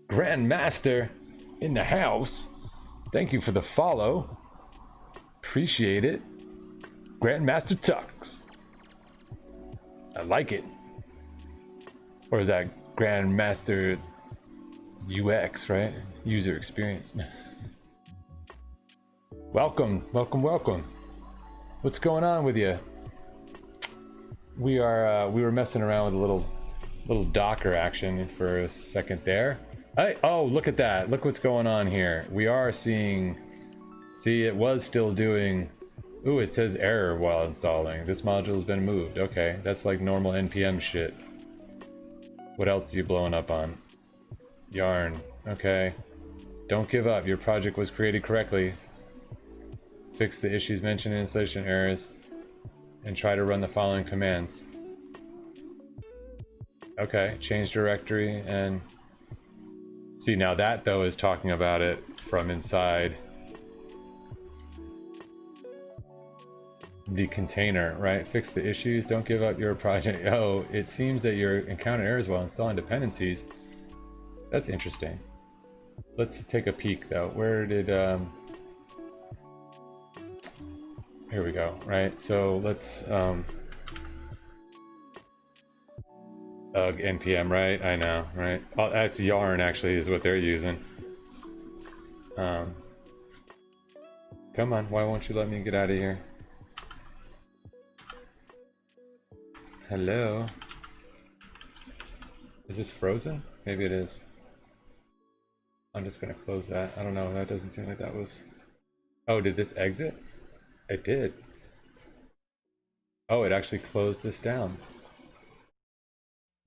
Grandmaster in the house. Thank you for the follow. Appreciate it. Grandmaster Tux. I like it. Or is that Grandmaster UX, right? User experience. Welcome, welcome, welcome. What's going on with you? We were messing around with a little Docker action for a second there. Hey, oh, look at that. Look what's going on here. We are seeing, see, it was still doing, ooh, it says error while installing. This module has been moved. Okay, that's like normal NPM shit. What else are you blowing up on? Yarn, okay. Don't give up, your project was created correctly. Fix the issues mentioned in installation errors and try to run the following commands. Okay, change directory and see, now that though is talking about it from inside the container, right? Fix the issues, don't give up your project. Oh, it seems that you're encountering errors while installing dependencies. That's interesting. Let's take a peek though. Where did here we go, right? So let's npm, right? I know, right? Oh, that's yarn actually is what they're using. Come on, why won't you let me get out of here? Hello? Is this frozen? Maybe it is. I'm just gonna close that. I don't know, that doesn't seem like that was... Oh, did this exit? It did. Oh, it actually closed this down.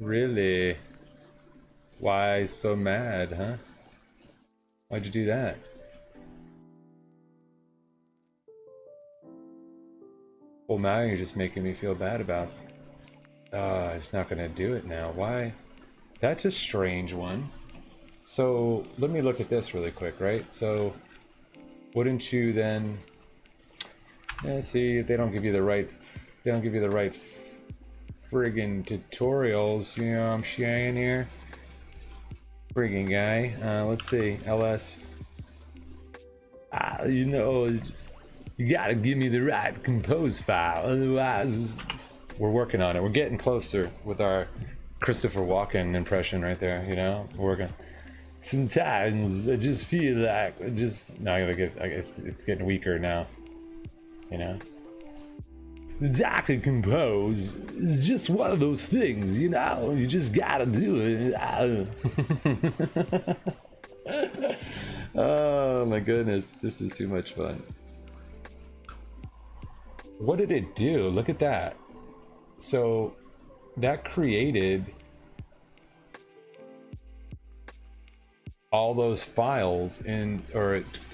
Really? Why so mad, huh? Why'd you do that? Well, now you're just making me feel bad about it's not gonna do it now. Why? That's a strange one. So let me look at this really quick, right? So wouldn't you then see if they don't give you the right friggin' tutorials, you know what I'm saying here? Friggin' guy. Let's see, ls. You know, you gotta give me the right compose file, otherwise we're working on it. We're getting closer with our Christopher Walken impression right there, you know? We're working. Sometimes I just feel like I guess it's getting weaker now, you know? The Docker Compose is just one of those things, you know? You just gotta do it. Oh my goodness, this is too much fun. What did it do? Look at that. So that created all those files in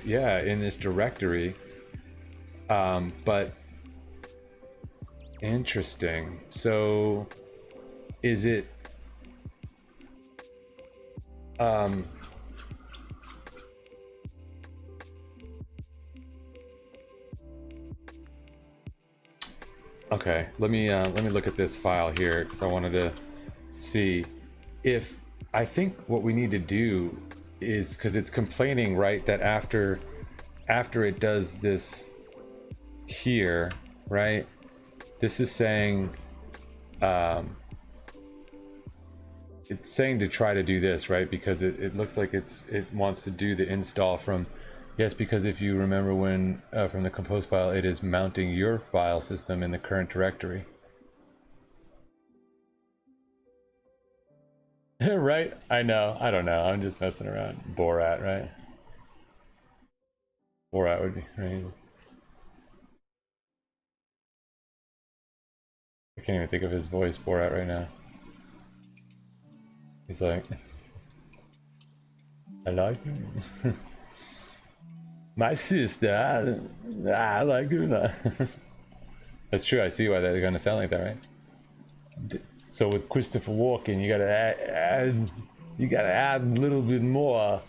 this directory. But interesting. So is it okay, let me look at this file here because I wanted to see if I think what we need to do is, because it's complaining, right, that after it does this here, right, this is saying it's saying to try to do this, right? Because it looks like it wants to do the install from, yes, because if you remember when from the compose file, it is mounting your file system in the current directory. Right? I know. I don't know. I'm just messing around. Borat, right? Borat would be right. I can't even think of his voice, Borat, right now. He's like, I like him. My sister, I like her. That's true. I see why they're gonna sound like that, right? So with Christopher Walken, you gotta add a little bit more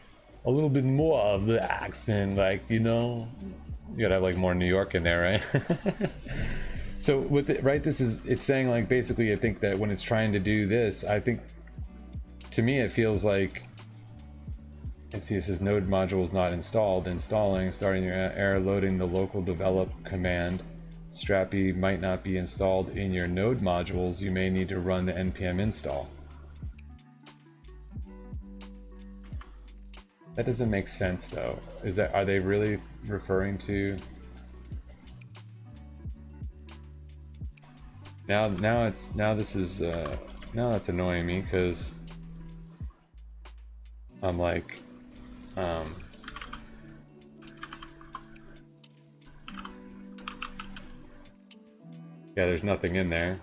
of the accent, like, you know, you gotta have like more New York in there, right? So with it, right, it's saying like basically, I think that when it's trying to do this, I think to me it feels like, let's see, it says node module is not installed. Installing, starting your error, loading the local develop command. Strappy might not be installed in your node modules. You may need to run the npm install. That doesn't make sense though. Are they really referring to? Now that's annoying me because I'm like, yeah, there's nothing in there.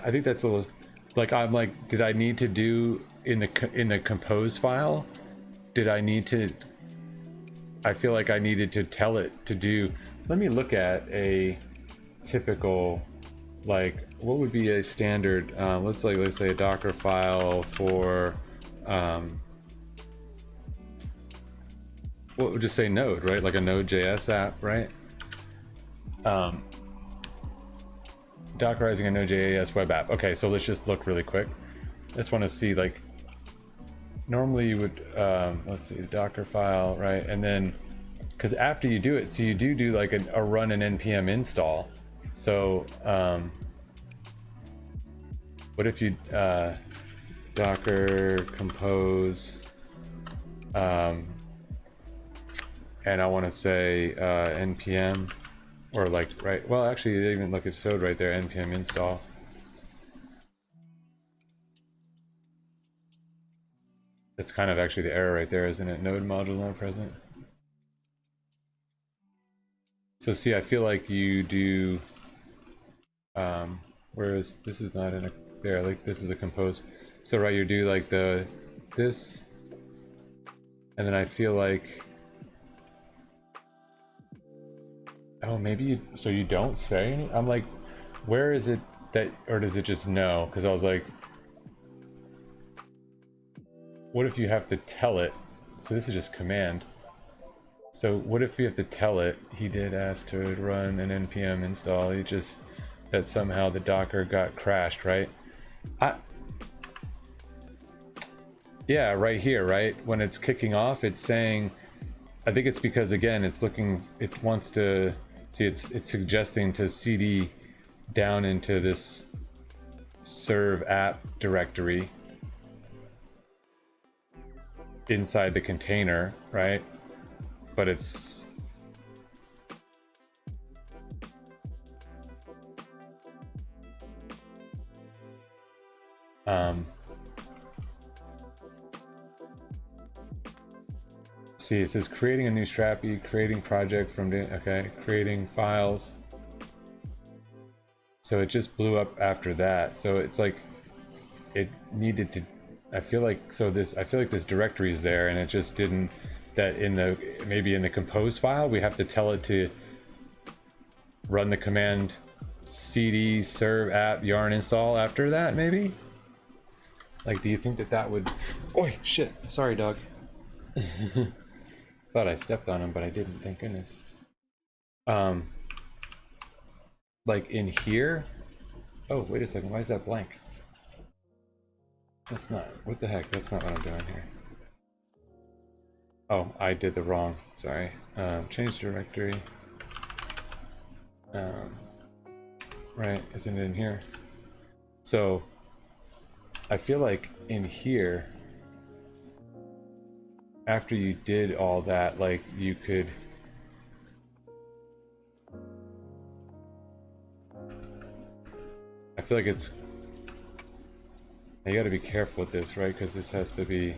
I think that's a little, like, I'm like, did I need to do in the compose file? Did I need to? I feel like I needed to tell it to do. Let me look at a typical, like, what would be a standard? Let's say a Docker file for. What would just say Node, right? Like a Node.js app, right? Dockerizing a Node.js web app. Okay, so let's just look really quick. I just want to see, like, normally you would, let's see, Docker file, right? And then, because after you do it, so you do like a run an npm install. So, what if you, Docker compose, and I want to say npm, or like, right, well, actually, you didn't even look at showed right there, npm install. That's kind of actually the error right there, isn't it? Node module not present. So see, I feel like you do, whereas this is not in a, there, like this is a compose. So right, you do like this, and then I feel like, oh, maybe you, so you don't say any? I'm like, where is it that, or does it just know? Because I was like, what if you have to tell it? So this is just command. So what if we have to tell it, he did ask to run an npm install, he just, that somehow the Docker got crashed, right? Yeah, right here, right? When it's kicking off, it's saying, I think it's because, again, it's looking, it wants to, see, it's suggesting to cd down into this serve app directory inside the container, right? But it's, see, it says creating a new Strappy, creating project from the, okay, creating files. So it just blew up after that. So it's like, it needed to, I feel like, so this, I feel like this directory is there and it just didn't, that in the, maybe in the compose file, we have to tell it to run the command cd serve app yarn install after that, maybe? Like, do you think that that would, oi, shit, sorry, dog. Thought I stepped on him, but I didn't, thank goodness. Like in here, oh, wait a second, why is that blank? That's not, what the heck, that's not what I'm doing here. Oh, I did the wrong, sorry. Change directory. Right, isn't it in here? So I feel like in here, after you did all that, like you could I feel like it's you got to be careful with this, right? Because this has to be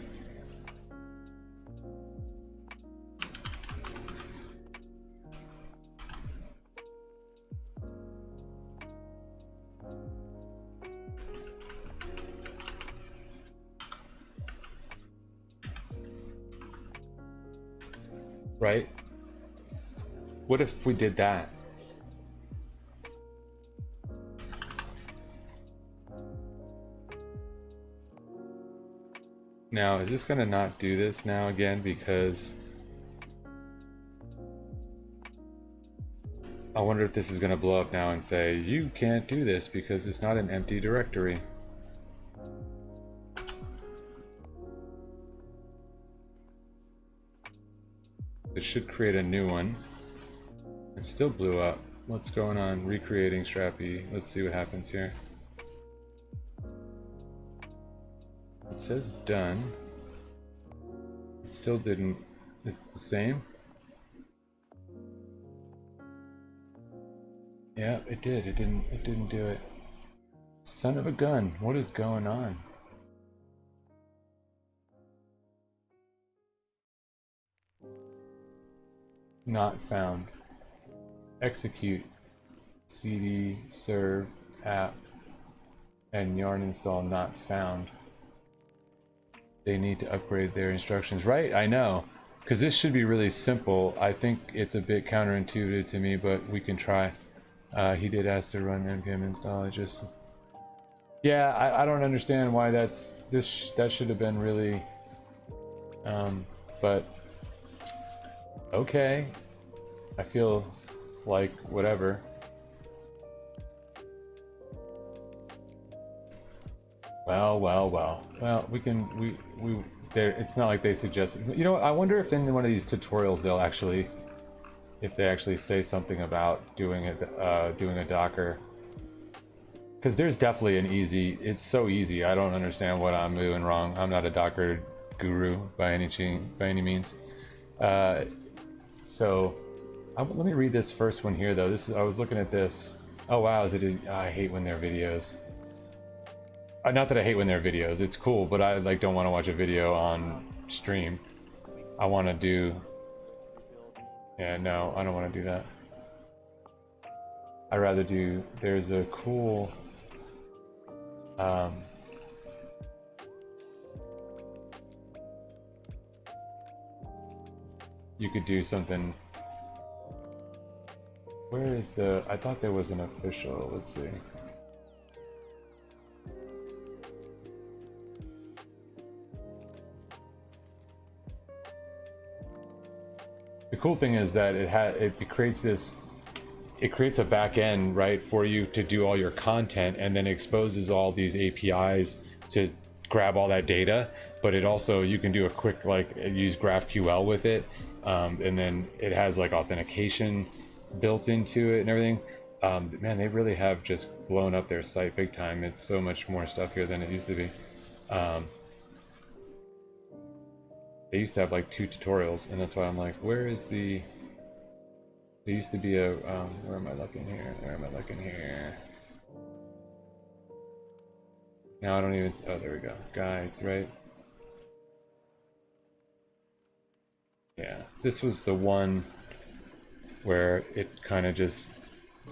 right. What if we did that? Now, is this gonna not do this now again? Because I wonder if this is gonna blow up now and say, you can't do this because it's not an empty directory. It should create a new one. It still blew up. What's going on? Recreating Strappy. Let's see what happens here. It says done. It still didn't. It's the same. Yeah, it did. It didn't do it. Son of a gun. What is going on? Not found. Execute cd serve app and yarn install not found. They need to upgrade their instructions, right? I know, because this should be really simple. I think it's a bit counterintuitive to me, but we can try. He did ask to run npm install. Yeah, I don't understand why that should have been really but okay. I feel like whatever. Well, we there. It's not like they suggested. You know what? I wonder if in one of these tutorials they'll actually, if they actually say something about doing a Docker. Because there's definitely an easy. It's so easy. I don't understand what I'm doing wrong. I'm not a Docker guru by any means. So let me read this first one here, though. I was looking at this. Oh wow, I hate when they're videos. Not that I hate when they're videos. It's cool, but I don't want to watch a video on stream. I want to do. Yeah, no, I don't want to do that. I'd rather do. There's a cool. You could do something. Where is the? I thought there was an official. Let's see. The cool thing is that it creates a back end, right, for you to do all your content, and then exposes all these APIs to grab all that data. But it also, you can do a quick use GraphQL with it, and then it has authentication built into it and everything. Man, they really have just blown up their site big time. It's so much more stuff here than it used to be. They used to have 2 tutorials, and that's why I'm like, where is the... There used to be a... where am I looking here? Where am I looking here? Now I don't even... Oh, there we go. Guides, right? Yeah, this was the one where it kind of just...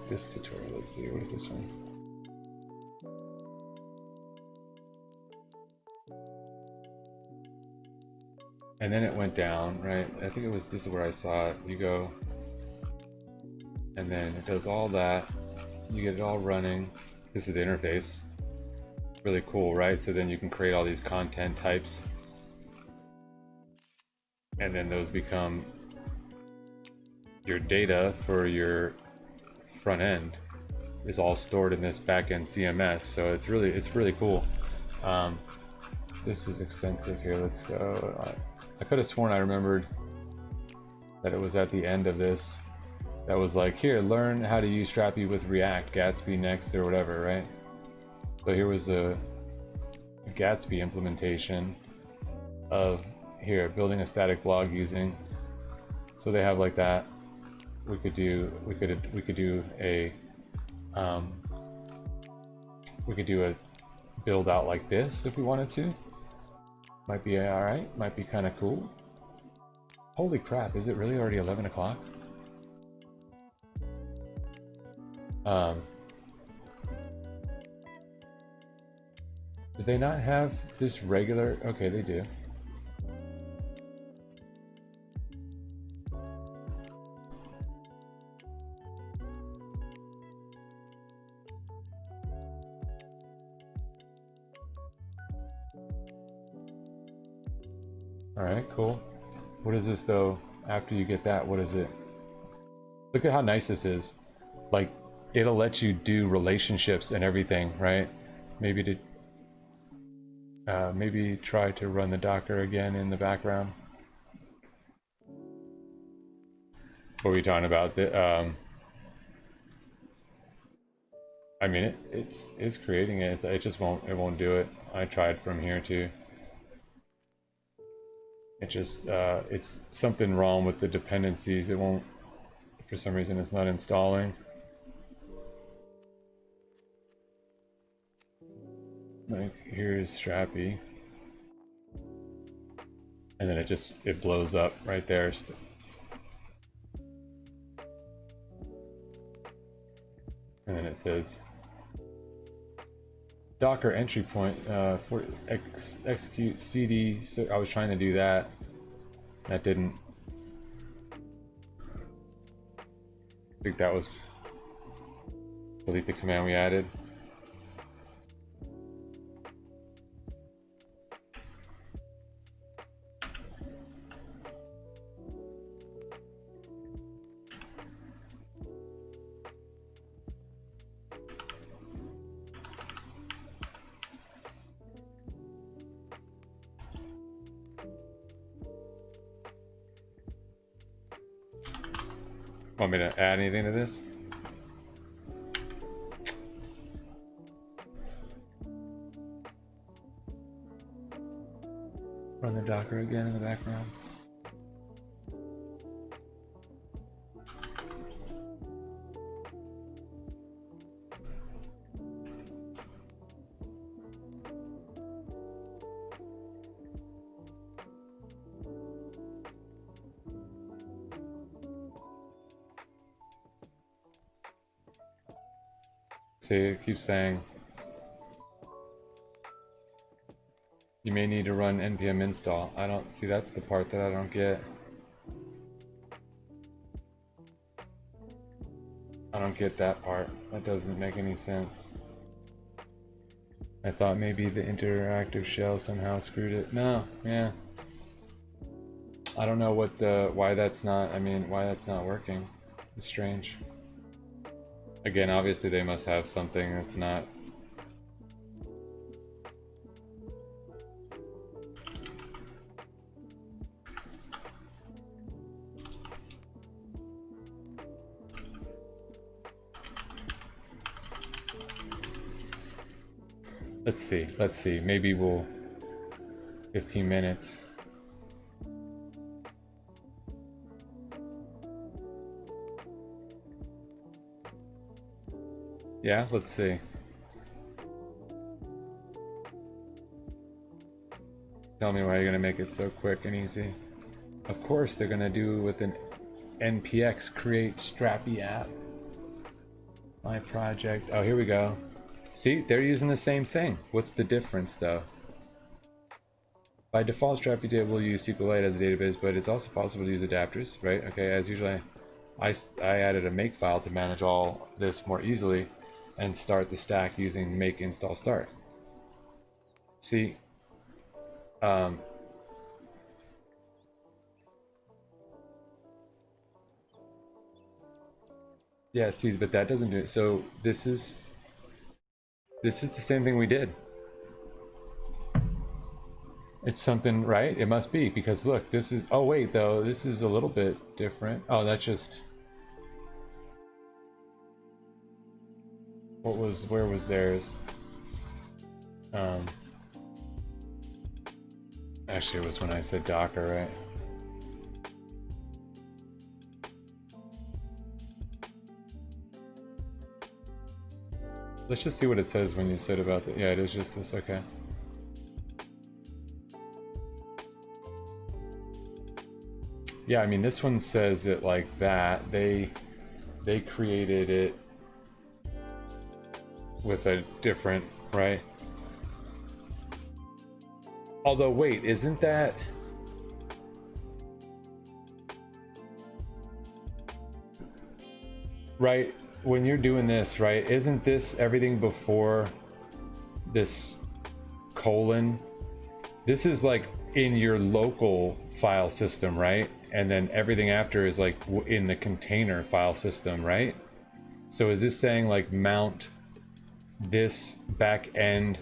This tutorial, let's see, what is this one? And then it went down, right? I think this is where I saw it. You go, and then it does all that. You get it all running. This is the interface. Really cool, right? So then you can create all these content types. And then those become your data for your front end is all stored in this backend CMS. So it's really cool. This is extensive here. Let's go. I could have sworn I remembered that it was at the end of this that was here, learn how to use Strappy with React, Gatsby next, or whatever, right? So here was Gatsby implementation of here building a static blog using. So they have like that. We could do a we could do a build out like this if we wanted to. Might be all right. Might be kind of cool. Holy crap! Is it really already 11 o'clock? Do they not have this regular? Okay, they do. All right, cool. What is this though? After you get that, what is it? Look at how nice this is. Like, it'll let you do relationships and everything, right? Maybe to maybe try to run the Docker again in the background. What were we talking about? I mean, it's creating it. It just won't do it. I tried from here too. It just it's something wrong with the dependencies. It won't, for some reason, it's not installing. Like, here's Strappy, and then it blows up right there. And then it says Docker entry point for execute cd. So I was trying to do that. That didn't. I think that was delete the command we added. Want me to add anything to this? Run the Docker again in the background. See, it keeps saying you may need to run npm install. I don't see, that's the part that I don't get. I don't get that part. That doesn't make any sense. I thought maybe the interactive shell somehow screwed it. No, yeah. I don't know what why that's not working. It's strange. Again, obviously they must have something that's not. Let's see. Maybe we'll 15 minutes. Yeah, let's see. Tell me why you're gonna make it so quick and easy. Of course they're gonna do with an npx create Strappy app. My project. Oh, here we go. See, they're using the same thing. What's the difference though? By default, Strappy will use SQLite as a database, but it's also possible to use adapters, right? Okay, as usually, I added a make file to manage all this more easily and start the stack using make install start. See, yeah, see, but that doesn't do it. So this is the same thing we did. It's something, right? It must be, because look, this is, oh wait, though, this is a little bit different. Oh, that's just, where was theirs? Actually, it was when I said Docker, right? Let's just see what it says when you said about the, yeah, it is just this, okay. Yeah, I mean, this one says it like that. They created it with a different, right? Although, wait, isn't that... Right, when you're doing this, right, isn't this everything before this colon? This is like in your local file system, right? And then everything after is like in the container file system, right? So is this saying like mount this back end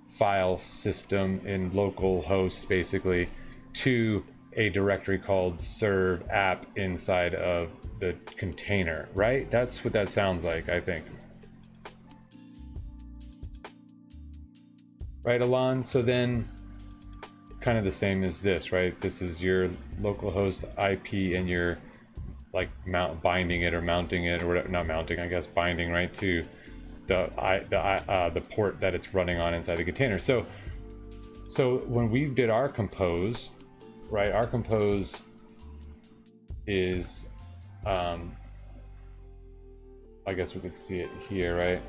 file system in local host basically to a directory called serve app inside of the container, right? That's what that sounds like, I think. Right, Alon? So then kind of the same as this, right? This is your localhost IP and you're like binding it or mounting it or whatever, not mounting, I guess, binding right to the port that it's running on inside the container. So when we did our compose, right? Our compose is, I guess we could see it here, right?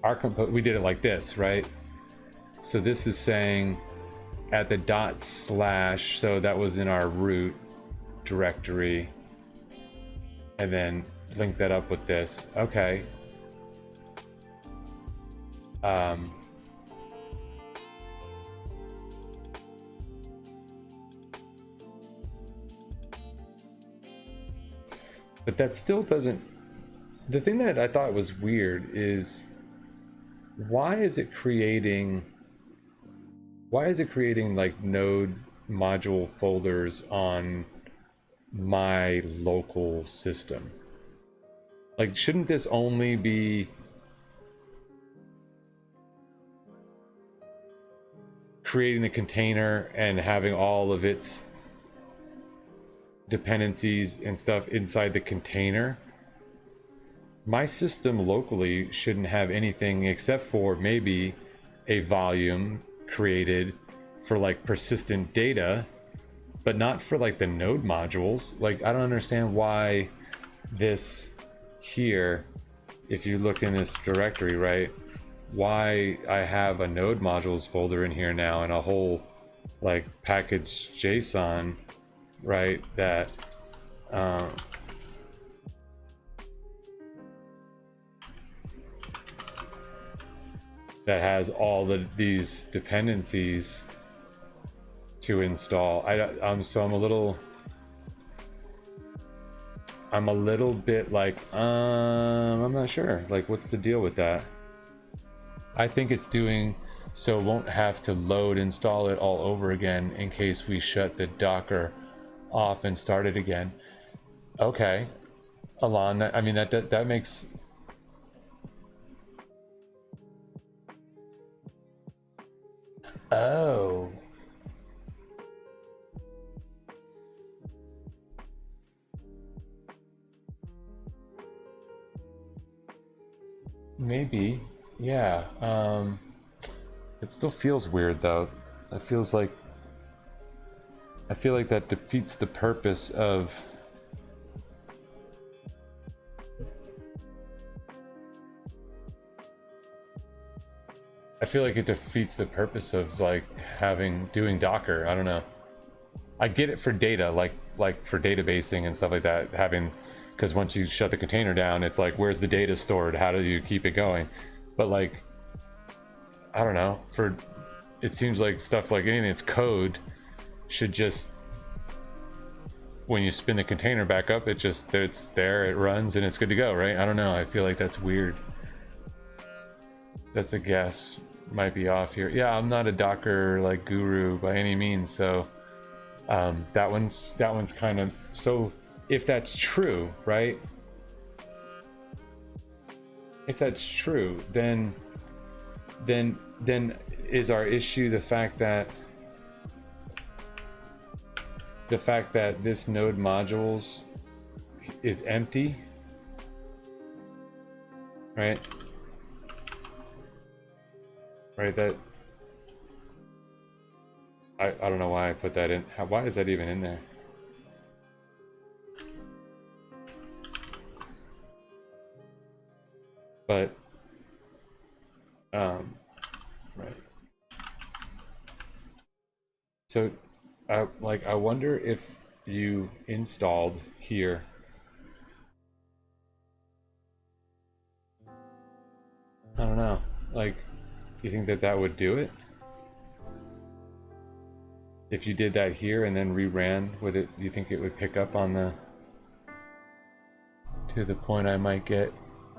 Our compose, we did it like this, right? So this is saying at the // so that was in our root directory, and then link that up with this. Okay. But that still doesn't... The thing that I thought was weird is why is it creating like node module folders on my local system? Like, shouldn't this only be creating the container and having all of its dependencies and stuff inside the container? My system locally shouldn't have anything except for maybe a volume created for like persistent data, but not for like the node modules. Like, I don't understand why this here, if you look in this directory, right, why I have a node modules folder in here now and a whole like package JSON, right, that that has all these dependencies to install. So I'm a little bit like, I'm not sure. Like, what's the deal with that? I think it's doing so it won't have to load install it all over again in case we shut the Docker off and start it again. Okay, Alon, that makes... Oh. Maybe, yeah. It still feels weird though. I feel like that defeats the purpose of... I feel like it defeats the purpose of like doing Docker. I don't know. I get it for data, like for databasing and stuff like that, because once you shut the container down, it's like, where's the data stored? How do you keep it going? But like, I don't know, it seems like stuff like anything that's code should just, when you spin the container back up, it's there, it runs, and it's good to go, right? I don't know, I feel like that's weird. That's a guess. Might be off here. Yeah, I'm not a Docker like guru by any means, so that one's kind of... So if that's true, right? If that's true, then is our issue the fact that this node modules is empty, right? Right, that I don't know why I put that in. Why is that even in there? But right. So I wonder if you installed here. I don't know. Like, you think that would do it? If you did that here and then reran, would it? Do you think it would pick up on the to the point I might get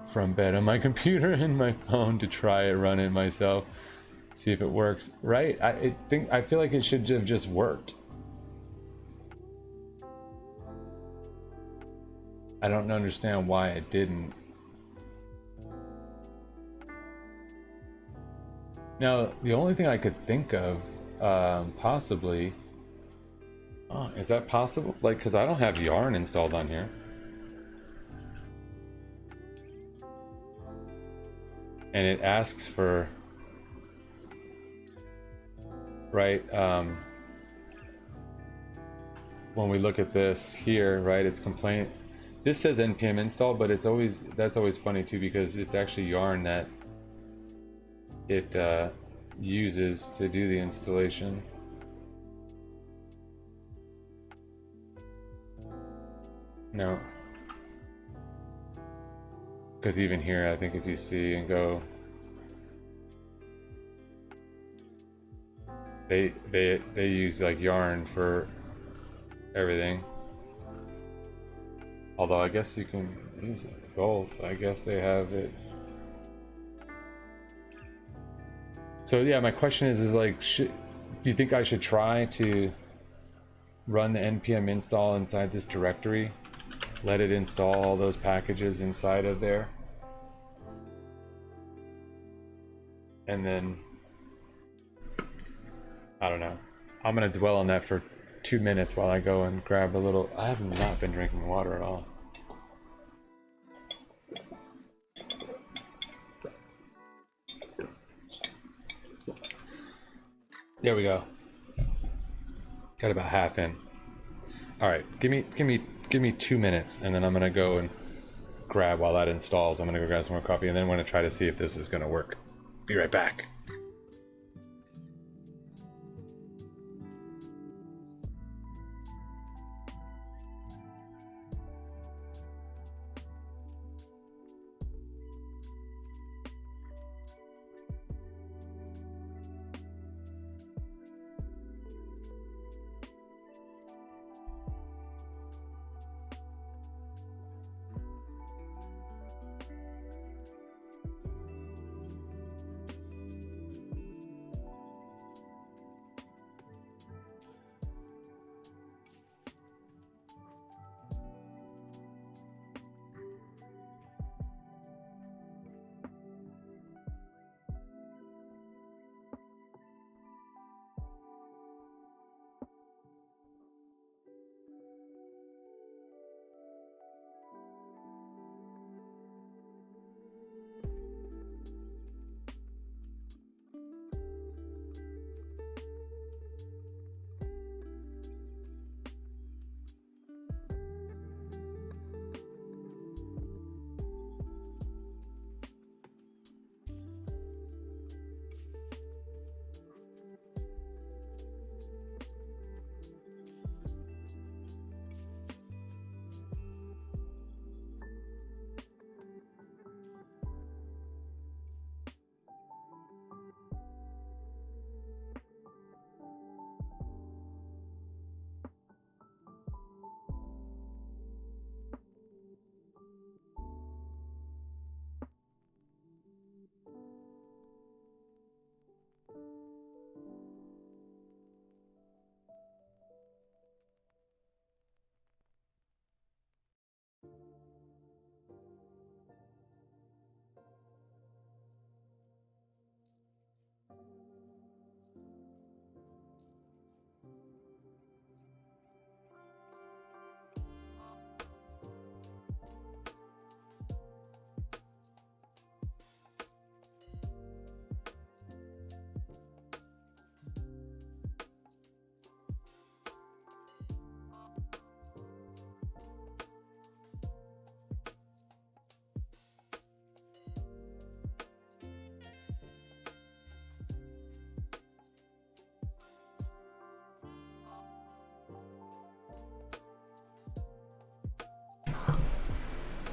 from bed on my computer and my phone to try it, run it myself, see if it works? Right? I feel like it should have just worked. I don't understand why it didn't. Now, the only thing I could think of, possibly, is that possible? Like, because I don't have Yarn installed on here. And it asks for, right, when we look at this here, right, it's complaint. This says npm install, but it's always, that's always funny too, because it's actually Yarn that it uses to do the installation. No, because even here, I think if you see and go, they use like Yarn for everything. Although I guess you can use both. I guess they have it. So yeah, my question is like, do you think I should try to run the npm install inside this directory? Let it install all those packages inside of there. And then, I don't know. I'm gonna dwell on that for 2 minutes while I go and grab a little. I have not been drinking water at all. There we go. Got about half in. All right, give me 2 minutes, and then I'm gonna go and grab while that installs. I'm gonna go grab some more coffee, and then I'm gonna try to see if this is gonna work. Be right back.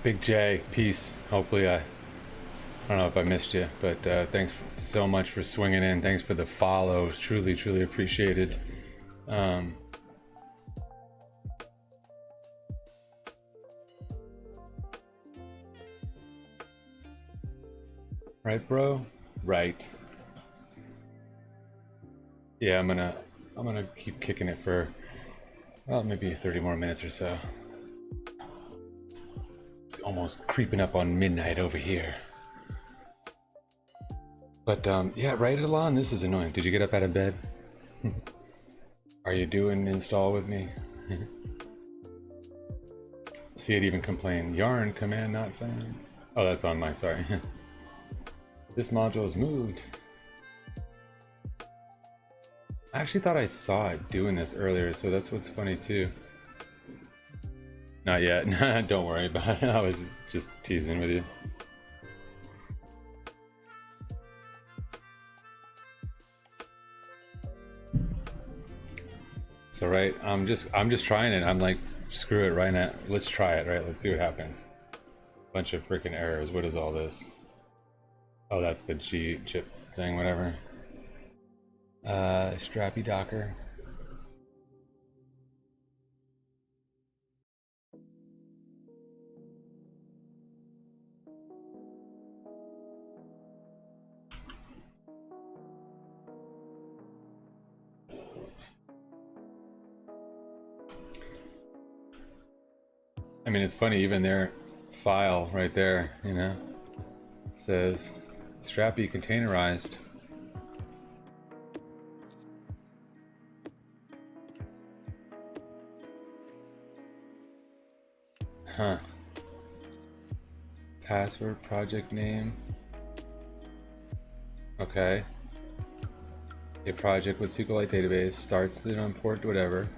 Big J, peace. Hopefully I don't know if I missed you, but thanks so much for swinging in. Thanks for the follows. Truly, truly appreciated. Right, bro? Right. Yeah, I'm gonna keep kicking it for, well, maybe 30 more minutes or so. It's almost creeping up on midnight over here. But yeah, right, Alon, this is annoying. Did you get up out of bed? Are you doing install with me? See it even complain. Yarn command not found. Oh, that's on my, sorry. This module is moved. I actually thought I saw it doing this earlier, so that's what's funny too. Not yet. Don't worry about it. I was just teasing with you. So right, I'm just trying it. I'm like, screw it right now. Let's try it, right? Let's see what happens. Bunch of freaking errors. What is all this? Oh, that's the G chip thing, whatever. Strappy Docker. I mean, it's funny, even their file right there, you know, says Strappy containerized. Huh. Password, project name. Okay. A project with SQLite database starts the import whatever.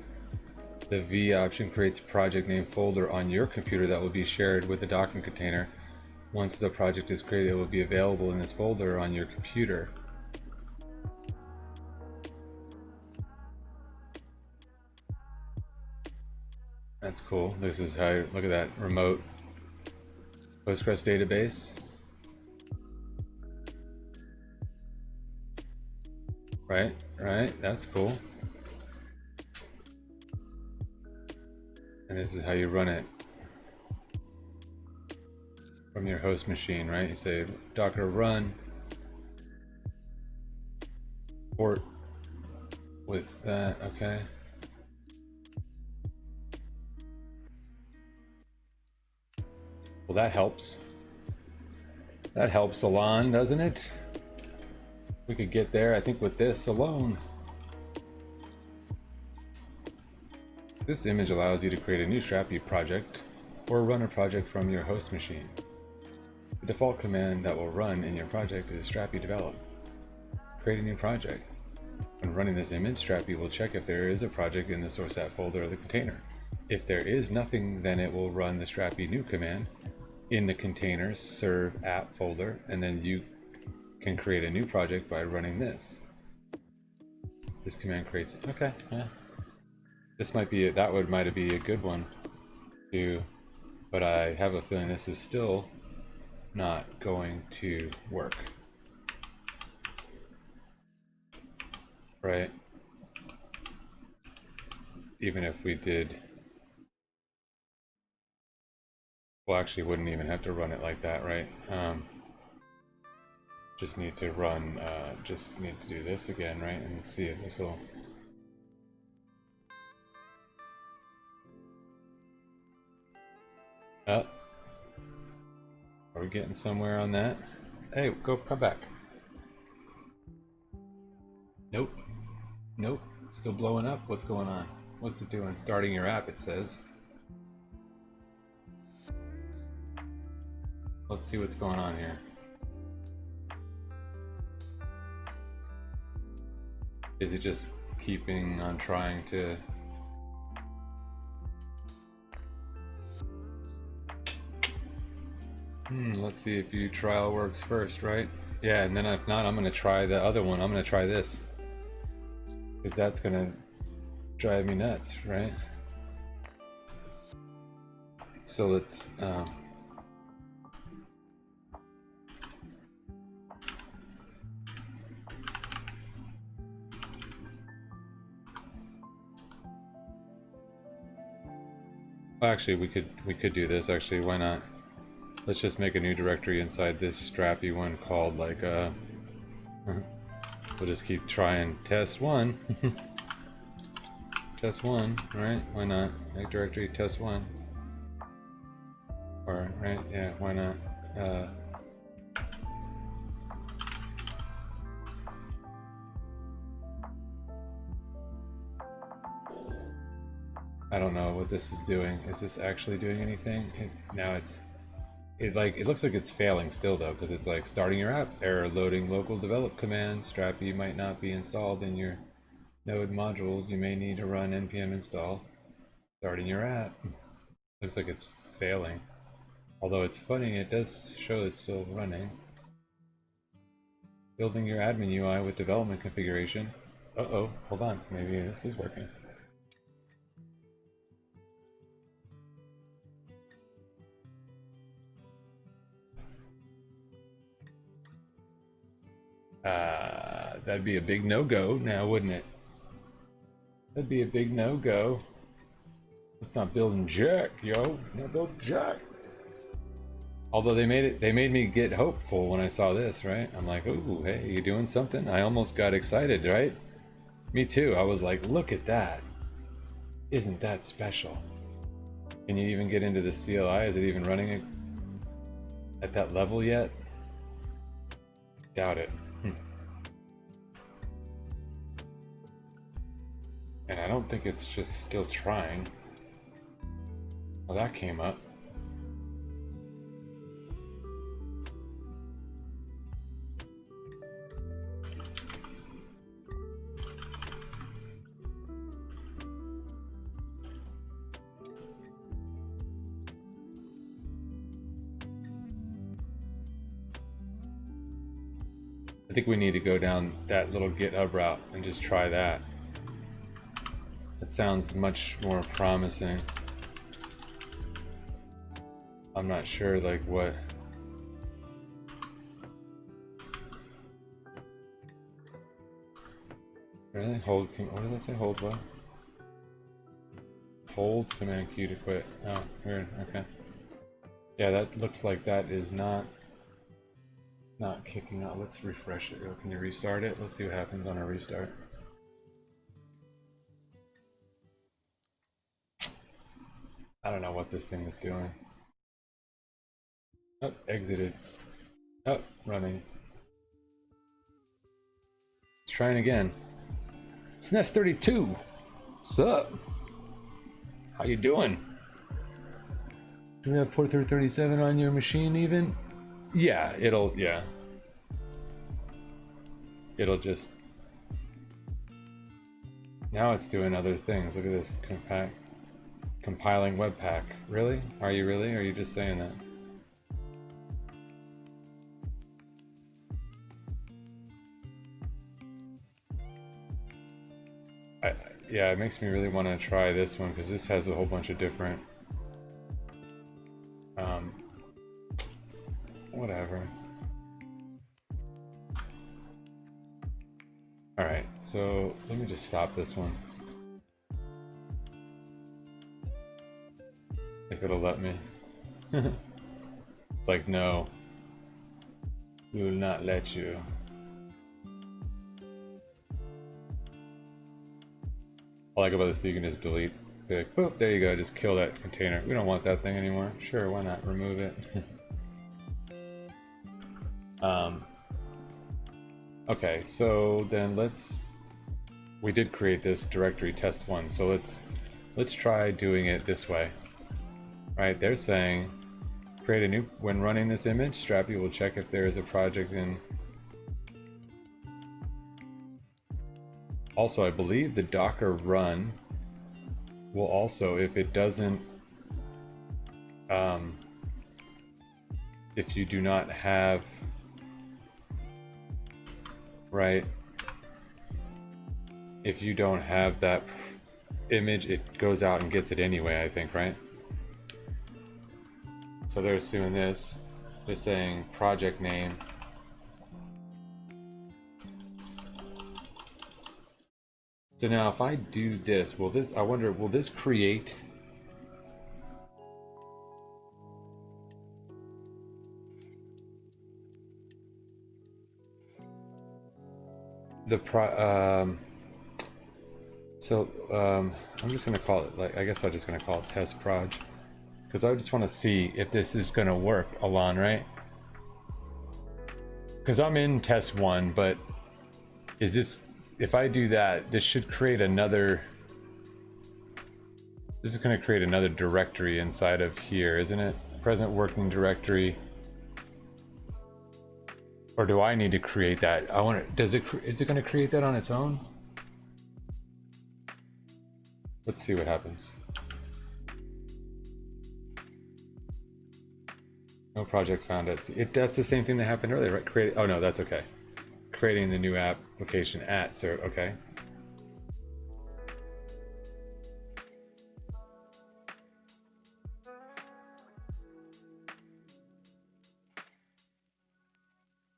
The V option creates a project name folder on your computer that will be shared with the Docker container. Once the project is created, it will be available in this folder on your computer. That's cool. This is how you look at that remote Postgres database. Right, right, that's cool. And this is how you run it from your host machine, right? You say Docker run port with that, okay. Well, that helps. That helps Alon, doesn't it? We could get there, I think, with this alone. This image allows you to create a new Strappy project or run a project from your host machine. The default command that will run in your project is strappy develop. Create a new project. When running this image, Strappy will check if there is a project in the source app folder of the container. If there is nothing, then it will run the strappy new command in the container serve app folder, and then you can create a new project by running this. This command creates, okay, yeah. This might be, might be a good one too, but I have a feeling this is still not going to work. Right? Even if we did, well, actually wouldn't even have to run it like that, right? Just need to run, just need to do this again, right? And see if this will. Are we getting somewhere on that? Hey, come back. Nope. Nope. Still blowing up? What's going on? What's it doing? Starting your app, it says. Let's see what's going on here. Is it just keeping on trying to... let's see if you trial works first, right? Yeah, and then if not, I'm gonna try the other one. I'm gonna try this. Because that's gonna drive me nuts, right? So let's actually, we could do this. Actually, why not? Let's just make a new directory inside this strappy one called like we'll just keep trying test one. Test one, right? Why not? Make directory test one. Or right? Yeah, why not? I don't know what this is doing. Is this actually doing anything? Now it looks like it's failing still though, because it's like starting your app, error loading local develop command, Strappy might not be installed in your node modules. You may need to run npm install. Starting your app. Looks like it's failing. Although it's funny, it does show it's still running. Building your admin UI with development configuration. Uh-oh, hold on, maybe this is working. That'd be a big no-go now, wouldn't it? That'd be a big no-go. It's not building jack, yo. Not building jack. Although they made me get hopeful when I saw this, right? I'm like, ooh, hey, you doing something? I almost got excited, right? Me too. I was like, look at that. Isn't that special? Can you even get into the CLI? Is it even running at that level yet? Doubt it. And I don't think it's just still trying. Well, that came up. I think we need to go down that little GitHub route and just try that. That sounds much more promising. I'm not sure like what. Really? Hold, what did I say? Hold what? Hold command Q to quit. Oh, weird, okay. Yeah, that looks like that is not kicking out. Let's refresh it. Can you restart it? Let's see what happens on a restart. I don't know what this thing is doing. Oh, exited. Oh, running. Let's try it again. SNES32! What's up? How you doing? Do we have port 337 on your machine even? Yeah, it'll just... Now it's doing other things. Look at this compiling webpack. Really? Are you really? Or are you just saying that? Yeah, it makes me really want to try this one because this has a whole bunch of different whatever. Alright, so let me just stop this one. If it'll let me. It's like, no. We will not let you. All I like about this, you can just delete. Be like, boop, there you go, just kill that container. We don't want that thing anymore. Sure, why not remove it? Okay, so then we did create this directory test1, so let's try doing it this way. Right, they're saying create a new, when running this image, Strappy will check if there is a project in. Also, I believe the Docker run will also, if it doesn't, if you do not have, right, if you don't have that image, it goes out and gets it anyway, I think, right? So they're assuming this. They're saying project name. So now if I do this, I wonder, will this create the I'm just gonna call it, like, I guess I'm just gonna call it test proj, because I just want to see if this is gonna work, Alon, right? Because I'm in test one, but is this, if I do that, this should create another, this is going to create another directory inside of here, isn't it? Present working directory. Or do I need to create that? I want to, is it going to create that on its own? Let's see what happens. No project found. That's the same thing that happened earlier, right? Create, oh no, that's okay. Creating the new application at, so okay.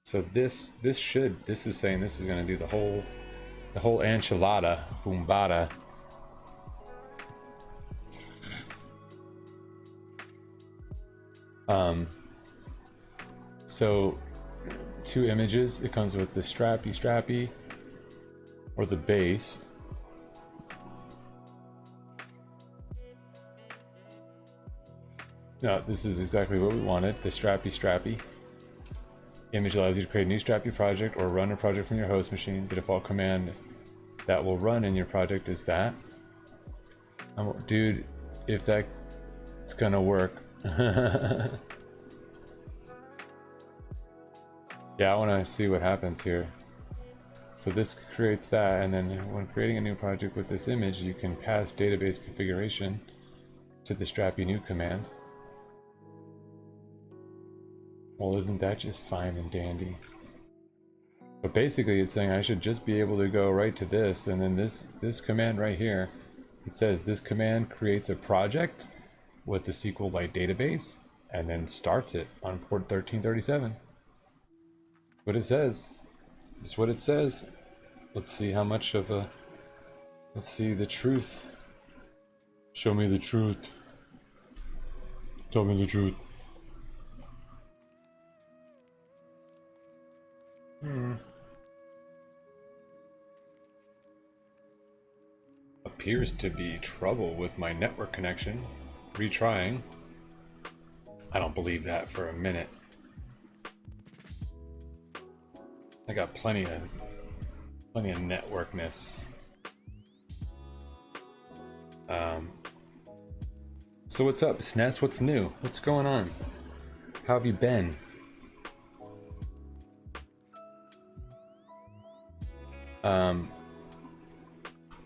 So this is saying this is going to do the whole enchilada, boombada. So 2 images. It comes with the strappy, or the base. No, this is exactly what we wanted. The strappy. Image allows you to create a new strappy project or run a project from your host machine. The default command that will run in your project is that. Dude, if that's gonna work. Yeah, I want to see what happens here. So this creates that, and then when creating a new project with this image, you can pass database configuration to the strappy new command. Well, isn't that just fine and dandy? But basically it's saying I should just be able to go right to this, and then this command right here, it says this command creates a project with the SQLite database and then starts it on port 1337. What it says. It's what it says. Let's see how much of a, let's see the truth. Show me the truth. Tell me the truth. Appears to be trouble with my network connection. Retrying. I don't believe that for a minute. I got plenty of networkness. So what's up, SNES? What's new? What's going on? How have you been?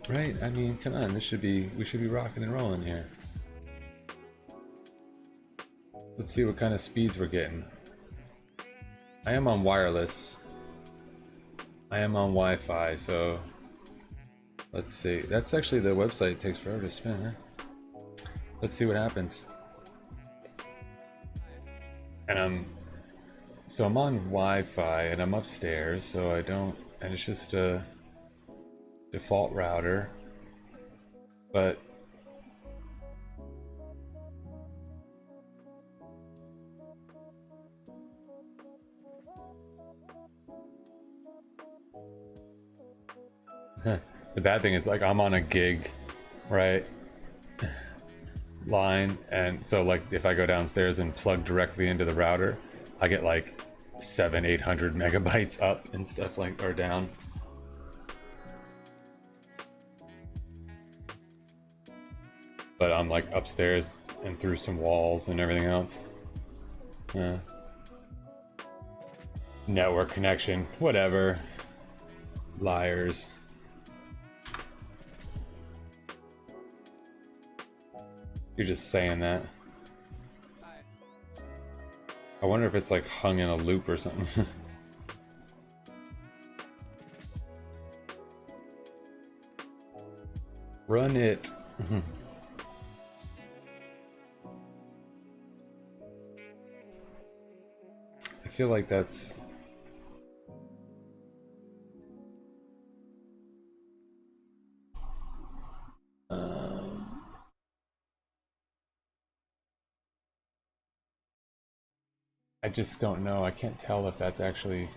Right? I mean, come on. We should be rocking and rolling here. Let's see what kind of speeds we're getting. I am on wireless. I am on Wi-Fi, so let's see. That's actually, the website takes forever to spin, huh? Let's see what happens. And I'm on Wi-Fi and I'm upstairs, so I don't, and it's just a default router, but the bad thing is, like, I'm on a gig, right, line, and so, like, if I go downstairs and plug directly into the router, I get like 700-800 megabytes up and stuff, like, or down. But I'm like upstairs and through some walls and everything else. Network connection, whatever. Liars. You're just saying that. I wonder if it's like hung in a loop or something. Run it. I feel like that's... I just don't know. I can't tell if that's actually...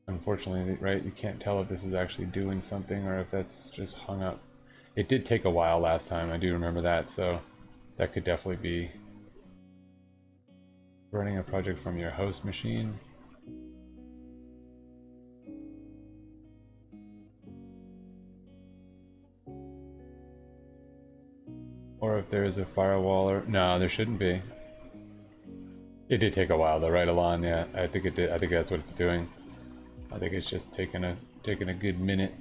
unfortunately, right, you can't tell if this is actually doing something or if that's just hung up. It did take a while last time, I do remember that, so that could definitely be running a project from your host machine. Or if there's a firewall or... No, there shouldn't be. It did take a while though, right, Alon? Yeah, I think it did. I think that's what it's doing. I think it's just taking a good minute.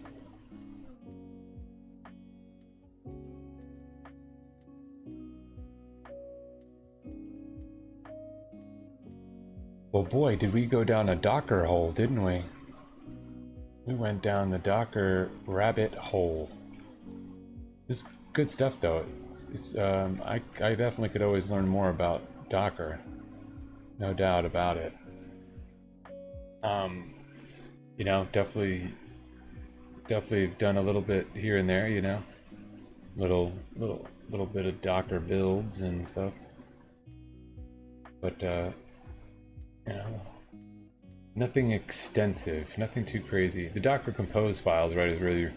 Well, boy, did we go down a Docker hole, didn't we? We went down the Docker rabbit hole. This is good stuff, though. It's I definitely could always learn more about Docker. No doubt about it. You know, definitely done a little bit here and there. You know, little bit of Docker builds and stuff. But you know, nothing extensive, nothing too crazy. The Docker compose files, right, is really,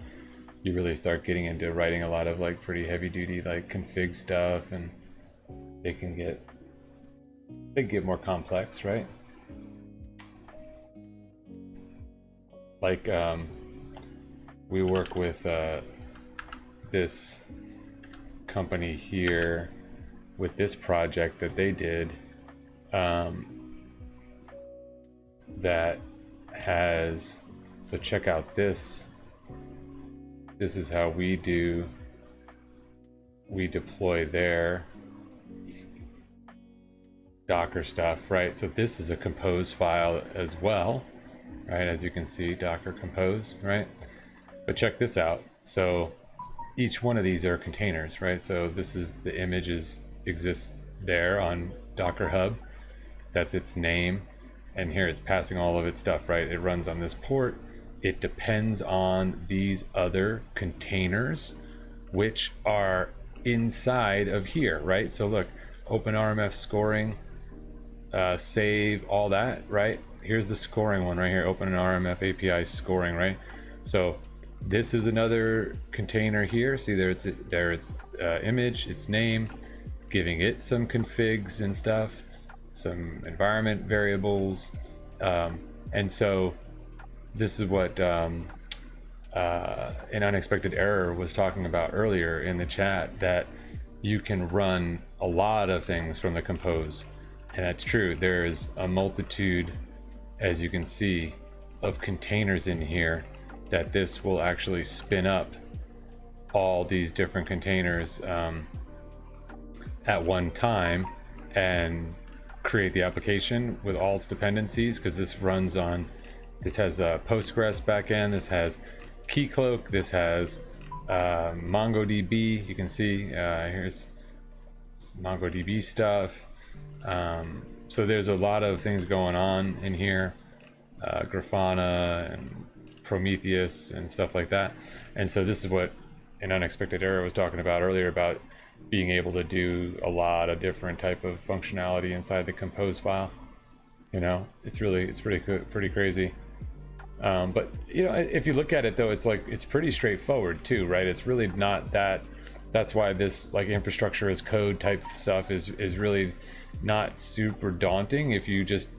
you really start getting into writing a lot of like pretty heavy duty like config stuff, and they get more complex, right? Like we work with this company here with this project that they did that has, so check out this is how we deploy their Docker stuff, right? So this is a compose file as well, right? As you can see, Docker compose, right? But check this out. So each one of these are containers, right? So this is the images exist there on Docker Hub. That's its name. And here it's passing all of its stuff, right? It runs on this port. It depends on these other containers, which are inside of here, right? So look, OpenRMF scoring, save, all that, right? Here's the scoring one right here, OpenRMF API scoring, right? So this is another container here. See there, it's image, its name, giving it some configs and stuff, some environment variables, and so this is what an unexpected error was talking about earlier in the chat, that you can run a lot of things from the compose, and that's true. There's a multitude, as you can see, of containers in here that this will actually spin up all these different containers at one time and create the application with all its dependencies, because this runs on, this has a Postgres backend, this has Keycloak, this has MongoDB. You can see here's MongoDB stuff. So there's a lot of things going on in here, Grafana and Prometheus and stuff like that. And so this is what an unexpected error was talking about earlier, about being able to do a lot of different type of functionality inside the compose file. You know, it's pretty crazy. But you know, if you look at it though, it's like, it's pretty straightforward too, right? It's really not that. That's why this like infrastructure as code type stuff is really not super daunting if you just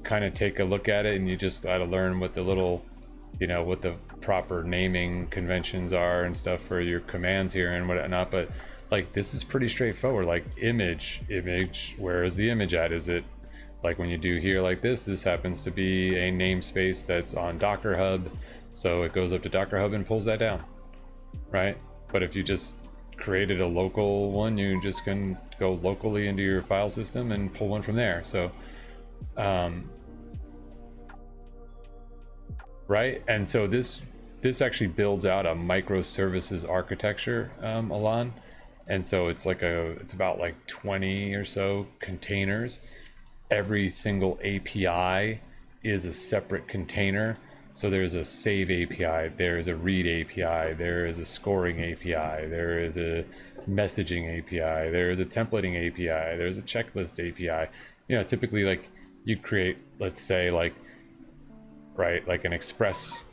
kind of take a look at it and you just got to learn what the little, you know, what the proper naming conventions are and stuff for your commands here and whatnot. But like, this is pretty straightforward. Like image, where is the image at? Is it like when you do here like this happens to be a namespace that's on Docker Hub, so it goes up to Docker Hub and pulls that down, right? But if you just created a local one, you just can go locally into your file system and pull one from there. So right, and so this actually builds out a microservices architecture, Alon. And so it's like it's about like 20 or so containers. Every single API is a separate container. So there's a save API, there's a read API, there is a scoring API, there is a messaging API, there is a templating API, there's a checklist API. You know, typically like you'd create, let's say like right? Like an express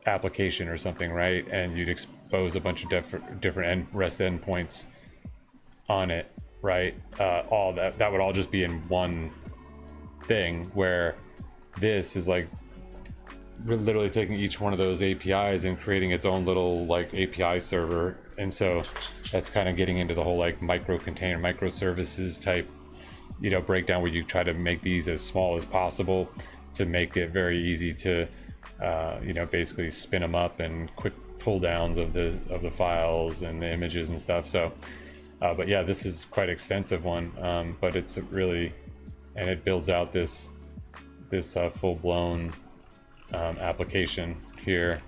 application or something, right? And you'd expose a bunch of different REST endpoints on it, right? All that would all just be in one thing, where this is like literally taking each one of those APIs and creating its own little like API server. And so that's kind of getting into the whole like micro container, microservices type, breakdown, where you try to make these as small as possible to make it very easy to, basically spin them up and quick pull downs of the files and the images and stuff. So, but yeah, this is quite extensive one, but it's really, and it builds out this full blown application here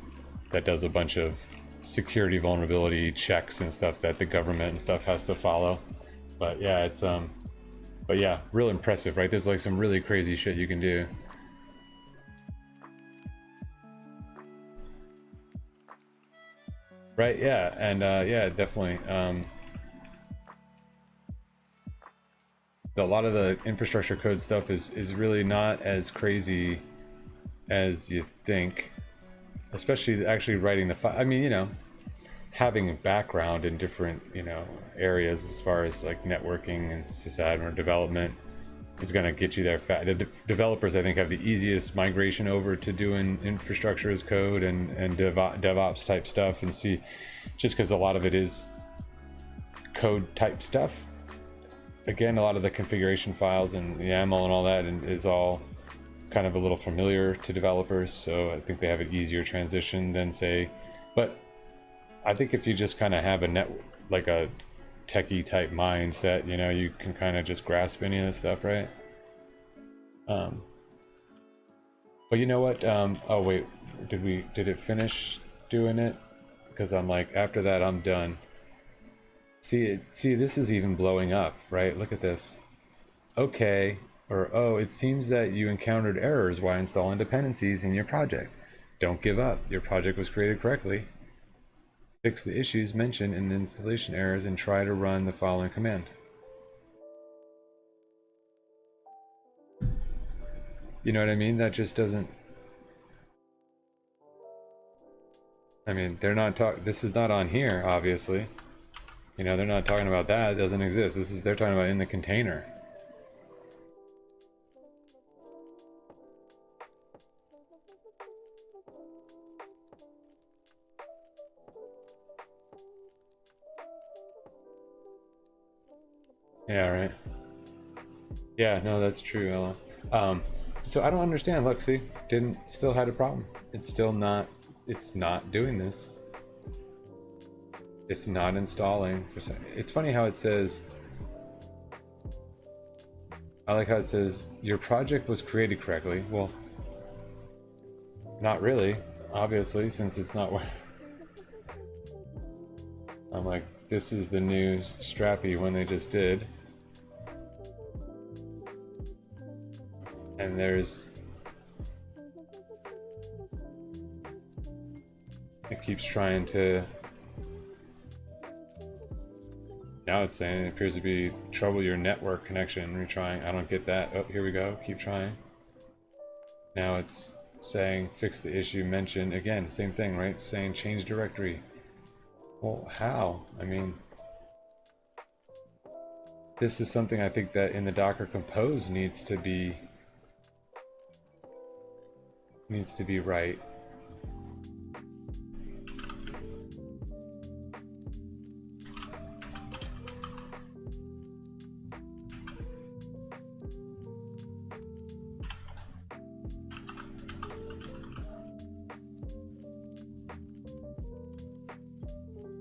that does a bunch of security vulnerability checks and stuff that the government and stuff has to follow. But yeah, it's but yeah, real impressive, right? There's like some really crazy shit you can do. Right, yeah, and yeah, definitely. A lot of the infrastructure code stuff is really not as crazy as you think, especially actually writing the file. I mean, having a background in different, areas as far as like networking and sysadmin or development is going to get you there fast. The developers, I think, have the easiest migration over to doing infrastructure as code and DevOps type stuff, and see, just because a lot of it is code type stuff. Again, a lot of the configuration files and the YAML and all that is all kind of a little familiar to developers, so I think they have an easier transition than say. But I think if you just kind of have like a techie type mindset, you can kind of just grasp any of this stuff, right? But you know what? Oh wait, did it finish doing it? Because I'm like, after that, I'm done. See, this is even blowing up, right? Look at this. Okay. Or, oh, it seems that you encountered errors while installing dependencies in your project. Don't give up. Your project was created correctly. Fix the issues mentioned in the installation errors and try to run the following command. You know what I mean? That just doesn't... I mean, they're not talking... This is not on here, obviously. They're not talking about that. It doesn't exist. They're talking about in the container. Yeah, right. Yeah, no, that's true, Ella. So I don't understand. Look, see, still had a problem. It's not doing this. It's not installing. It's funny how it says, I like how it says, your project was created correctly. Well, not really, obviously, since it's not where... I'm like, this is the new Strappy one they just did. And it keeps trying to... Now it's saying it appears to be trouble your network connection. Retrying. I don't get that. Oh, here we go. Keep trying. Now it's saying fix the issue mentioned. Again, same thing, right? It's saying change directory. Well, how? I mean, this is something I think that in the Docker Compose needs to be right.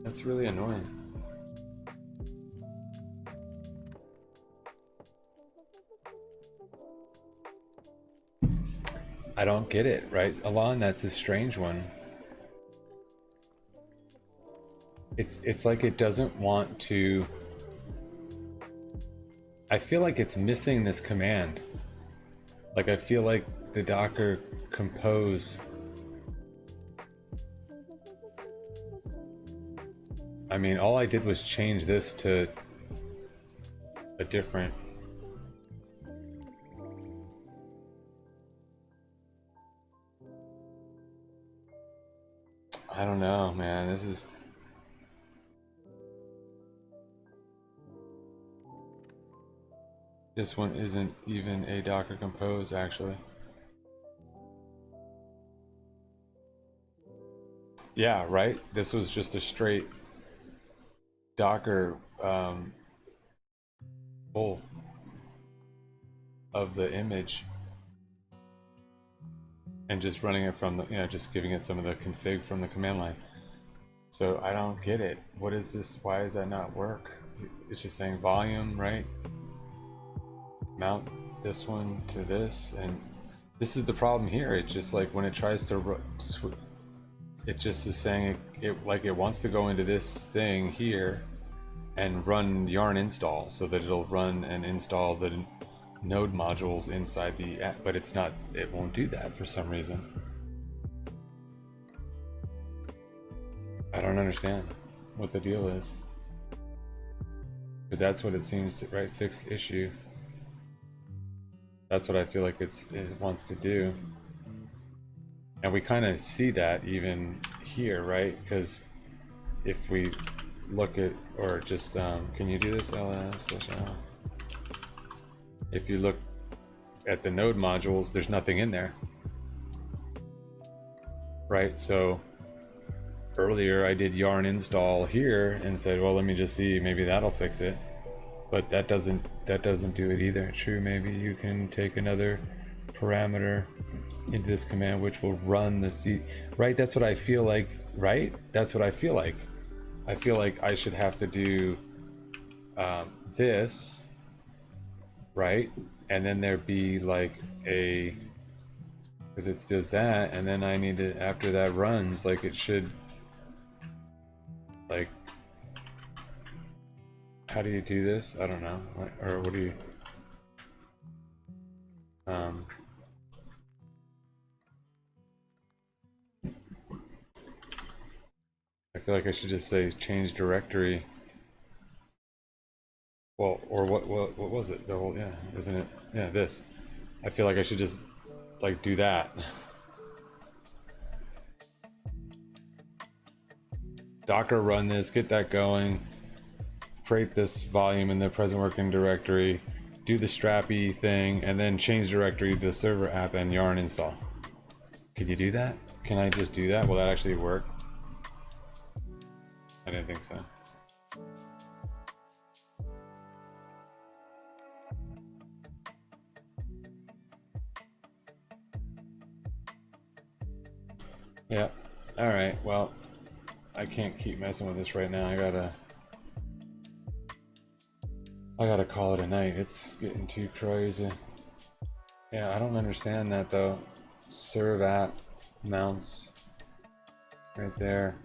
That's really annoying. I don't get it, right? Alon, that's a strange one. It's like it doesn't want to... I feel like it's missing this command. Like, I feel like the Docker Compose... I mean, all I did was change this to a different... I don't know, man. This one isn't even a Docker Compose, actually. Yeah, right? This was just a straight Docker pull of the image and just running it from the, just giving it some of the config from the command line. So I don't get it. What is this? Why does that not work? It's just saying volume, right? Mount this one to this, and this is the problem here. It just like when it tries to it just is saying it like it wants to go into this thing here and run yarn install so that it'll run and install the node modules inside the app, but it's not, it won't do that for some reason. I don't understand what the deal is, because that's what it seems to, right? Fix the issue. That's what I feel like it wants to do. And we kind of see that even here, right? Because if we look at, or just, can you do this, ls/l? If you look at the node modules, there's nothing in there, right? So earlier I did yarn install here and said, well, let me just see, maybe that'll fix it. But that doesn't do it either. True, maybe you can take another parameter into this command which will run the C, right? That's what I feel like, right? That's what I feel like. I feel like I should have to do this, right? And then there'd be like a, because it does that, and then I need to, after that runs, like it should, like, how do you do this? I don't know. Or what do you, I feel like I should just say change directory. Well, or what was it? The whole, yeah, isn't it? Yeah, this. I feel like I should just like do that. Docker run this, get that going, create this volume in the present working directory, do the strappy thing, and then change directory to the server app and yarn install. Can you do that? Can I just do that? Will that actually work? I didn't think so. Yeah. All right. Well, I can't keep messing with this right now. I gotta call it a night. It's getting too crazy. Yeah, I don't understand that though. Serve app mounts right there.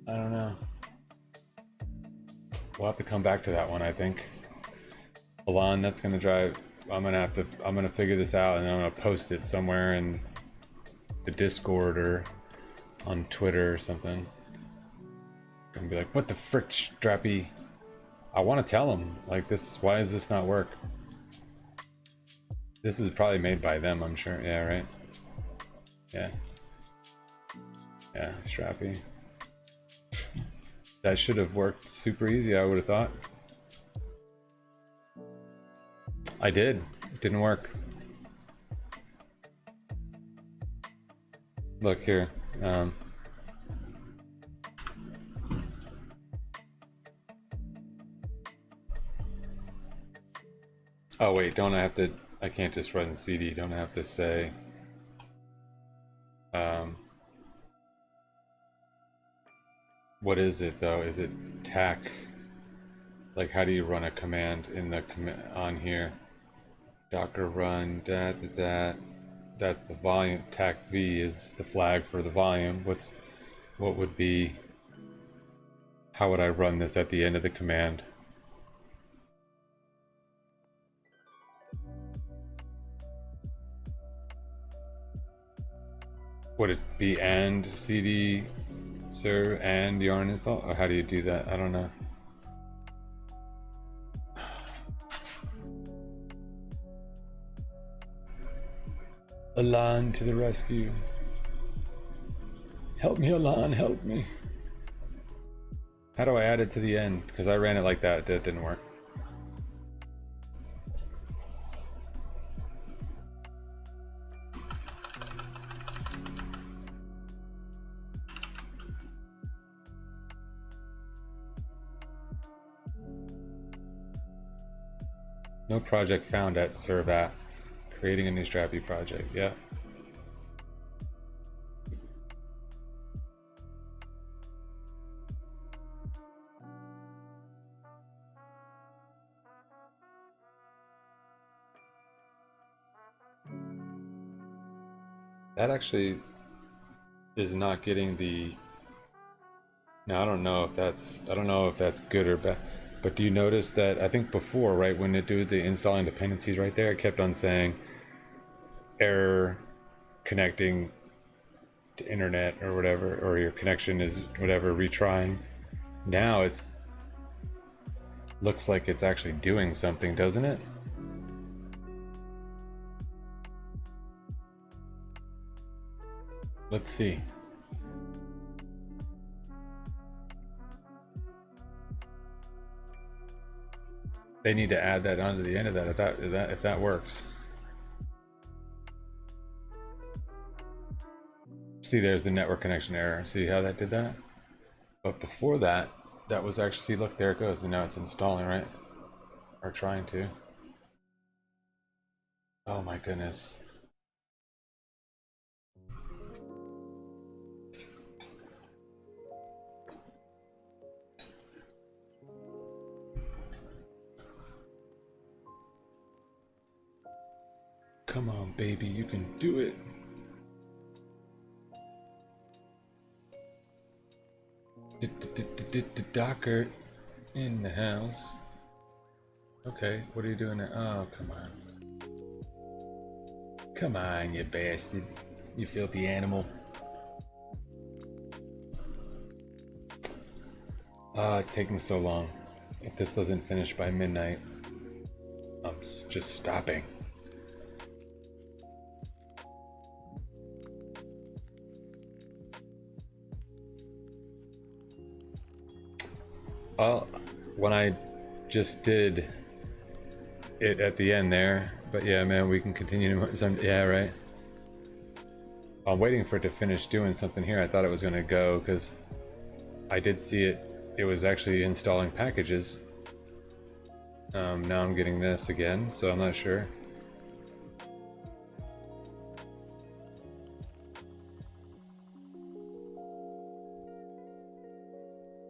I don't know. We'll have to come back to that one, I think. Alon, that's gonna drive. I'm gonna figure this out, and then I'm gonna post it somewhere in the Discord or on Twitter or something. I'm gonna be like, what the frick, Strappy? I want to tell them, like, this, why does this not work? This is probably made by them, I'm sure. Yeah, right? Yeah. Yeah, Strappy. That should have worked super easy, I would have thought. I did. It didn't work. Look here. Oh wait, don't I have to, I can't just run CD, don't I have to say, what is it though? Is it tac? Like, how do you run a command in the on here? Docker run that. That's the volume. Tac v is the flag for the volume. What would be? How would I run this at the end of the command? Would it be and cd serve and yarn install? Or how do you do that? I don't know. Alon to the rescue. Help me, Alon, help me. How do I add it to the end? Because I ran it like that, that didn't work. No project found at serve app. Creating a new Strappy project, yeah. That actually is not getting the. Now I don't know if that's good or bad. But do you notice that I think before, right, when it did the installing dependencies right there, it kept on saying error connecting to internet or whatever, or your connection is whatever, retrying. Now it's looks like it's actually doing something, doesn't it? Let's see. They need to add that onto the end of that if that works. See, there's the network connection error. See how that did that? But before that, that was actually, see, look, there it goes, and now it's installing, right? Or trying to. Oh my goodness. Come on, baby, you can do it. Docker in the house. Okay, what are you doing now? Oh, come on. Come on, you bastard. You filthy animal. Ah, it's taking so long. If this doesn't finish by midnight, I'm just stopping. Well, when I just did it at the end there, but yeah, man, we can continue to, yeah, right. I'm waiting for it to finish doing something here. I thought it was going to go because I did see it was actually installing packages. Now I'm getting this again, so I'm not sure.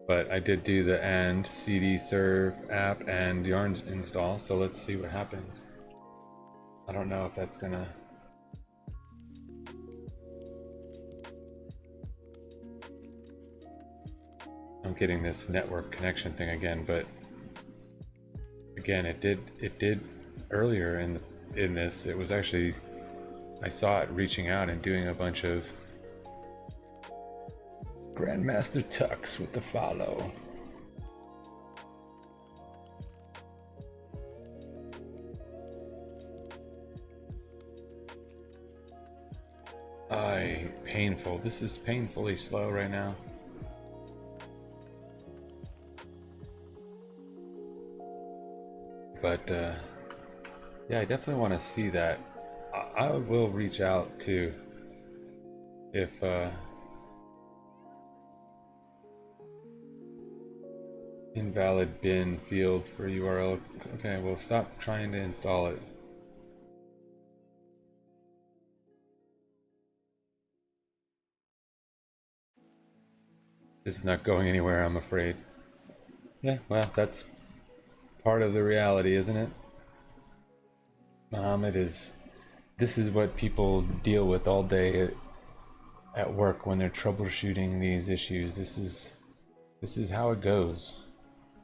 But I did do the and cd serve app and yarn install, so let's see what happens. I don't know if that's gonna. I'm getting this network connection thing again, but again, it did earlier in this. It was actually, I saw it reaching out and doing a bunch of Grandmaster Tux with the follow. Painful. This is painfully slow right now. But yeah, I definitely want to see that. I will reach out to if invalid bin field for URL. Okay, well, stop trying to install it. This is not going anywhere, I'm afraid. Yeah, well, that's part of the reality, isn't it? Muhammad is. This is what people deal with all day at work when they're troubleshooting these issues. This is how it goes.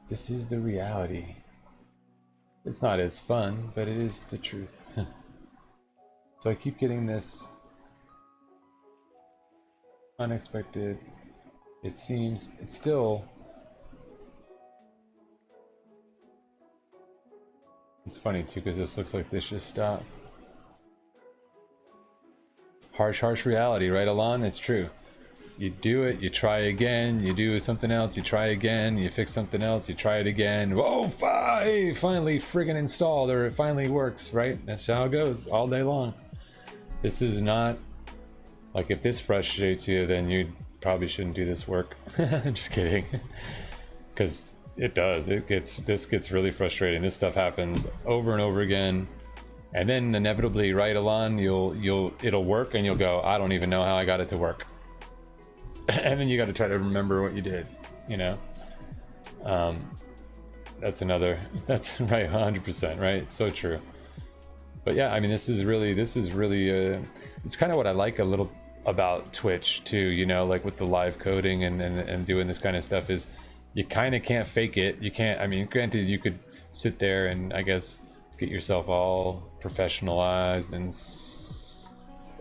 This is the reality. It's not as fun, but it is the truth. So I keep getting this unexpected. It seems it's still. It's funny too because this looks like this just stopped. Harsh reality, right, Alon? It's true. You do it, you try again, you do something else, you try again, you fix something else, you try it again. Whoa, hey, finally friggin' installed, or it finally works, right? That's how it goes all day long. This is not like, if this frustrates you, then you probably shouldn't do this work. Just kidding. Because it does. This gets really frustrating. This stuff happens over and over again. And then inevitably, right, Alon, it'll work and you'll go, I don't even know how I got it to work. And then you got to try to remember what you did, you know. That's right, 100%, right? It's so true. But yeah, I mean, this is really it's kind of what I like a little about Twitch too, you know, like with the live coding and doing this kind of stuff, is you kind of can't fake it. You can't, I mean, granted, you could sit there and I guess get yourself all professionalized and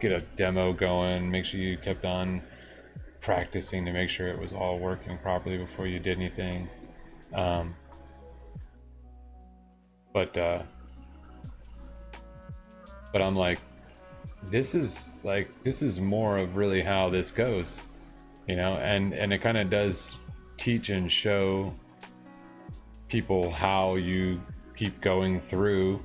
get a demo going, make sure you kept on practicing to make sure it was all working properly before you did anything. But I'm like, this is more of really how this goes, you know, and it kind of does teach and show people how you keep going through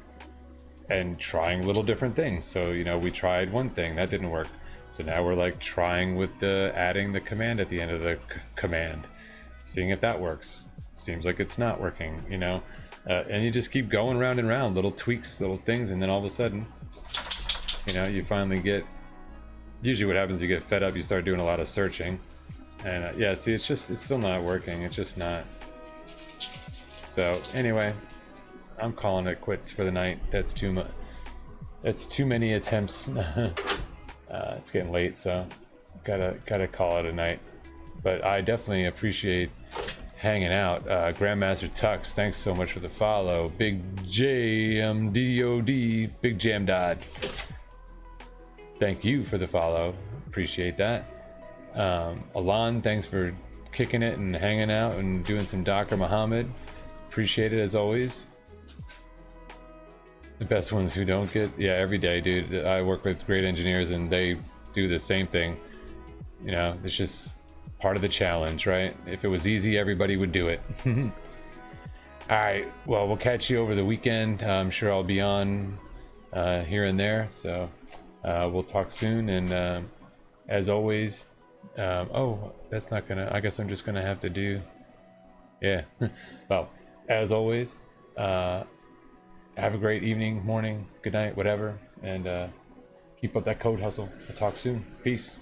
and trying little different things. So, you know, we tried one thing that didn't work, so now we're like trying with adding the command at the end of the command, seeing if that works. Seems like it's not working, you know. And you just keep going round and round, little tweaks, little things, and then all of a sudden, you know, you finally get, usually what happens, you get fed up, you start doing a lot of searching, and yeah, see, it's still not working, it's just not. So anyway, I'm calling it quits for the night. That's too much. That's too many attempts. It's getting late, so gotta call it a night. But I definitely appreciate hanging out. Grandmaster Tux, thanks so much for the follow. Big JMDOD, Big Jam Dot, thank you for the follow. Appreciate that. Alon, thanks for kicking it and hanging out and doing some Dr. Muhammad. Appreciate it as always. The best ones who don't get, yeah, every day, dude. I work with great engineers and they do the same thing. You know, it's just part of the challenge, right? If it was easy, everybody would do it. All right, well, we'll catch you over the weekend. I'm sure I'll be on here and there, so we'll talk soon. And as always, oh, that's not gonna, I guess I'm just gonna have to do, yeah. Well, as always, have a great evening, morning, good night, whatever, and keep up that code hustle. We'll talk soon. Peace.